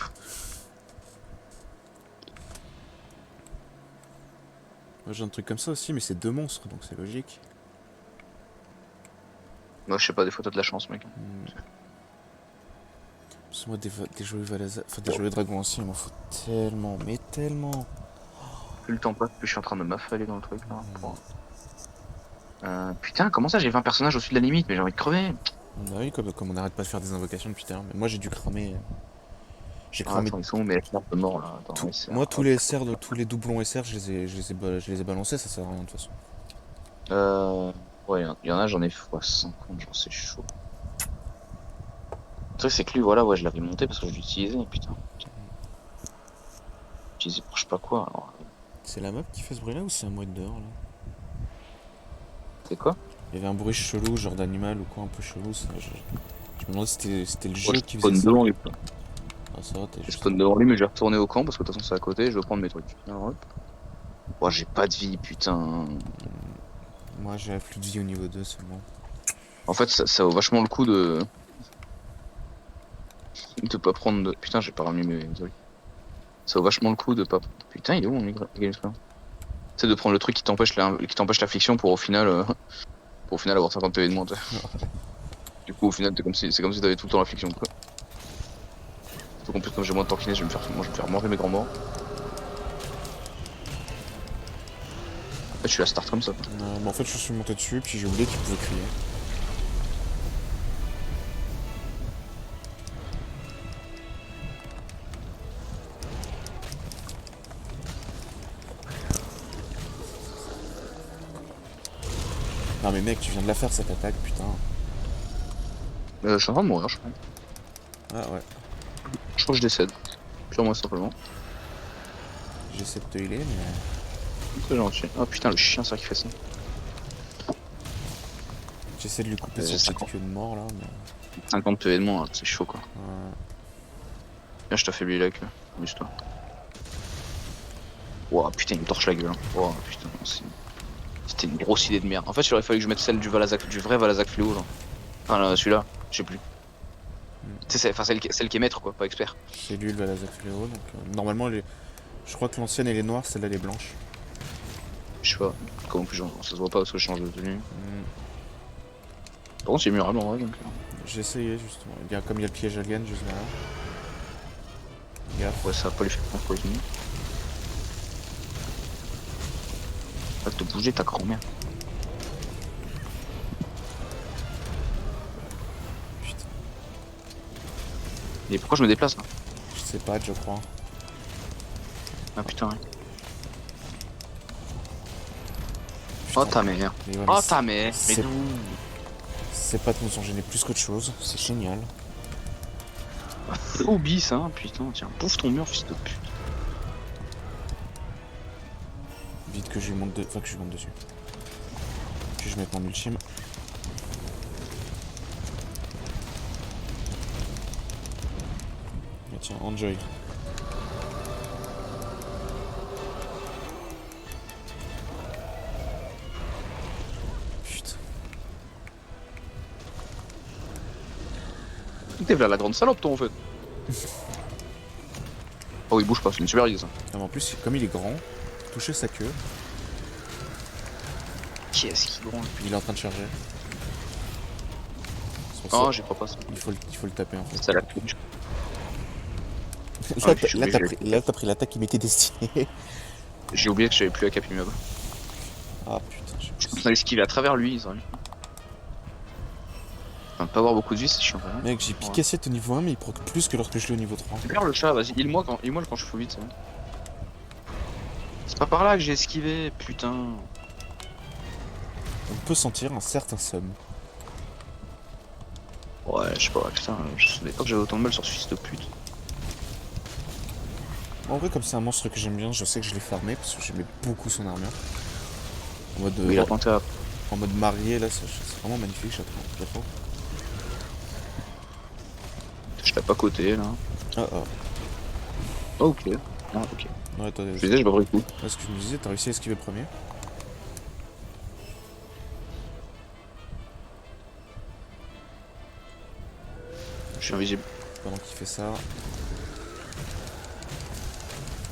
Moi j'ai un truc comme ça aussi, mais c'est 2 monstres, donc c'est logique. Moi, je sais pas, des fois t'as de la chance, mec. Parce que moi, des joyeux Valazak, enfin des joyeux dragons anciens, il m'en faut tellement, mais tellement. Plus le temps passe, plus je suis en train de m'affaler dans le truc là. Putain, comment ça j'ai 20 personnages au-dessus de la limite, mais j'ai envie de crever. Bah oui, comme on n'arrête pas de faire des invocations depuis tout à l'heure, mais moi j'ai dû cramer. J'ai cramé. Attends, ils sont où mes SR de mort là? Attends, SR, Moi, tous les SR, tous les doublons SR, je les ai balancés, ça sert à rien de toute façon. Ouais, il y en a, j'en ai fois 50, j'en sais chaud. Le truc, c'est que lui, voilà, ouais, je l'avais monté parce que je l'utilisais, putain. J'utilisais pour je sais pas quoi, alors. C'est la map qui fait ce bruit là ou c'est un mode dehors là? C'est quoi? Il y avait un bruit chelou, genre d'animal ou quoi, un peu chelou. Ça, je me demandais si c'était le jeu Ouais, qui je faisait spawn ça. devant lui. Ah Ah, ça va, t'es Je juste. spawn devant lui, mais je vais retourner au camp parce que de toute façon c'est à côté et je vais prendre mes trucs. Alors, hop. Oh, j'ai pas de vie, putain. Moi j'ai un flux de vie au niveau 2 seulement. En fait, ça vaut vachement le coup de pas prendre de. Putain, j'ai pas ramené mes trucs. Ça vaut vachement le coup de pas. Putain, il est où mon Game Square? C'est de prendre le truc qui t'empêche l'affliction pour au final, pour au final avoir 50 PV de moins. Du coup, au final, c'est comme si t'avais tout le temps l'affliction, quoi. Surtout qu'en plus, comme j'ai moins de tankinet, je vais me faire manger mes grands morts. En fait, je suis la start comme ça. Mais en fait je suis monté dessus puis j'ai oublié qu'il pouvait crier. Non mais mec, tu viens de la faire cette attaque, putain. Je suis en train de mourir, je crois. Ah ouais, Je crois que je décède. Purement et simplement. j'essaie de te healer mais... C'est gentil. Oh putain, le chien, c'est vrai qu'il fait ça. J'essaie de lui couper sa petite queue de mort là, mais... 50 PV de moins, c'est chaud quoi. Ouais. Viens, je t'affaiblis la queue. Amuse-toi. Ouah, putain, il me torche la gueule. Ouah, putain, c'était une grosse idée de merde. En fait, il aurait fallu que je mette celle du Valazak, du vrai Valazak fléau, genre. Enfin, celui-là, je sais plus. Tu sais, enfin, celle qui est maître, quoi, pas expert. C'est lui le Valazak Fléau, donc normalement je crois que l'ancienne elle est noire, celle-là elle est blanche. Je sais pas, comment plus genre, ça se voit pas parce que je change de tenue. Hmm. Par contre, c'est murable en vrai, donc. J'ai essayé justement. Comme il y a le piège alien juste derrière. Gaffe. Ouais, ça va pas lui faire peur pour les ennemis. Va te bouger ta grand-mère. Putain. Et pourquoi je me déplace là? Je sais pas, je crois. Ah putain, ouais. Putain. Oh ta mère. Mais ouais, Oh ta mère. Mais c'est- d'où? Ces pattes nous ont gêné plus qu'autre chose, c'est génial. Oublie ça, hein, putain, tiens, bouffe ton mur, fils de pute. Vite que je lui monte enfin que je lui monte dessus. Puis je mette mon ultime. Et tiens, enjoy. Putain. T'es là la grande salope toi en fait. Oh il bouge pas, c'est une super idée ça. Ah, mais en plus, comme il est grand, toucher sa queue, Qui est-ce qui gronde? puis il est en train de charger. C'est pour Oh ça, j'y crois pas ça. il faut le taper en fait. C'est la touche. Là, je suis obligé. t'as pris l'attaque qui m'était destinée. J'ai oublié que j'avais plus la cap immeuble. Ah putain, Je pense qu'on a esquivé à travers lui, ils auraient. Enfin, pas avoir beaucoup de vie, c'est chiant quand même. mec, j'ai piqué 7 au niveau 1, mais il proc plus que lorsque je l'ai au niveau 3. Regarde le chat, vas-y, heal-moi quand je fais vite, ça va. C'est pas par là que j'ai esquivé, putain. On peut sentir un certain somme. Ouais, je sais pas, putain, je savais pas que j'avais autant de mal sur ce fils de pute. En vrai, comme c'est un monstre que j'aime bien, je sais que je l'ai farmé parce que j'aimais beaucoup son armure. En mode, Oui, il a tenté à. en mode marié, là, c'est vraiment magnifique, je trouve. Je l'ai pas coté là. Ah ah. Oh, ok. Ah, ok. Ouais, attendez, Je disais, j'ai pas pris le coup. ce que je me disais, t'as réussi à esquiver le premier. Je suis invisible. Pendant qu'il fait ça.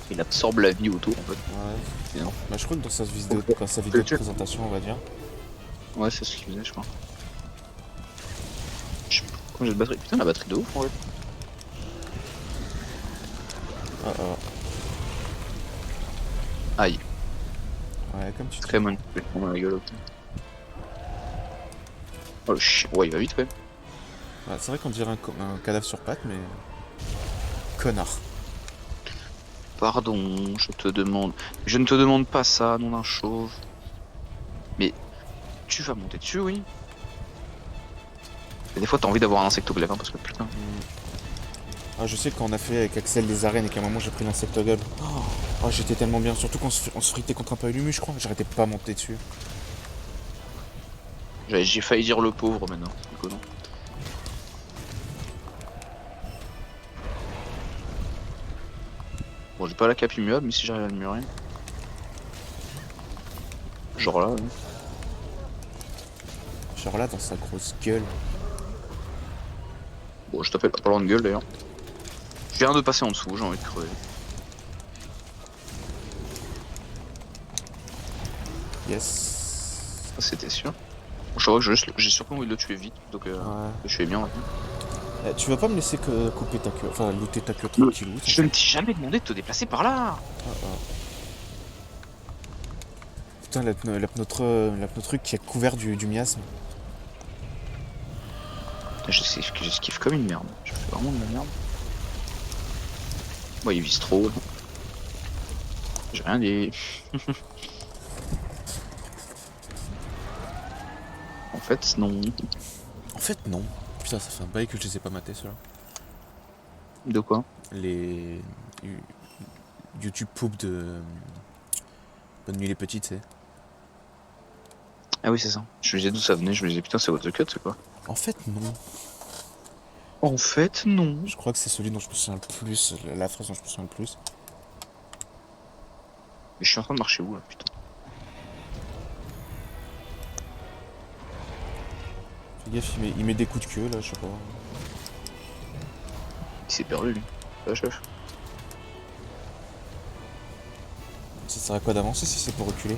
Il absorbe la vie autour en fait. Ouais. C'est énorme. Bah, je crois que dans sa vidéo de présentation, on va dire. Ouais, c'est ce qu'il faisait, je crois. Je sais pas comment j'ai de batterie. Putain, la batterie de ouf en fait. Ah ah. Aïe, Ouais, comme tu dis. très mal. Je vais prendre la gueule. Putain. Oh le chien. Ouais, il va vite quand même. Ouais, c'est vrai qu'on dirait un cadavre sur pattes, mais. Connard. Pardon, je te demande. Je ne te demande pas ça, nom d'un chauve. Mais tu vas monter dessus, oui. Et des fois, t'as envie d'avoir un insectoglaive, hein, parce que putain. Ah, je sais que quand on a fait avec Axel les arènes et qu'à un moment j'ai pris l'insectoglobe. Oh, j'étais tellement bien, surtout quand on se fritait contre un paillumu, je crois. J'arrêtais pas à monter dessus. J'ai failli dire le pauvre maintenant, c'est déconnant. Bon, j'ai pas la cape immuable, mais si j'arrive à le murer. Genre là, ouais. Genre là, dans sa grosse gueule. Bon, je t'appelle pas loin de gueule d'ailleurs. Je viens de passer en dessous, j'ai envie de crever. Yes. Ça, c'était sûr. Bon, je crois que j'ai surtout envie de le tuer vite, donc Ouais. je fais bien maintenant. Tu vas pas me laisser couper ta queue, enfin looter ta queue Non, tranquillou. je ne t'ai jamais demandé de te déplacer par là. Putain, la truc qui est couvert du miasme. J'esquive comme une merde. Je fais vraiment de la merde. Bon, il vise trop. J'ai rien dit. En fait, non. En fait, non. Putain, ça fait un bail que je les ai pas matés, ceux-là. De quoi? Les YouTube poop de Bonne nuit les petites, c'est. Ah oui, c'est ça. Je me disais d'où ça venait, je me disais putain, c'est What the Cut, c'est quoi? En fait, non. En fait, non. Je crois que c'est celui dont je me souviens le plus, la phrase dont je me souviens le plus. Mais je suis en train de marcher où là, putain? Fais gaffe, il met des coups de queue là, je sais pas. Il s'est perdu lui. Ah, chef. Ça sert à quoi d'avancer si c'est pour reculer?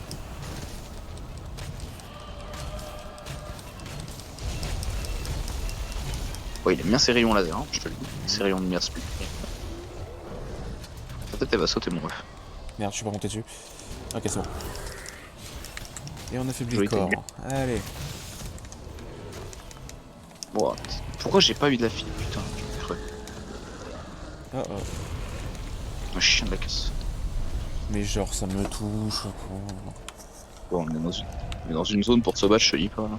Ouais, il aime bien ses rayons laser, hein, je te le dis. Ses rayons de merde, plus. Peut-être elle va sauter mon ref. Merde, je suis pas monté dessus. Ok, c'est bon. Et on affaiblit le Joli corps. timing. Allez. Bon, pourquoi j'ai pas eu de la fille, putain? Je me ferais. Oh oh. Un chien de la casse. Mais genre, ça me touche. Bon, on est dans une zone pour te se battre, je te dis pas. Là.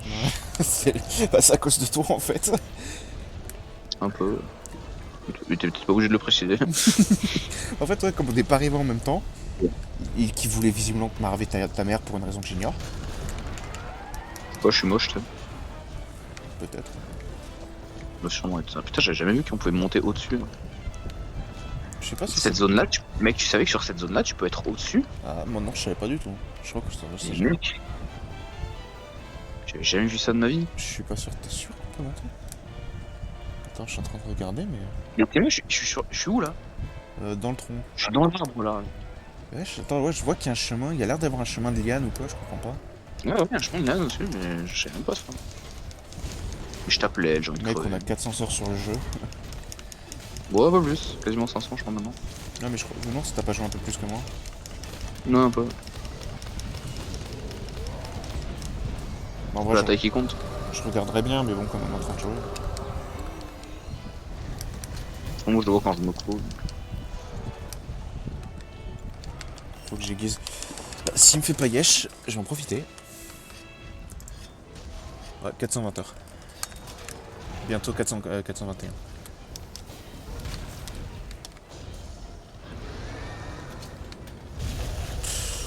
C'est à cause de toi en fait. Un peu. Mais t'es peut-être pas obligé de le préciser. En fait, ouais, comme on n'est pas arrivé en même temps, et qui voulait visiblement marver ta mère pour une raison que j'ignore. Quoi, je suis moche, t'sais. Peut-être. Ça doit sûrement être ça. Putain, j'avais jamais vu qu'on pouvait monter au-dessus. Je sais pas si Cette c'est. zone-là, mec, tu savais que sur cette zone-là, tu peux être au-dessus? Ah, moi non, je savais pas du tout. Je crois que c'est. Mais mec, j'avais jamais vu ça de ma vie. Je suis pas sûr, t'es sûr qu'on peut monter? Attends, je suis en train de regarder, mais. Mais t'es je suis où là? Dans le tronc. Je suis dans l'arbre là. Ouais, attends, ouais, je vois qu'il y a un chemin. Il y a l'air d'avoir un chemin de liane ou quoi, je comprends pas. Ouais, un chemin de là dessus, mais je sais même pas ça. Mais je t'appelais, j'ai envie de Mec, crever. on a 400 heures sur le jeu. Ouais, pas plus. Quasiment 500, je crois maintenant. Non, mais je crois. Non, si t'as pas joué un peu plus que moi. Non, un peu. En C'est vrai, la taille qui compte. je regarderais bien, mais bon, quand on est en train de jouer. Moi, je le vois quand je me couvre. Faut que j'aiguise. Bah, s'il me fait pas yesh, je vais en profiter. Ouais, 420 heures. Bientôt 421.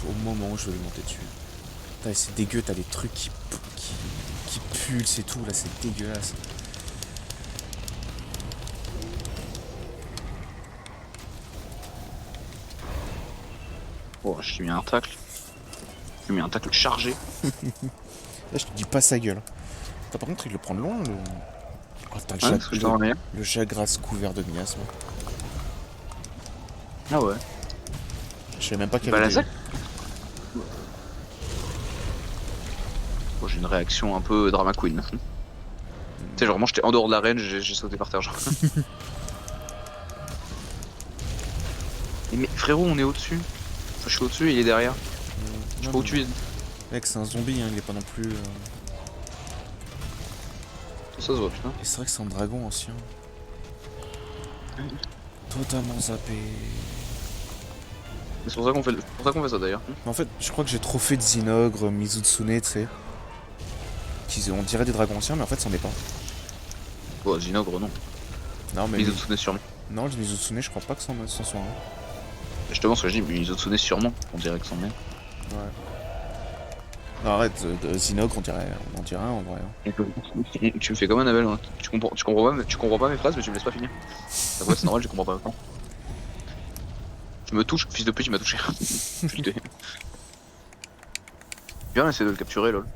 Au moment où je vais lui monter dessus. Putain, c'est dégueu, t'as des trucs qui pulsent et tout, là, c'est dégueulasse. Oh, je t'ai mis un tacle. J'ai mis un tacle chargé. Là, je te dis pas sa gueule. T'as par contre, il le prend de loin, le. Oh, t'as Ouais, parce que je dois en aller. le jagras couvert de miasme. Ah ouais. Je savais même pas qu'il y Bah avait la des... zac. Bon, j'ai une réaction un peu drama queen. Tu sais, genre, moi j'étais en dehors de l'arène, j'ai sauté par terre, genre. Mais frérot, on est au-dessus. Enfin, je suis au-dessus et il est derrière. Je sais pas où tu es. Mec, c'est un zombie, hein, il est pas non plus... Ça se voit, putain. Et c'est vrai que c'est un dragon ancien. Totalement zappé. C'est pour ça qu'on fait ça d'ailleurs. Mais en fait, je crois que j'ai trop fait de Zinogre, Mizutsune, tu sais. On dirait des dragons anciens, mais en fait, c'en est pas. Bon, Zinogre, non. Non, mais... Mizutsune sûrement. Non, les Mizutsune, je crois pas que c'en soit un. Justement, ce que je dis, Mizutsune sûrement. On dirait que c'en est. Ouais. Non, arrête, Zinogre, on dirait un en vrai. Hein. Tu me fais comme un Abel, hein. Tu comprends pas mes phrases, mais tu me laisses pas finir. Après, c'est normal, je comprends pas. Il me touche, fils de pute, il m'a touché. Putain. Viens, essayer de le capturer, lol.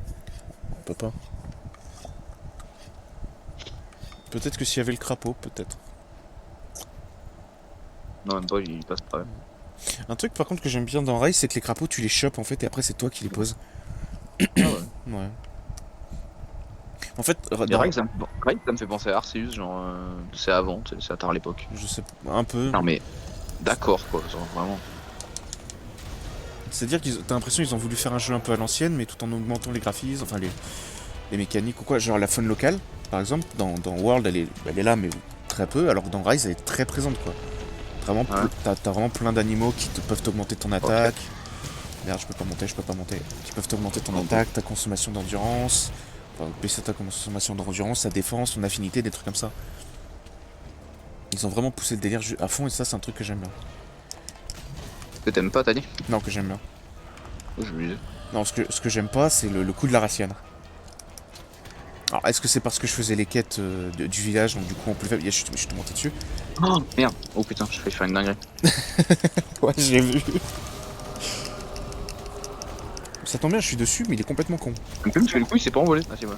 On peut pas. Peut-être que s'il y avait le crapaud, peut-être. Non, même pas, il passe pas. Un truc par contre que j'aime bien dans Rise, c'est que les crapauds tu les chopes en fait et après c'est toi qui les poses. Ah ouais. Ouais. En fait, Et Rise, ça me fait penser à Arceus, genre, c'est avant, c'est à tard l'époque. je sais un peu. Non mais, d'accord quoi, genre vraiment. C'est-à-dire que t'as l'impression qu'ils ont voulu faire un jeu un peu à l'ancienne, mais tout en augmentant les graphismes, enfin les mécaniques ou quoi. Genre la faune locale, par exemple, dans World, elle est là, mais très peu, alors que dans Rise, elle est très présente, quoi. Vraiment, Ouais. t'as vraiment plein d'animaux qui peuvent augmenter ton attaque. Merde, je peux pas monter. Qui peuvent augmenter ton attaque, ta consommation d'endurance, enfin, baisser ta consommation d'endurance, ta défense, ton affinité, des trucs comme ça. Ils ont vraiment poussé le délire à fond et ça, c'est un truc que j'aime bien. Que t'aimes pas, t'as dit? Non, que j'aime bien. Oh, je me disais. Non, ce que j'aime pas, c'est le coup de la racienne. Alors, est-ce que c'est parce que je faisais les quêtes du village, donc du coup en plus faible, je suis monté dessus. Oh merde, oh putain, je vais faire une dinguerie. Ouais, j'ai vu. Ça tombe bien, je suis dessus, mais il est complètement con. Comme tu fais le coup, il s'est pas envolé. Ah si, ouais.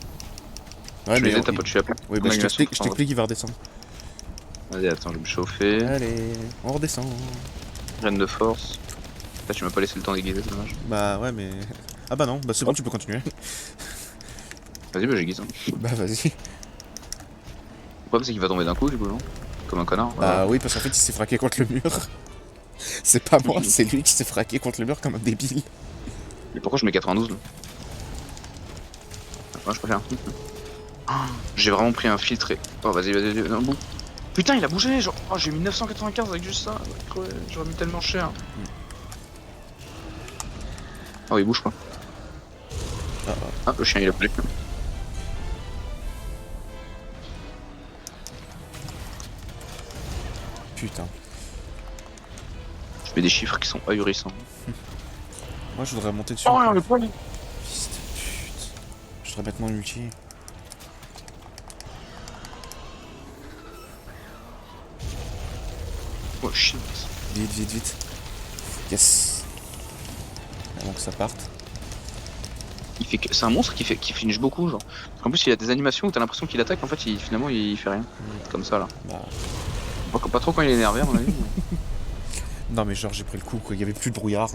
Ouais, Je mais les ai, t'as pas, tu l'as pas. oui, bah, je t'explique qu'il va redescendre. Vas-y, attends, je vais me chauffer. Allez, on redescend. Graine de force. Là, tu m'as pas laissé le temps d'aiguiser, c'est dommage. Bah ouais, mais... Ah bah non, bah c'est bon, tu peux continuer. Vas-y, bah j'aiguise. Hein. Bah vas-y. Le problème, c'est qu'il va tomber d'un coup, du coup, non? Comme un connard. Bah oui, parce qu'en fait, il s'est fraqué contre le mur. C'est pas moi, c'est lui qui s'est fraqué contre le mur comme un débile. Mais pourquoi je mets 92 là? Moi, je préfère. J'ai vraiment pris un filtre et... Oh, vas-y, non, bon. Putain, il a bougé, genre... Oh, j'ai mis 995 avec juste ça. Ouais, j'aurais mis tellement cher. Oh, il bouge pas. Ah, le chien, il a bougé. Putain. Je mets des chiffres qui sont ahurissants. Moi, je voudrais monter dessus. Oh, le poil. Fils de pute. Je voudrais mettre mon ulti. Oh, shit. Vite, vite, vite. Yes. Avant que ça parte. C'est un monstre qui flinche beaucoup, genre. Parce qu'en plus, il a des animations où t'as l'impression qu'il attaque, en fait, finalement, il fait rien. Comme ça, là. Bah... Pas trop quand il est énervé, à mon avis. Non mais genre j'ai pris le coup quoi, il y avait plus de brouillard.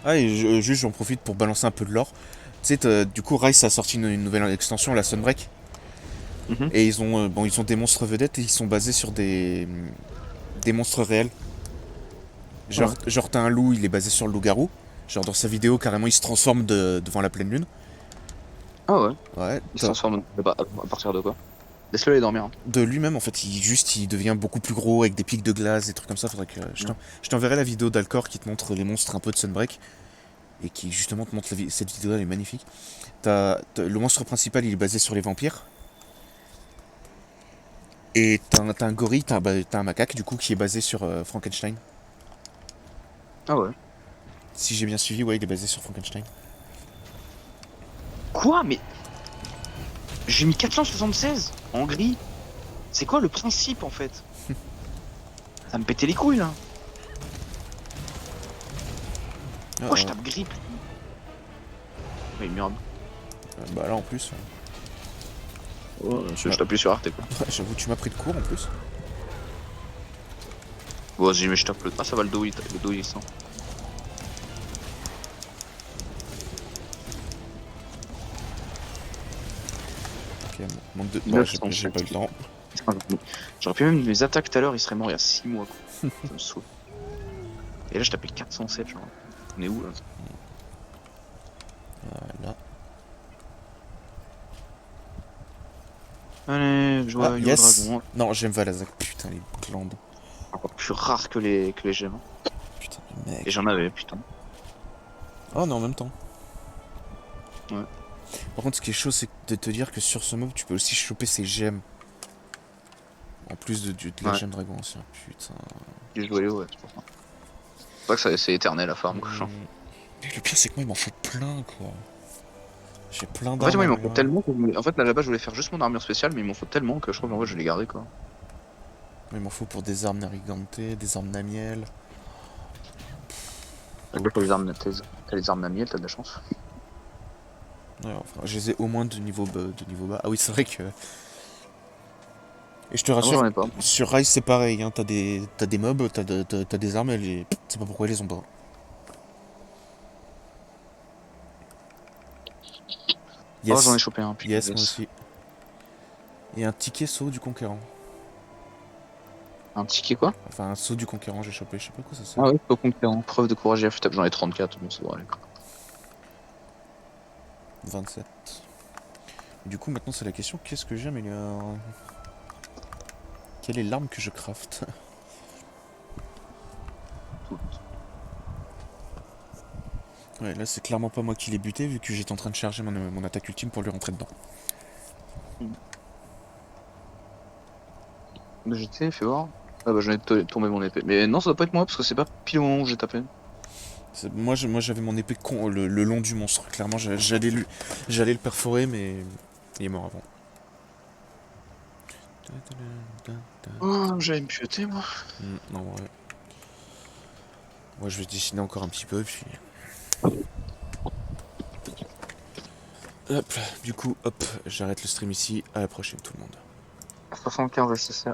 Ah et juste j'en profite pour balancer un peu de lore. Tu sais, du coup Rise a sorti une nouvelle extension, la Sunbreak. Et ils ont des monstres vedettes et ils sont basés sur des monstres réels. Genre t'as un loup, il est basé sur le loup-garou. Genre dans sa vidéo carrément il se transforme devant la pleine lune. Ah ouais. Ouais. Il se transforme à partir de quoi? Laisse-le aller dormir. Hein. De lui-même en fait, il devient beaucoup plus gros avec des pics de glace, des trucs comme ça. Faudrait que je t'enverrai la vidéo d'Alcor qui te montre les monstres un peu de Sunbreak et qui justement te montre cette vidéo, elle est magnifique. Le monstre principal, il est basé sur les vampires. Et t'as un gorille, t'as un macaque du coup qui est basé sur Frankenstein. Ah ouais. Si j'ai bien suivi, ouais, il est basé sur Frankenstein. Quoi? Mais j'ai mis 476 en gris. C'est quoi le principe en fait? Ça me pétait les couilles là. Pourquoi je tape gris? Oui, merde. Bah là en plus. Oh, je t'appuie sur Arte quoi. J'avoue, tu m'as pris de court en plus. Bon, vas-y, mais je tape le. Ah, ça va le dos, il sent. Ok, monte de. Ouais, j'ai pas eu le temps. J'aurais pu même mes attaques tout à l'heure, il serait mort il y a 6 mois quoi. Ça me saoule. Et là, je tapais 407, genre. On est où là? Voilà. Allez, je vois yes. dragon. Non, j'aime Valazak. Putain, les glandes. Encore plus rare que les gemmes. Putain, le mec. Et j'en avais, putain. Oh non, en même temps. Ouais. Par contre, ce qui est chaud, c'est de te dire que sur ce mob, tu peux aussi choper ses gemmes. En plus de la gemme dragon ancien. Putain. Du joyau, ouais, c'est pour ça. C'est pas que c'est éternel la farm, quoi. Le pire, c'est que moi, il m'en faut plein, quoi. J'ai plein En fait, d'armes moi, à il m'en faut moi. tellement que en fait, là, là-bas, je voulais faire juste mon armure spéciale, mais il m'en faut tellement que je crois qu'en vrai, je vais les garder, quoi. Il m'en faut pour des armes narigante, des armes namiel. T'as t'as les armes Namiel, t'as de la chance. Ouais, enfin, je les ai au moins de niveau bas. Ah oui, c'est vrai que. Et je te Ah, moi, rassure, j'en ai pas. sur Rise c'est pareil, hein. T'as des mobs, t'as des armes, c'est pas pourquoi ils les ont pas. Oh, j'en ai Yes, chopé un, putain, yes, moi yes. aussi. Et un ticket saut du conquérant. Un ticket, quoi? Enfin, un saut du conquérant, j'ai chopé, je sais pas à quoi ça sert. Ah ouais, pas conquérant. Preuve de courage et affûtable. J'en ai 34, bon, ça devrait aller. 27. Du coup, maintenant c'est la question, qu'est-ce que j'améliore? Quelle est l'arme que je craft? Tout. Ouais, là c'est clairement pas moi qui l'ai buté, vu que j'étais en train de charger mon attaque ultime pour lui rentrer dedans. GT, fais voir. Ah bah, j'en ai tombé mon épée. Mais non, ça doit pas être moi, parce que c'est pas pile au moment où j'ai tapé. Moi, j'avais mon épée le long du monstre. Clairement, j'allais le perforer, mais il est mort avant. Oh, j'allais me pioter, moi. Non, ouais. Moi, je vais dessiner encore un petit peu, puis. Hop, du coup, hop, j'arrête le stream ici. À la prochaine, tout le monde. 75 SSR,